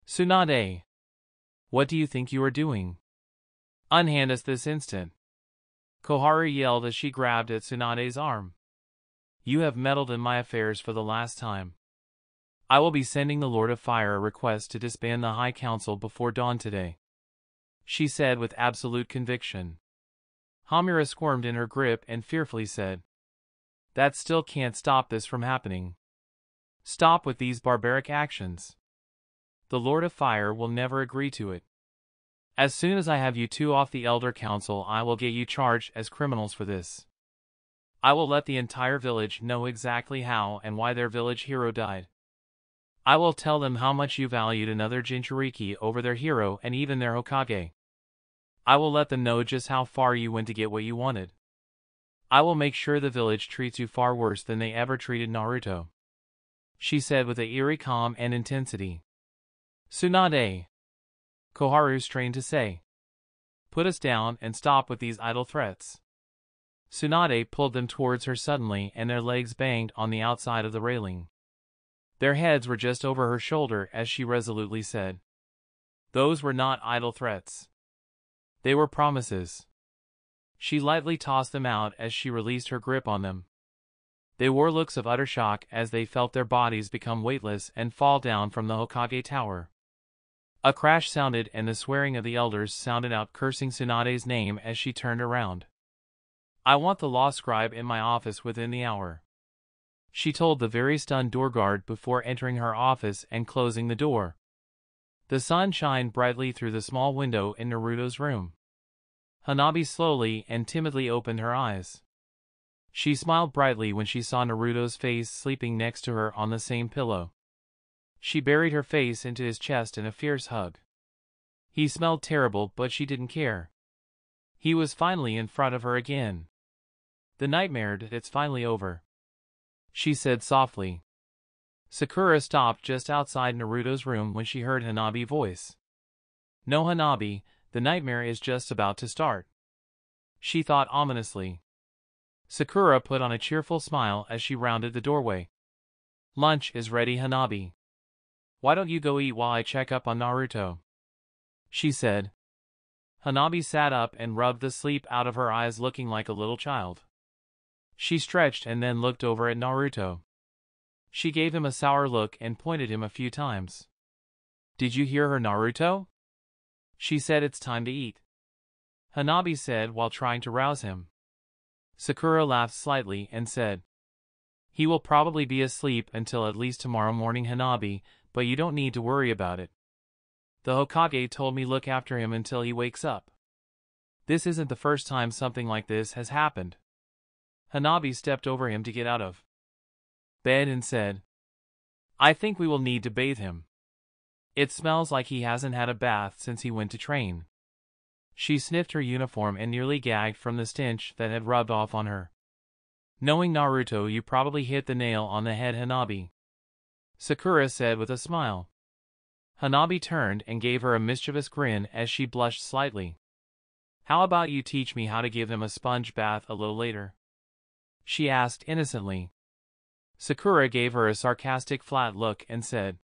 "Tsunade, what do you think you are doing? Unhand us this instant," Koharu yelled as she grabbed at Tsunade's arm. "You have meddled in my affairs for the last time. I will be sending the Lord of Fire a request to disband the High Council before dawn today," she said with absolute conviction. Hamura squirmed in her grip and fearfully said, "That still can't stop this from happening. Stop with these barbaric actions. The Lord of Fire will never agree to it. As soon as I have you two off the Elder Council, I will get you charged as criminals for this. I will let the entire village know exactly how and why their village hero died. I will tell them how much you valued another Jinchuriki over their hero and even their Hokage. I will let them know just how far you went to get what you wanted. I will make sure the village treats you far worse than they ever treated Naruto." she said with an eerie calm and intensity. Tsunade. Koharu strained to say. Put us down and stop with these idle threats. Tsunade pulled them towards her suddenly and their legs banged on the outside of the railing. Their heads were just over her shoulder as she resolutely said. Those were not idle threats. They were promises. She lightly tossed them out as she released her grip on them. They wore looks of utter shock as they felt their bodies become weightless and fall down from the Hokage tower. A crash sounded and the swearing of the elders sounded out, cursing Tsunade's name as she turned around. I want the law scribe in my office within the hour, she told the very stunned door guard before entering her office and closing the door. The sun shined brightly through the small window in Naruto's room. Hanabi slowly and timidly opened her eyes. She smiled brightly when she saw Naruto's face sleeping next to her on the same pillow. She buried her face into his chest in a fierce hug. He smelled terrible, but she didn't care. He was finally in front of her again. The nightmare, it's finally over, she said softly. Sakura stopped just outside Naruto's room when she heard Hanabi's voice. No, Hanabi, the nightmare is just about to start, she thought ominously. Sakura put on a cheerful smile as she rounded the doorway. Lunch is ready, Hanabi. Why don't you go eat while I check up on Naruto? She said. Hanabi sat up and rubbed the sleep out of her eyes, looking like a little child. She stretched and then looked over at Naruto. She gave him a sour look and pointed him a few times. Did you hear her, Naruto? She said. It's time to eat, Hanabi said while trying to rouse him. Sakura laughed slightly and said, he will probably be asleep until at least tomorrow morning, Hanabi, but you don't need to worry about it. The Hokage told me look after him until he wakes up. This isn't the first time something like this has happened. Hanabi stepped over him to get out of bed and said, I think we will need to bathe him. It smells like he hasn't had a bath since he went to train. She sniffed her uniform and nearly gagged from the stench that had rubbed off on her. Knowing Naruto, you probably hit the nail on the head, Hanabi, Sakura said with a smile. Hanabi turned and gave her a mischievous grin as she blushed slightly. How about you teach me how to give him a sponge bath a little later? She asked innocently. Sakura gave her a sarcastic flat look and said,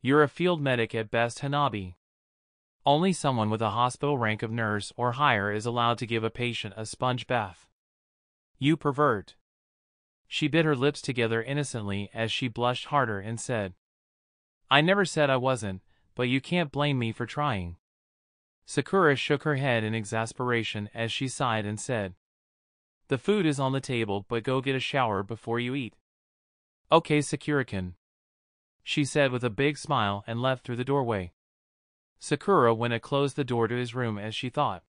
you're a field medic at best, Hanabi. Only someone with a hospital rank of nurse or higher is allowed to give a patient a sponge bath. You pervert. She bit her lips together innocently as she blushed harder and said, I never said I wasn't, but you can't blame me for trying. Sakura shook her head in exasperation as she sighed and said, the food is on the table, but go get a shower before you eat. Okay, Sakura-kun, she said with a big smile and left through the doorway. Sakura went and closed the door to his room as she thought.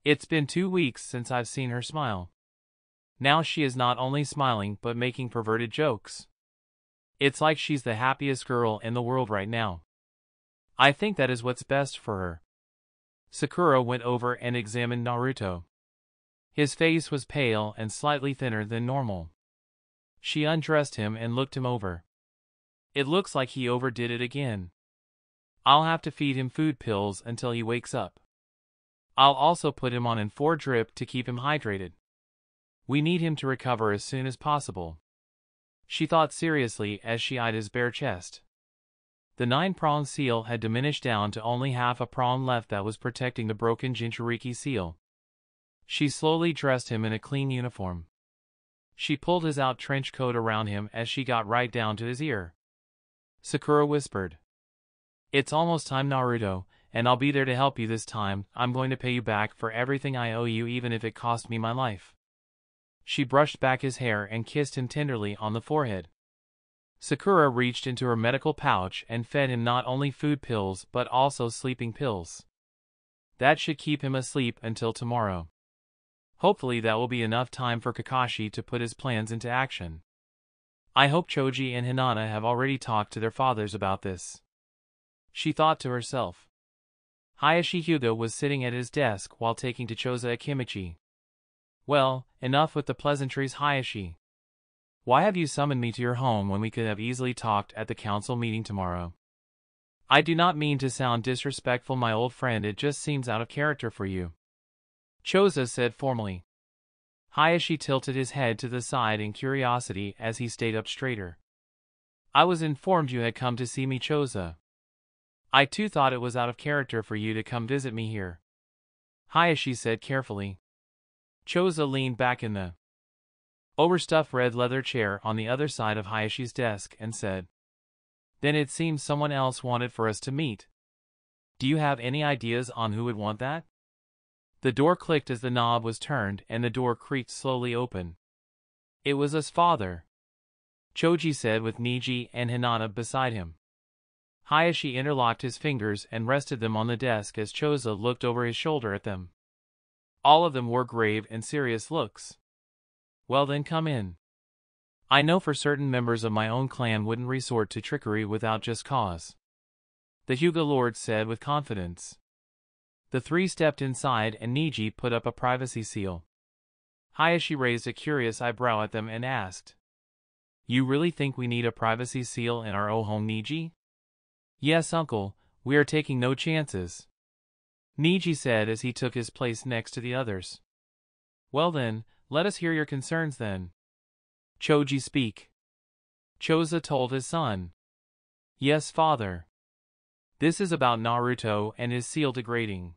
It's been 2 weeks since I've seen her smile. Now she is not only smiling but making perverted jokes. It's like she's the happiest girl in the world right now. I think that is what's best for her. Sakura went over and examined Naruto. His face was pale and slightly thinner than normal. She undressed him and looked him over. It looks like he overdid it again. I'll have to feed him food pills until he wakes up. I'll also put him on an 4 drip to keep him hydrated. We need him to recover as soon as possible, she thought seriously as she eyed his bare chest. The 9-prong seal had diminished down to only half a prong left that was protecting the broken Jinchuriki seal. She slowly dressed him in a clean uniform. She pulled his out trench coat around him as she got right down to his ear. Sakura whispered, it's almost time, Naruto, and I'll be there to help you this time. I'm going to pay you back for everything I owe you, even if it cost me my life. She brushed back his hair and kissed him tenderly on the forehead. Sakura reached into her medical pouch and fed him not only food pills but also sleeping pills. That should keep him asleep until tomorrow. Hopefully that will be enough time for Kakashi to put his plans into action. I hope Choji and Hinata have already talked to their fathers about this, she thought to herself. Hayashi Hyuga was sitting at his desk while taking to Choza Akimichi. Well, enough with the pleasantries, Hayashi. Why have you summoned me to your home when we could have easily talked at the council meeting tomorrow? I do not mean to sound disrespectful, my old friend, it just seems out of character for you. Choza said formally. Hayashi tilted his head to the side in curiosity as he stayed up straighter. I was informed you had come to see me, Choza. I too thought it was out of character for you to come visit me here, Hayashi said carefully. Choza leaned back in the overstuffed red leather chair on the other side of Hayashi's desk and said, Then it seems someone else wanted for us to meet. Do you have any ideas on who would want that? The door clicked as the knob was turned and the door creaked slowly open. It was his father, Choji said with Niji and Hinata beside him. Hayashi interlocked his fingers and rested them on the desk as Choza looked over his shoulder at them. All of them wore grave and serious looks. Well then, come in. I know for certain members of my own clan wouldn't resort to trickery without just cause, the Hyuga Lord said with confidence. The three stepped inside and Niji put up a privacy seal. Hayashi raised a curious eyebrow at them and asked, You really think we need a privacy seal in our own home, Niji? Yes, uncle, we are taking no chances, Niji said as he took his place next to the others. Well then, let us hear your concerns then. Choji speak. Choza told his son. Yes, father. This is about Naruto and his seal degrading.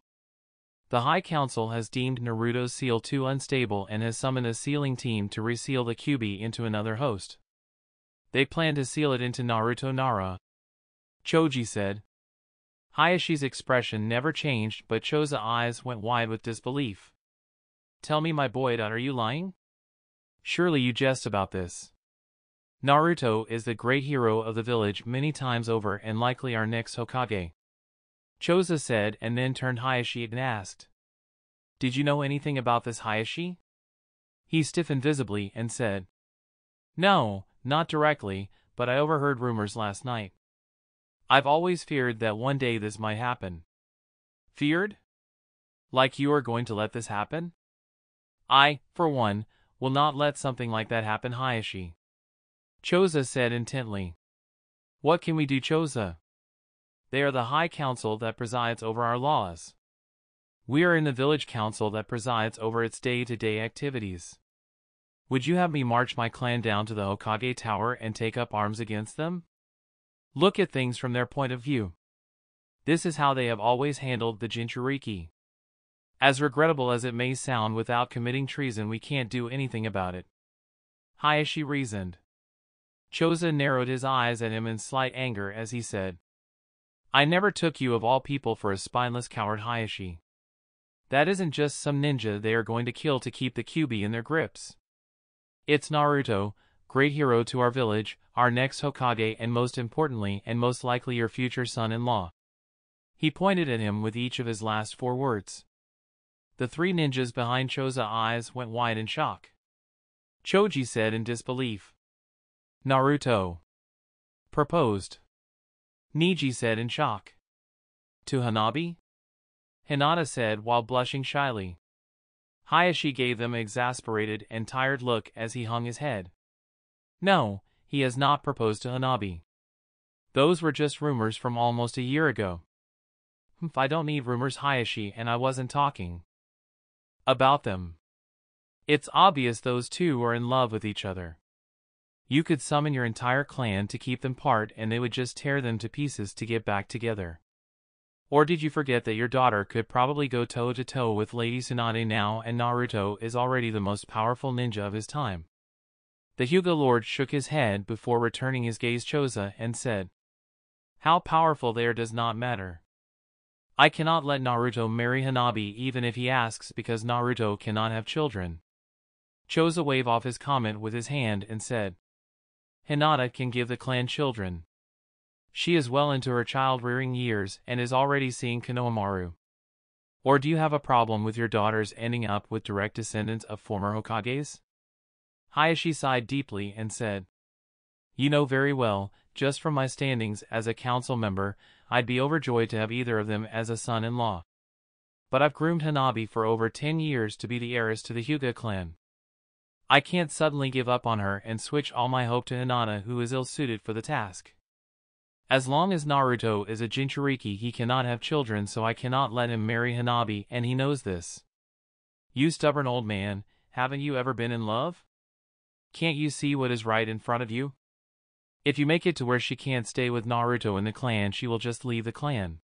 The High Council has deemed Naruto's seal too unstable and has summoned a sealing team to reseal the Kyuubi into another host. They plan to seal it into Naruto Nara, Choji said. Hayashi's expression never changed, but Choza's eyes went wide with disbelief. Tell me, my boy, are you lying? Surely you jest about this. Naruto is the great hero of the village many times over and likely our next Hokage, Choza said, and then turned Hayashi and asked, Did you know anything about this, Hayashi? He stiffened visibly and said, No, not directly, but I overheard rumors last night. I've always feared that one day this might happen. Feared? Like you are going to let this happen? I, for one, will not let something like that happen, Hayashi, Choza said intently. What can we do, Choza? They are the High Council that presides over our laws. We are in the village council that presides over its day-to-day activities. Would you have me march my clan down to the Hokage Tower and take up arms against them? Look at things from their point of view. This is how they have always handled the Jinchuriki. As regrettable as it may sound, without committing treason we can't do anything about it, Hayashi reasoned. Choza narrowed his eyes at him in slight anger as he said, I never took you of all people for a spineless coward, Hayashi. That isn't just some ninja they are going to kill to keep the Kyuubi in their grips. It's Naruto, great hero to our village, our next Hokage, and most importantly and most likely your future son-in-law. He pointed at him with each of his last 4 words. The 3 ninjas behind Choza's eyes went wide in shock. Choji said in disbelief. Naruto proposed, Niji said in shock. To Hanabi? Hinata said while blushing shyly. Hayashi gave them an exasperated and tired look as he hung his head. No, he has not proposed to Hanabi. Those were just rumors from almost a year ago. I don't need rumors, Hayashi, and I wasn't talking about them. It's obvious those two are in love with each other. You could summon your entire clan to keep them apart and they would just tear them to pieces to get back together. Or did you forget that your daughter could probably go toe-to-toe with Lady Tsunade now, and Naruto is already the most powerful ninja of his time? The Hyuga Lord shook his head before returning his gaze to Choza and said, How powerful they are does not matter. I cannot let Naruto marry Hanabi even if he asks, because Naruto cannot have children. Choza waved off his comment with his hand and said, Hinata can give the clan children. She is well into her child-rearing years and is already seeing Konohamaru. Or do you have a problem with your daughters ending up with direct descendants of former Hokages? Hayashi sighed deeply and said, You know very well, just from my standings as a council member, I'd be overjoyed to have either of them as a son-in-law. But I've groomed Hanabi for over 10 years to be the heiress to the Hyuga clan. I can't suddenly give up on her and switch all my hope to Hinata, who is ill-suited for the task. As long as Naruto is a Jinchuriki, he cannot have children, so I cannot let him marry Hanabi, and he knows this. You stubborn old man, haven't you ever been in love? Can't you see what is right in front of you? If you make it to where she can't stay with Naruto in the clan, she will just leave the clan.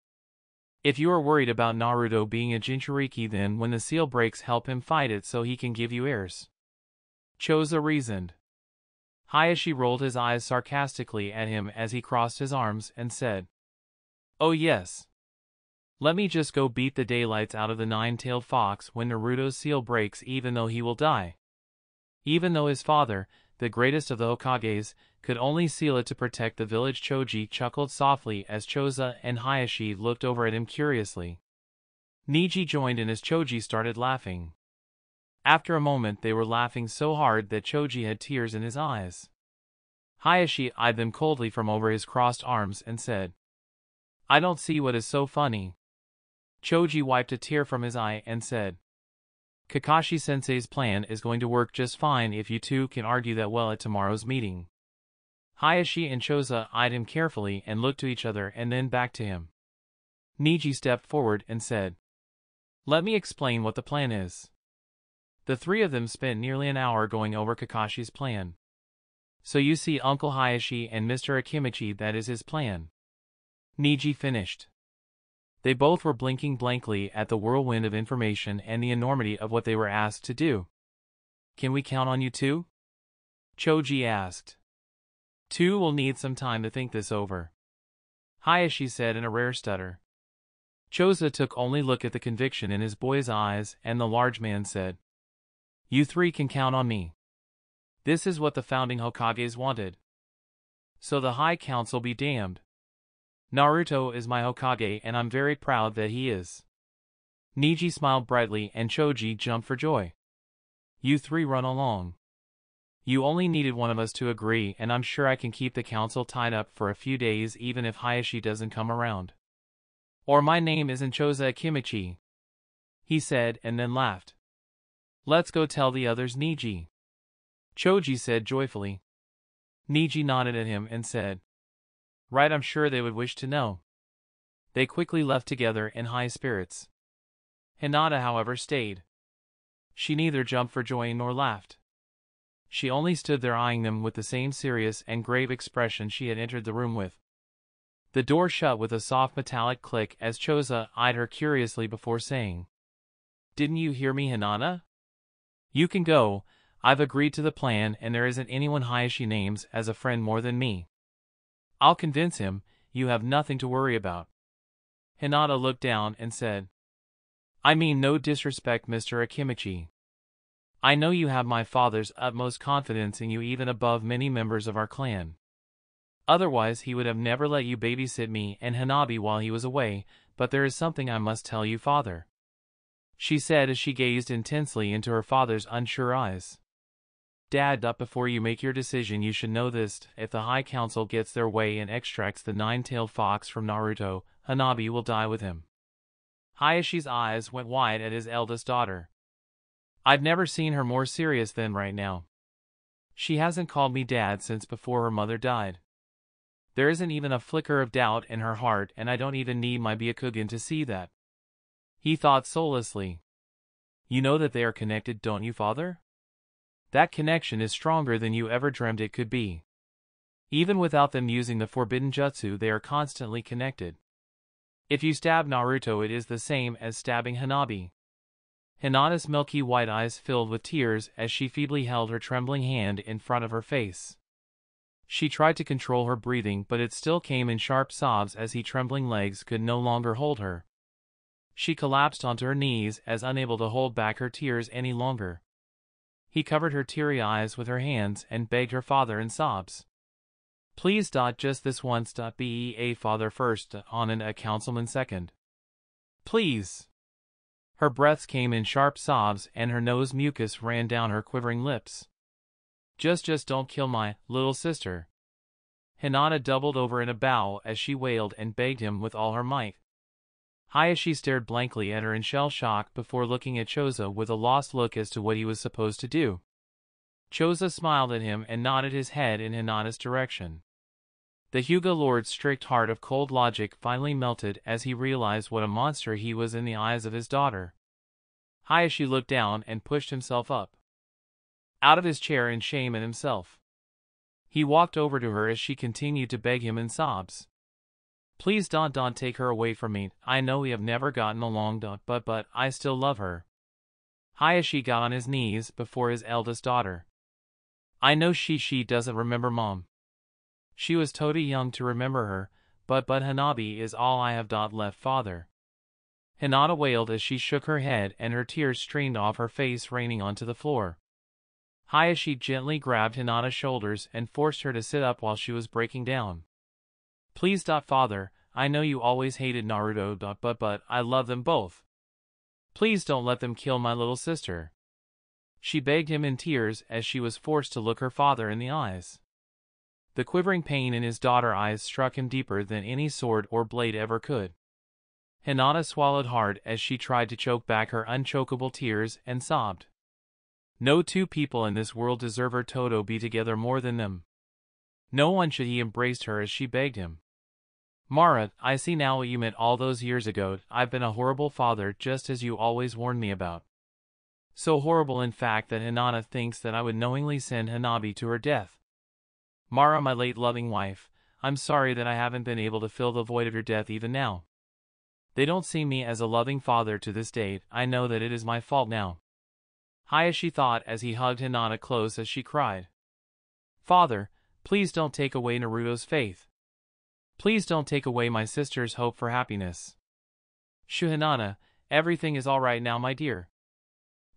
If you are worried about Naruto being a Jinchuriki, then when the seal breaks, help him fight it so he can give you heirs. Choza reasoned. Hayashi rolled his eyes sarcastically at him as he crossed his arms and said, "Oh yes. Let me just go beat the daylights out of the nine-tailed fox when Naruto's seal breaks, even though he will die." Even though his father, the greatest of the Hokages, could only seal it to protect the village, Choji chuckled softly as Choza and Hayashi looked over at him curiously. Neji joined in as Choji started laughing. After a moment they were laughing so hard that Choji had tears in his eyes. Hayashi eyed them coldly from over his crossed arms and said, "I don't see what is so funny." Choji wiped a tear from his eye and said, "Kakashi-sensei's plan is going to work just fine if you two can argue that well at tomorrow's meeting." Hayashi and Choza eyed him carefully and looked to each other and then back to him. Neji stepped forward and said, "Let me explain what the plan is." The three of them spent nearly an hour going over Kakashi's plan. "So you see, Uncle Hayashi and Mr. Akimichi, that is his plan," Neji finished. They both were blinking blankly at the whirlwind of information and the enormity of what they were asked to do. "Can we count on you too?" Choji asked. "Two will need some time to think this over," Hayashi said in a rare stutter. Choza took only look at the conviction in his boy's eyes, and the large man said, "You three can count on me. This is what the founding Hokages wanted. So the High Council be damned. Naruto is my Hokage and I'm very proud that he is." Neji smiled brightly and Choji jumped for joy. "You three run along. You only needed one of us to agree, and I'm sure I can keep the council tied up for a few days even if Hayashi doesn't come around. Or my name isn't Choza Akimichi," he said and then laughed. "Let's go tell the others, Neji," Choji said joyfully. Neji nodded at him and said, "Right, I'm sure they would wish to know." They quickly left together in high spirits. Hinata, however, stayed. She neither jumped for joy nor laughed. She only stood there eyeing them with the same serious and grave expression she had entered the room with. The door shut with a soft metallic click as Choza eyed her curiously before saying, "Didn't you hear me, Hinata? You can go. I've agreed to the plan and there isn't anyone Hayashi names as a friend more than me. I'll convince him, you have nothing to worry about." Hinata looked down and said, "I mean no disrespect, Mr. Akimichi. I know you have my father's utmost confidence in you, even above many members of our clan. Otherwise he would have never let you babysit me and Hanabi while he was away, but there is something I must tell you, father," she said as she gazed intensely into her father's unsure eyes. "Dad, up before you make your decision, you should know this. If the High Council gets their way and extracts the nine-tailed fox from Naruto, Hanabi will die with him." Hayashi's eyes went wide at his eldest daughter. "I've never seen her more serious than right now. She hasn't called me dad since before her mother died. There isn't even a flicker of doubt in her heart, and I don't even need my Byakugan to see that." He thought soullessly. "You know that they are connected, don't you, father? That connection is stronger than you ever dreamed it could be. Even without them using the forbidden jutsu, they are constantly connected. If you stab Naruto, it is the same as stabbing Hanabi." Hinata's milky white eyes filled with tears as she feebly held her trembling hand in front of her face. She tried to control her breathing, but it still came in sharp sobs as her trembling legs could no longer hold her. She collapsed onto her knees as unable to hold back her tears any longer. He covered her teary eyes with her hands and begged her father in sobs. "Please, just this once, be a father first, on a councilman second. Please." Her breaths came in sharp sobs and her nose mucus ran down her quivering lips. Just don't kill my little sister." Hinata doubled over in a bow as she wailed and begged him with all her might. Hayashi stared blankly at her in shell shock before looking at Choza with a lost look as to what he was supposed to do. Choza smiled at him and nodded his head in Hinata's direction. The Hyuga Lord's strict heart of cold logic finally melted as he realized what a monster he was in the eyes of his daughter. Hayashi looked down and pushed himself up out of his chair in shame at himself. He walked over to her as she continued to beg him in sobs. Please don't take her away from me. I know we have never gotten along, but I still love her. Hayashi got on his knees before his eldest daughter. I know she doesn't remember Mom. She was totally young to remember her, but Hanabi is all I have left, Father. Hinata wailed as she shook her head and her tears streamed off her face, raining onto the floor. Hayashi gently grabbed Hinata's shoulders and forced her to sit up while she was breaking down. Please, Father, I know you always hated Naruto, but I love them both. Please don't let them kill my little sister. She begged him in tears as she was forced to look her father in the eyes. The quivering pain in his daughter's eyes struck him deeper than any sword or blade ever could. Hinata swallowed hard as she tried to choke back her unchokable tears and sobbed. No two people in this world deserve her to be together more than them. No one should. He embraced her as she begged him. Mara, I see now what you meant all those years ago. I've been a horrible father, just as you always warned me about. So horrible, in fact, that Hinata thinks that I would knowingly send Hanabi to her death. Mara, my late loving wife, I'm sorry that I haven't been able to fill the void of your death even now. They don't see me as a loving father to this date. I know that it is my fault now. Hayashi thought as he hugged Hinata close as she cried. Father, please don't take away Naruto's faith. Please don't take away my sister's hope for happiness. Shh, Hinata, everything is all right now, my dear.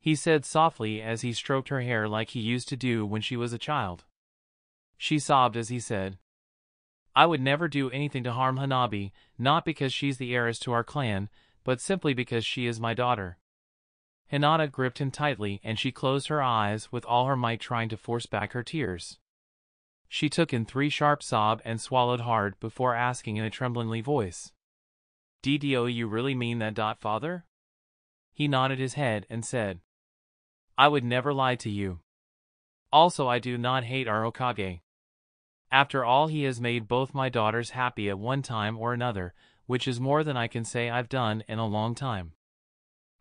He said softly as he stroked her hair like he used to do when she was a child. She sobbed as he said, I would never do anything to harm Hanabi, not because she's the heiress to our clan, but simply because she is my daughter. Hinata gripped him tightly and she closed her eyes with all her might, trying to force back her tears. She took in 3 sharp sobs and swallowed hard before asking in a trembling voice, "Ddo, you really mean that, Father?" He nodded his head and said, I would never lie to you. Also, I do not hate our Hokage. After all, he has made both my daughters happy at one time or another, which is more than I can say I've done in a long time.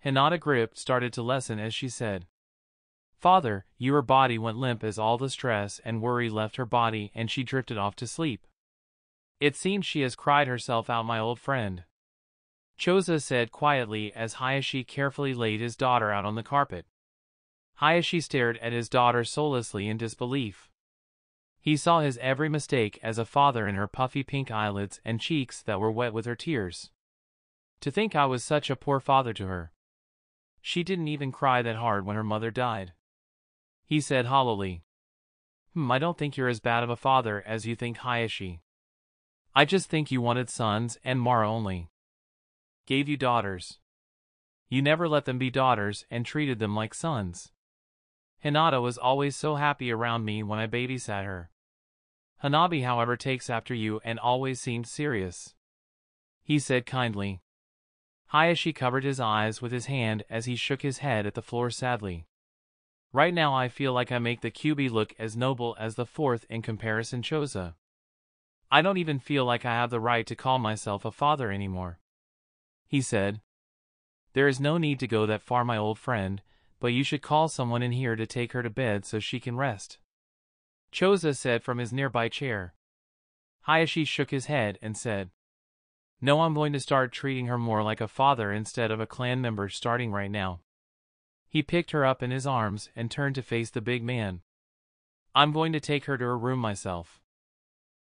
Hinata's grip started to lessen as she said, Father, your body went limp as all the stress and worry left her body and she drifted off to sleep. It seems she has cried herself out, my old friend. Choza said quietly as Hayashi carefully laid his daughter out on the carpet. Hayashi stared at his daughter soullessly in disbelief. He saw his every mistake as a father in her puffy pink eyelids and cheeks that were wet with her tears. To think I was such a poor father to her. She didn't even cry that hard when her mother died. He said hollowly, I don't think you're as bad of a father as you think, Hayashi. I just think you wanted sons and Mara only gave you daughters. You never let them be daughters and treated them like sons. Hinata was always so happy around me when I babysat her. Hanabi, however, takes after you and always seemed serious. He said kindly. Hayashi covered his eyes with his hand as he shook his head at the floor sadly. Right now I feel like I make the QB look as noble as the 4th in comparison, Choza. I don't even feel like I have the right to call myself a father anymore. He said. There is no need to go that far, my old friend, but you should call someone in here to take her to bed so she can rest. Choza said from his nearby chair. Hayashi shook his head and said, No, I'm going to start treating her more like a father instead of a clan member starting right now. He picked her up in his arms and turned to face the big man. I'm going to take her to her room myself.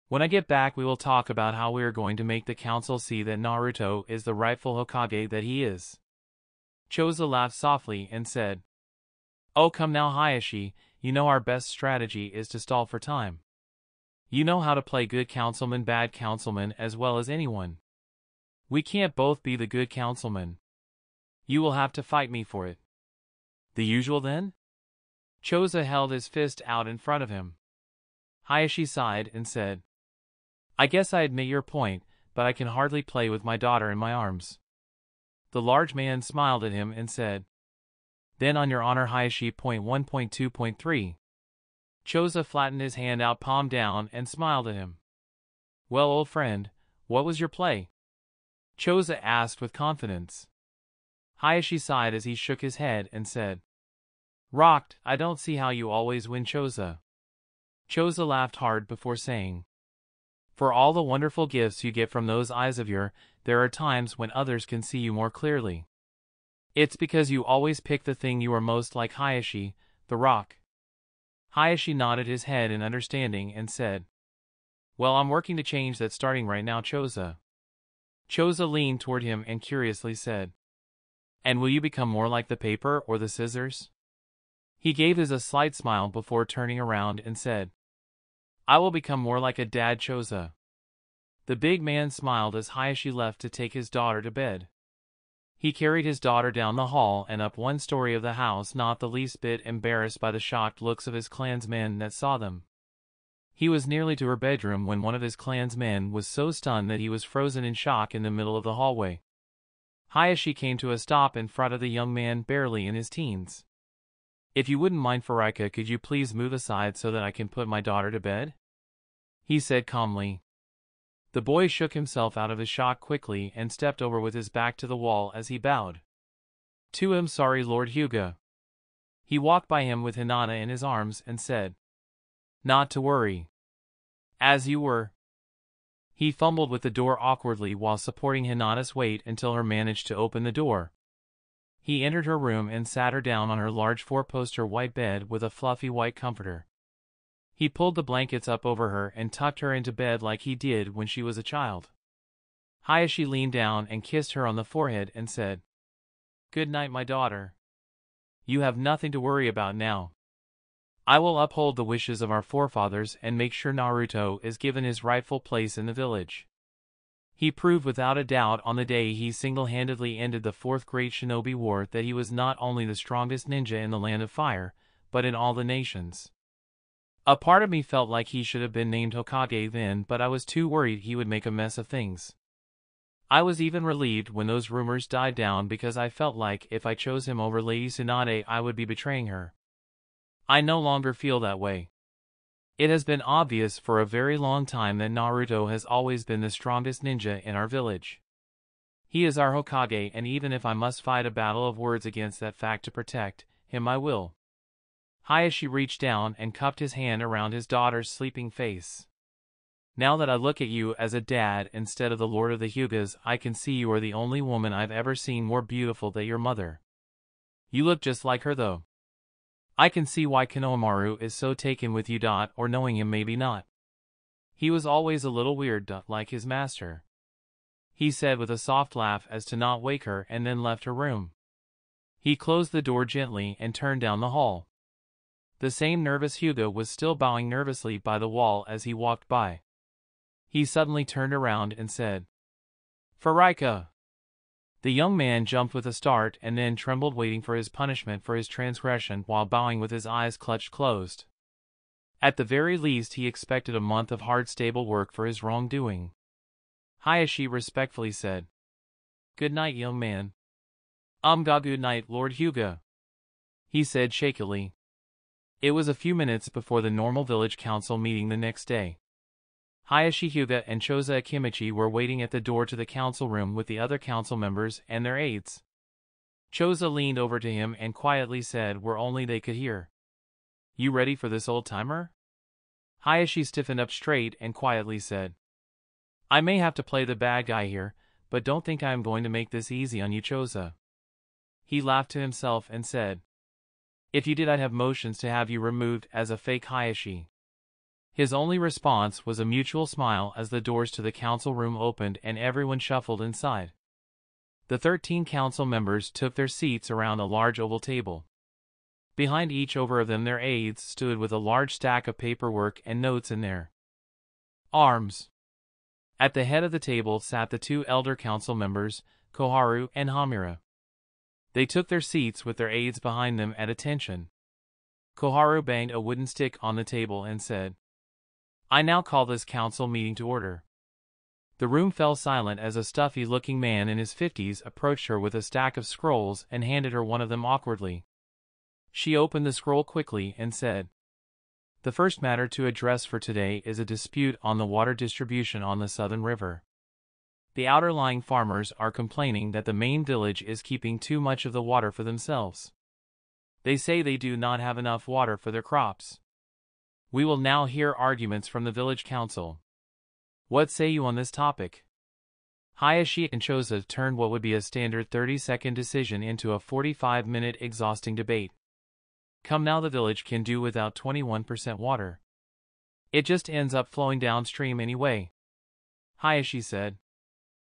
When I get back we will talk about how we are going to make the council see that Naruto is the rightful Hokage that he is. Choza laughed softly and said, Oh, come now, Hayashi, you know our best strategy is to stall for time. You know how to play good councilman, bad councilman as well as anyone. We can't both be the good councilman. You will have to fight me for it. The usual then? Choza held his fist out in front of him. Hayashi sighed and said, I guess I admit your point, but I can hardly play with my daughter in my arms. The large man smiled at him and said, Then on your honor, Hayashi. 1.2.3. Choza flattened his hand out palm down and smiled at him. Well, old friend, what was your play? Choza asked with confidence. Hayashi sighed as he shook his head and said, Rocked, I don't see how you always win, Choza. Choza laughed hard before saying, For all the wonderful gifts you get from those eyes of yours, there are times when others can see you more clearly. It's because you always pick the thing you are most like, Hayashi, the rock. Hayashi nodded his head in understanding and said, Well, I'm working to change that starting right now, Choza. Choza leaned toward him and curiously said, And will you become more like the paper or the scissors? He gave a slight smile before turning around and said, I will become more like a dad, Choza. The big man smiled as Hayashi left to take his daughter to bed. He carried his daughter down the hall and up one story of the house, not the least bit embarrassed by the shocked looks of his clansmen that saw them. He was nearly to her bedroom when one of his clansmen was so stunned that he was frozen in shock in the middle of the hallway. Hayashi came to a stop in front of the young man, barely in his teens. If you wouldn't mind, Furika, could you please move aside so that I can put my daughter to bed? He said calmly. The boy shook himself out of his shock quickly and stepped over with his back to the wall as he bowed. To him, sorry, Lord Hyuga. He walked by him with Hinata in his arms and said, Not to worry. As you were. He fumbled with the door awkwardly while supporting Hinata's weight until her managed to open the door. He entered her room and sat her down on her large four-poster white bed with a fluffy white comforter. He pulled the blankets up over her and tucked her into bed like he did when she was a child. Hayashi leaned down and kissed her on the forehead and said, Good night, my daughter. You have nothing to worry about now. I will uphold the wishes of our forefathers and make sure Naruto is given his rightful place in the village. He proved without a doubt on the day he single-handedly ended the Fourth Great Shinobi War that he was not only the strongest ninja in the Land of Fire, but in all the nations. A part of me felt like he should have been named Hokage then, but I was too worried he would make a mess of things. I was even relieved when those rumors died down because I felt like if I chose him over Lady Tsunade I would be betraying her. I no longer feel that way. It has been obvious for a very long time that Naruto has always been the strongest ninja in our village. He is our Hokage, and even if I must fight a battle of words against that fact to protect him, I will. Hayashi reached down and cupped his hand around his daughter's sleeping face. Now that I look at you as a dad instead of the Lord of the Hyugas, I can see you are the only woman I've ever seen more beautiful than your mother. You look just like her though. I can see why Konohamaru is so taken with you. Or knowing him, maybe not. He was always a little weird, like his master. He said with a soft laugh as to not wake her, and then left her room. He closed the door gently and turned down the hall. The same nervous Hyuga was still bowing nervously by the wall as he walked by. He suddenly turned around and said, Furika! The young man jumped with a start and then trembled, waiting for his punishment for his transgression while bowing with his eyes clutched closed. At the very least he expected a month of hard stable work for his wrongdoing. Hayashi respectfully said, Good night, young man. Good night, Lord Hyuga, he said shakily. It was a few minutes before the normal village council meeting the next day. Hayashi Hyuga and Choza Akimichi were waiting at the door to the council room with the other council members and their aides. Choza leaned over to him and quietly said where only they could hear, You ready for this, old-timer? Hayashi stiffened up straight and quietly said, I may have to play the bad guy here, but don't think I am going to make this easy on you, Choza. He laughed to himself and said, If you did, I'd have motions to have you removed as a fake Hayashi. His only response was a mutual smile as the doors to the council room opened and everyone shuffled inside. The 13 council members took their seats around a large oval table. Behind each over of them their aides stood with a large stack of paperwork and notes in their arms. At the head of the table sat the 2 elder council members, Koharu and Hamura. They took their seats with their aides behind them at attention. Koharu banged a wooden stick on the table and said, I now call this council meeting to order. The room fell silent as a stuffy-looking man in his 50s approached her with a stack of scrolls and handed her one of them awkwardly. She opened the scroll quickly and said, The first matter to address for today is a dispute on the water distribution on the Southern River. The outer-lying farmers are complaining that the main village is keeping too much of the water for themselves. They say they do not have enough water for their crops. We will now hear arguments from the village council. What say you on this topic? Hayashi and Choza turned what would be a standard 30-second decision into a 45-minute exhausting debate. Come now, the village can do without 21% water. It just ends up flowing downstream anyway. Hayashi said.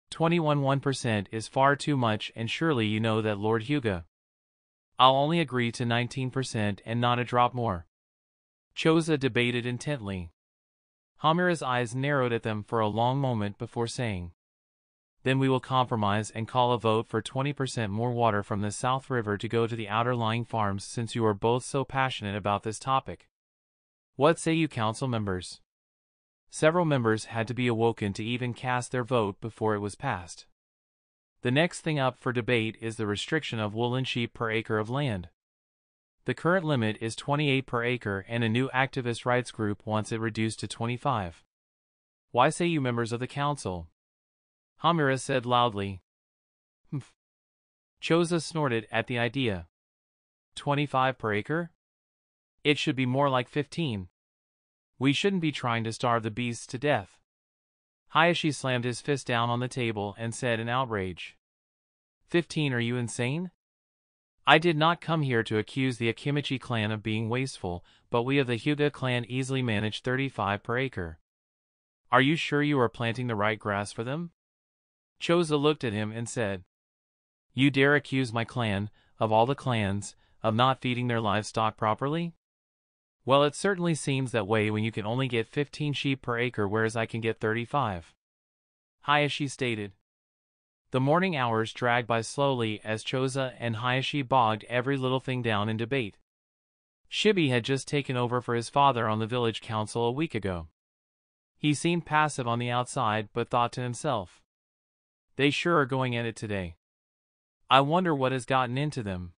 21% is far too much, and surely you know that, Lord Hyuga. I'll only agree to 19% and not a drop more. Choza debated intently. Hamura's eyes narrowed at them for a long moment before saying, "Then we will compromise and call a vote for 20% more water from the South River to go to the outer-lying farms, since you are both so passionate about this topic. What say you, council members?" Several members had to be awoken to even cast their vote before it was passed. The next thing up for debate is the restriction of woolen sheep per acre of land. The current limit is 28 per acre, and a new activist rights group wants it reduced to 25. Why say you, members of the council? Hamura said loudly. Humph. Choza snorted at the idea. 25 per acre? It should be more like 15. We shouldn't be trying to starve the beasts to death. Hayashi slammed his fist down on the table and said in outrage. 15? Are you insane? I did not come here to accuse the Akimichi clan of being wasteful, but we of the Hyuga clan easily manage 35 per acre. Are you sure you are planting the right grass for them? Choza looked at him and said, You dare accuse my clan, of all the clans, of not feeding their livestock properly? Well, it certainly seems that way when you can only get 15 sheep per acre, whereas I can get 35. Hayashi stated. The morning hours dragged by slowly as Choza and Hayashi bogged every little thing down in debate. Shibi had just taken over for his father on the village council a week ago. He seemed passive on the outside, but thought to himself, they sure are going at it today. I wonder what has gotten into them.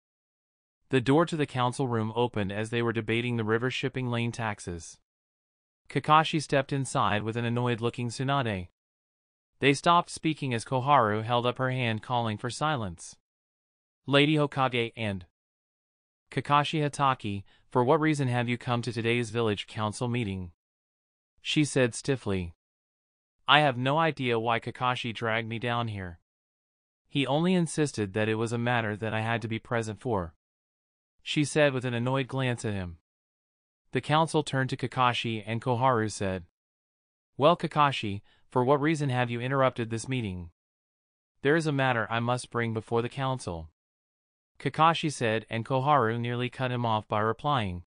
The door to the council room opened as they were debating the river shipping lane taxes. Kakashi stepped inside with an annoyed-looking Tsunade. They stopped speaking as Koharu held up her hand, calling for silence. Lady Hokage and Kakashi Hatake, for what reason have you come to today's village council meeting? She said stiffly. I have no idea why Kakashi dragged me down here. He only insisted that it was a matter that I had to be present for. She said with an annoyed glance at him. The council turned to Kakashi and Koharu said, Well, Kakashi, for what reason have you interrupted this meeting? There is a matter I must bring before the council. Kakashi said, and Koharu nearly cut him off by replying.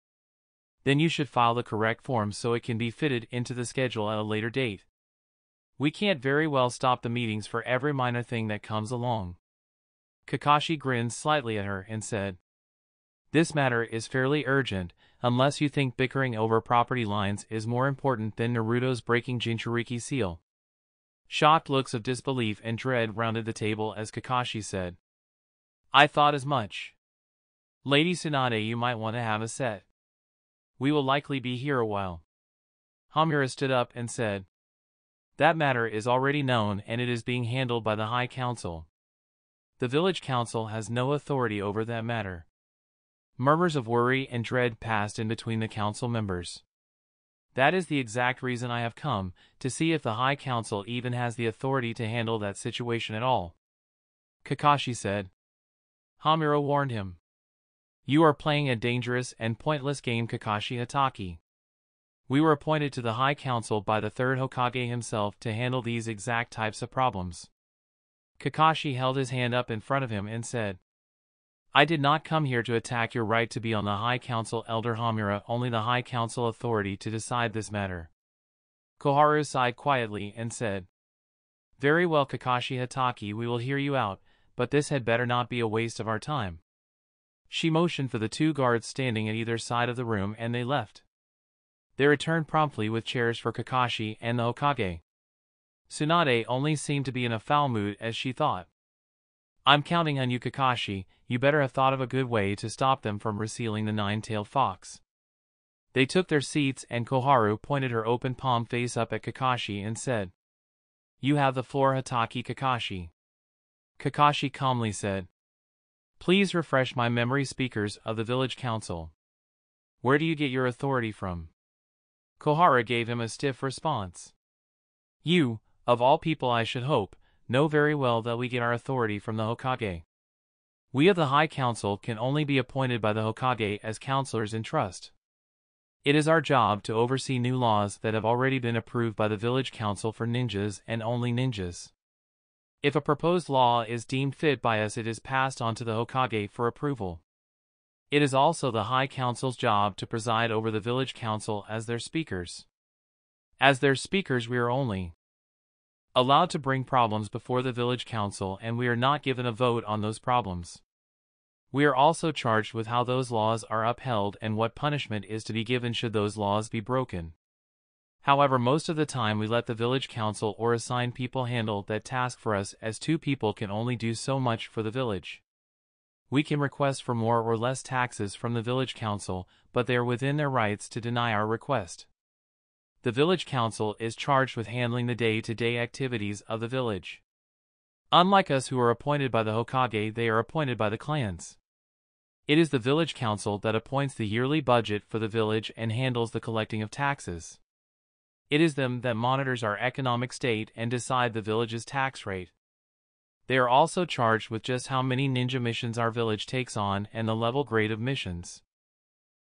Then you should file the correct form so it can be fitted into the schedule at a later date. We can't very well stop the meetings for every minor thing that comes along. Kakashi grinned slightly at her and said, This matter is fairly urgent, unless you think bickering over property lines is more important than Naruto's breaking Jinchuriki seal. Shocked looks of disbelief and dread rounded the table as Kakashi said, I thought as much. Lady Tsunade, you might want to have a set. We will likely be here a while. Hamura stood up and said, That matter is already known and it is being handled by the High Council. The village council has no authority over that matter. Murmurs of worry and dread passed in between the council members. That is the exact reason I have come, to see if the High Council even has the authority to handle that situation at all. Kakashi said. Hamura warned him. You are playing a dangerous and pointless game, Kakashi Hatake. We were appointed to the High Council by the third Hokage himself to handle these exact types of problems. Kakashi held his hand up in front of him and said, I did not come here to attack your right to be on the High Council, Elder Hamura, only the High Council authority to decide this matter. Koharu sighed quietly and said, Very well, Kakashi Hatake, we will hear you out, but this had better not be a waste of our time. She motioned for the two guards standing at either side of the room and they left. They returned promptly with chairs for Kakashi and the Hokage. Tsunade only seemed to be in a foul mood as she thought. I'm counting on you, Kakashi. You better have thought of a good way to stop them from resealing the nine-tailed fox. They took their seats and Koharu pointed her open palm face up at Kakashi and said, "You have the floor, Hatake Kakashi." Kakashi calmly said, "Please refresh my memory, speakers of the village council. Where do you get your authority from?" Koharu gave him a stiff response. "You, of all people I should hope, know very well that we get our authority from the Hokage. We of the High Council can only be appointed by the Hokage as counselors in trust. It is our job to oversee new laws that have already been approved by the village council for ninjas and only ninjas. If a proposed law is deemed fit by us, it is passed on to the Hokage for approval. It is also the High Council's job to preside over the village council as their speakers. As their speakers, we are only allowed to bring problems before the village council, and we are not given a vote on those problems. We are also charged with how those laws are upheld and what punishment is to be given should those laws be broken. However, most of the time we let the village council or assigned people handle that task for us, as two people can only do so much for the village. We can request for more or less taxes from the village council, but they are within their rights to deny our request. The village council is charged with handling the day-to-day activities of the village. Unlike us who are appointed by the Hokage, they are appointed by the clans. It is the village council that appoints the yearly budget for the village and handles the collecting of taxes. It is them that monitors our economic state and decide the village's tax rate. They are also charged with just how many ninja missions our village takes on and the level grade of missions.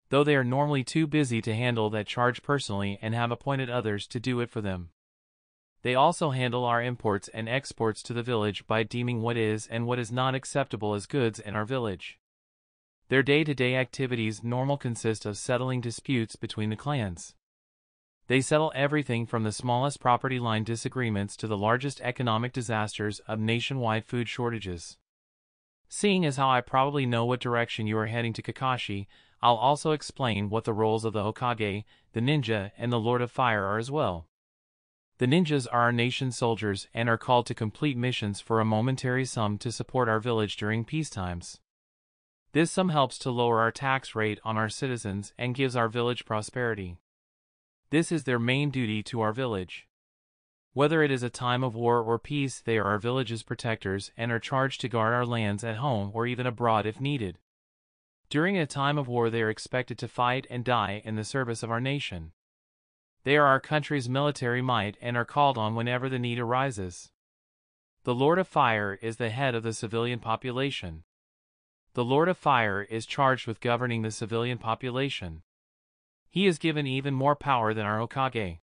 Though they are normally too busy to handle that charge personally and have appointed others to do it for them. They also handle our imports and exports to the village by deeming what is and what is not acceptable as goods in our village. Their day-to-day activities normally consist of settling disputes between the clans. They settle everything from the smallest property line disagreements to the largest economic disasters of nationwide food shortages. Seeing as how I probably know what direction you are heading to, Kakashi, I'll also explain what the roles of the Hokage, the ninja, and the Lord of Fire are as well. The ninjas are our nation's soldiers and are called to complete missions for a momentary sum to support our village during peacetimes. This sum helps to lower our tax rate on our citizens and gives our village prosperity. This is their main duty to our village. Whether it is a time of war or peace, they are our village's protectors and are charged to guard our lands at home or even abroad if needed. During a time of war, they are expected to fight and die in the service of our nation. They are our country's military might and are called on whenever the need arises. The Lord of Fire is the head of the civilian population. The Lord of Fire is charged with governing the civilian population. He is given even more power than our Hokage.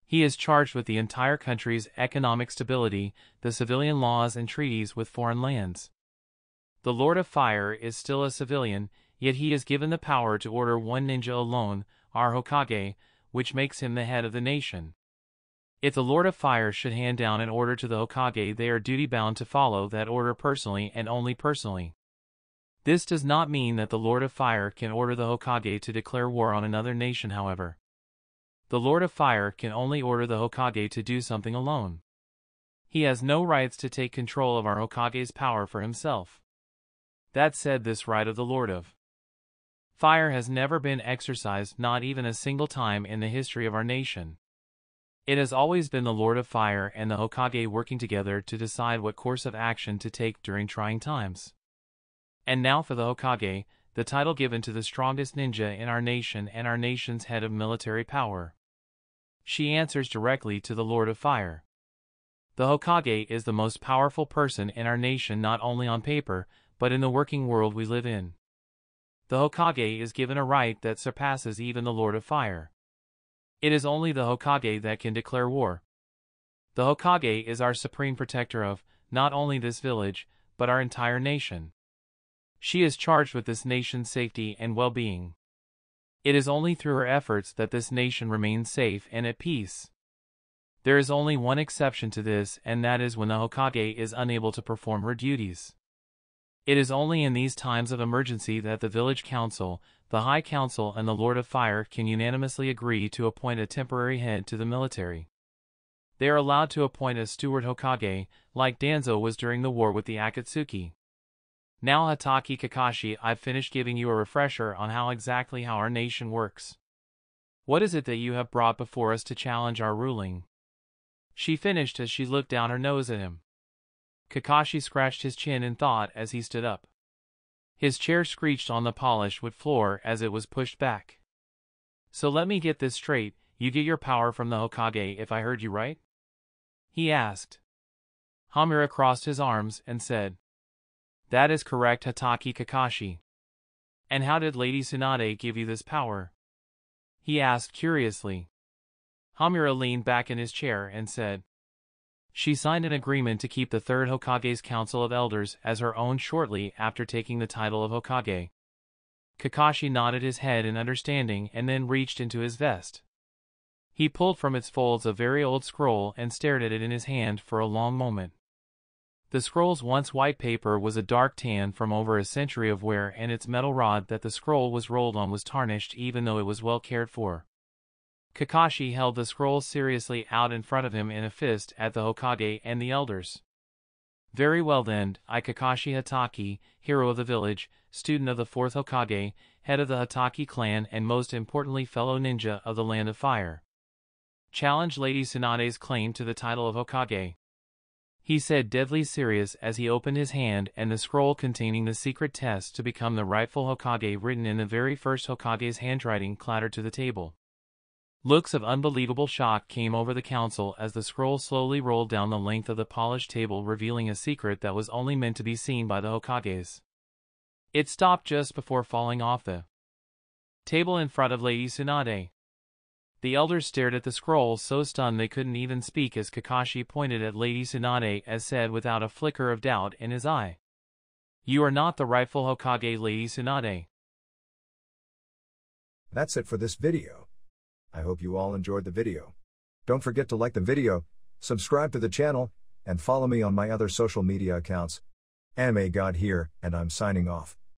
He is charged with the entire country's economic stability, the civilian laws and treaties with foreign lands. The Lord of Fire is still a civilian, yet he is given the power to order one ninja alone, our Hokage, which makes him the head of the nation. If the Lord of Fire should hand down an order to the Hokage, they are duty-bound to follow that order personally and only personally. This does not mean that the Lord of Fire can order the Hokage to declare war on another nation, however. The Lord of Fire can only order the Hokage to do something alone. He has no rights to take control of our Hokage's power for himself. That said, this right of the Lord of Fire has never been exercised, not even a single time in the history of our nation. It has always been the Lord of Fire and the Hokage working together to decide what course of action to take during trying times. And now for the Hokage, the title given to the strongest ninja in our nation and our nation's head of military power. She answers directly to the Lord of Fire. The Hokage is the most powerful person in our nation, not only on paper, but in the working world we live in. The Hokage is given a right that surpasses even the Lord of Fire. It is only the Hokage that can declare war. The Hokage is our supreme protector of, not only this village, but our entire nation. She is charged with this nation's safety and well-being. It is only through her efforts that this nation remains safe and at peace. There is only one exception to this, and that is when the Hokage is unable to perform her duties. It is only in these times of emergency that the village council, the High Council, and the Lord of Fire can unanimously agree to appoint a temporary head to the military. They are allowed to appoint a steward Hokage, like Danzo was during the war with the Akatsuki. Now, Hatake Kakashi, I've finished giving you a refresher on how exactly our nation works. What is it that you have brought before us to challenge our ruling? She finished as she looked down her nose at him. Kakashi scratched his chin in thought as he stood up. His chair screeched on the polished wood floor as it was pushed back. So let me get this straight, you get your power from the Hokage if I heard you right? He asked. Hamura crossed his arms and said, That is correct, Hatake Kakashi. And how did Lady Tsunade give you this power? He asked curiously. Hamura leaned back in his chair and said, She signed an agreement to keep the third Hokage's Council of Elders as her own shortly after taking the title of Hokage. Kakashi nodded his head in understanding and then reached into his vest. He pulled from its folds a very old scroll and stared at it in his hand for a long moment. The scroll's once white paper was a dark tan from over a century of wear, and its metal rod that the scroll was rolled on was tarnished even though it was well cared for. Kakashi held the scroll seriously out in front of him in a fist at the Hokage and the elders. Very well then, I Kakashi Hatake, hero of the village, student of the fourth Hokage, head of the Hatake clan and most importantly fellow ninja of the Land of Fire. Challenge Lady Tsunade's claim to the title of Hokage. He said deadly serious as he opened his hand and the scroll containing the secret test to become the rightful Hokage written in the very first Hokage's handwriting clattered to the table. Looks of unbelievable shock came over the council as the scroll slowly rolled down the length of the polished table, revealing a secret that was only meant to be seen by the Hokages. It stopped just before falling off the table in front of Lady Tsunade. The elders stared at the scroll so stunned they couldn't even speak as Kakashi pointed at Lady Tsunade and said without a flicker of doubt in his eye, You are not the rightful Hokage, Lady Tsunade. That's it for this video. I hope you all enjoyed the video. Don't forget to like the video, subscribe to the channel, and follow me on my other social media accounts. Anime God here, and I'm signing off.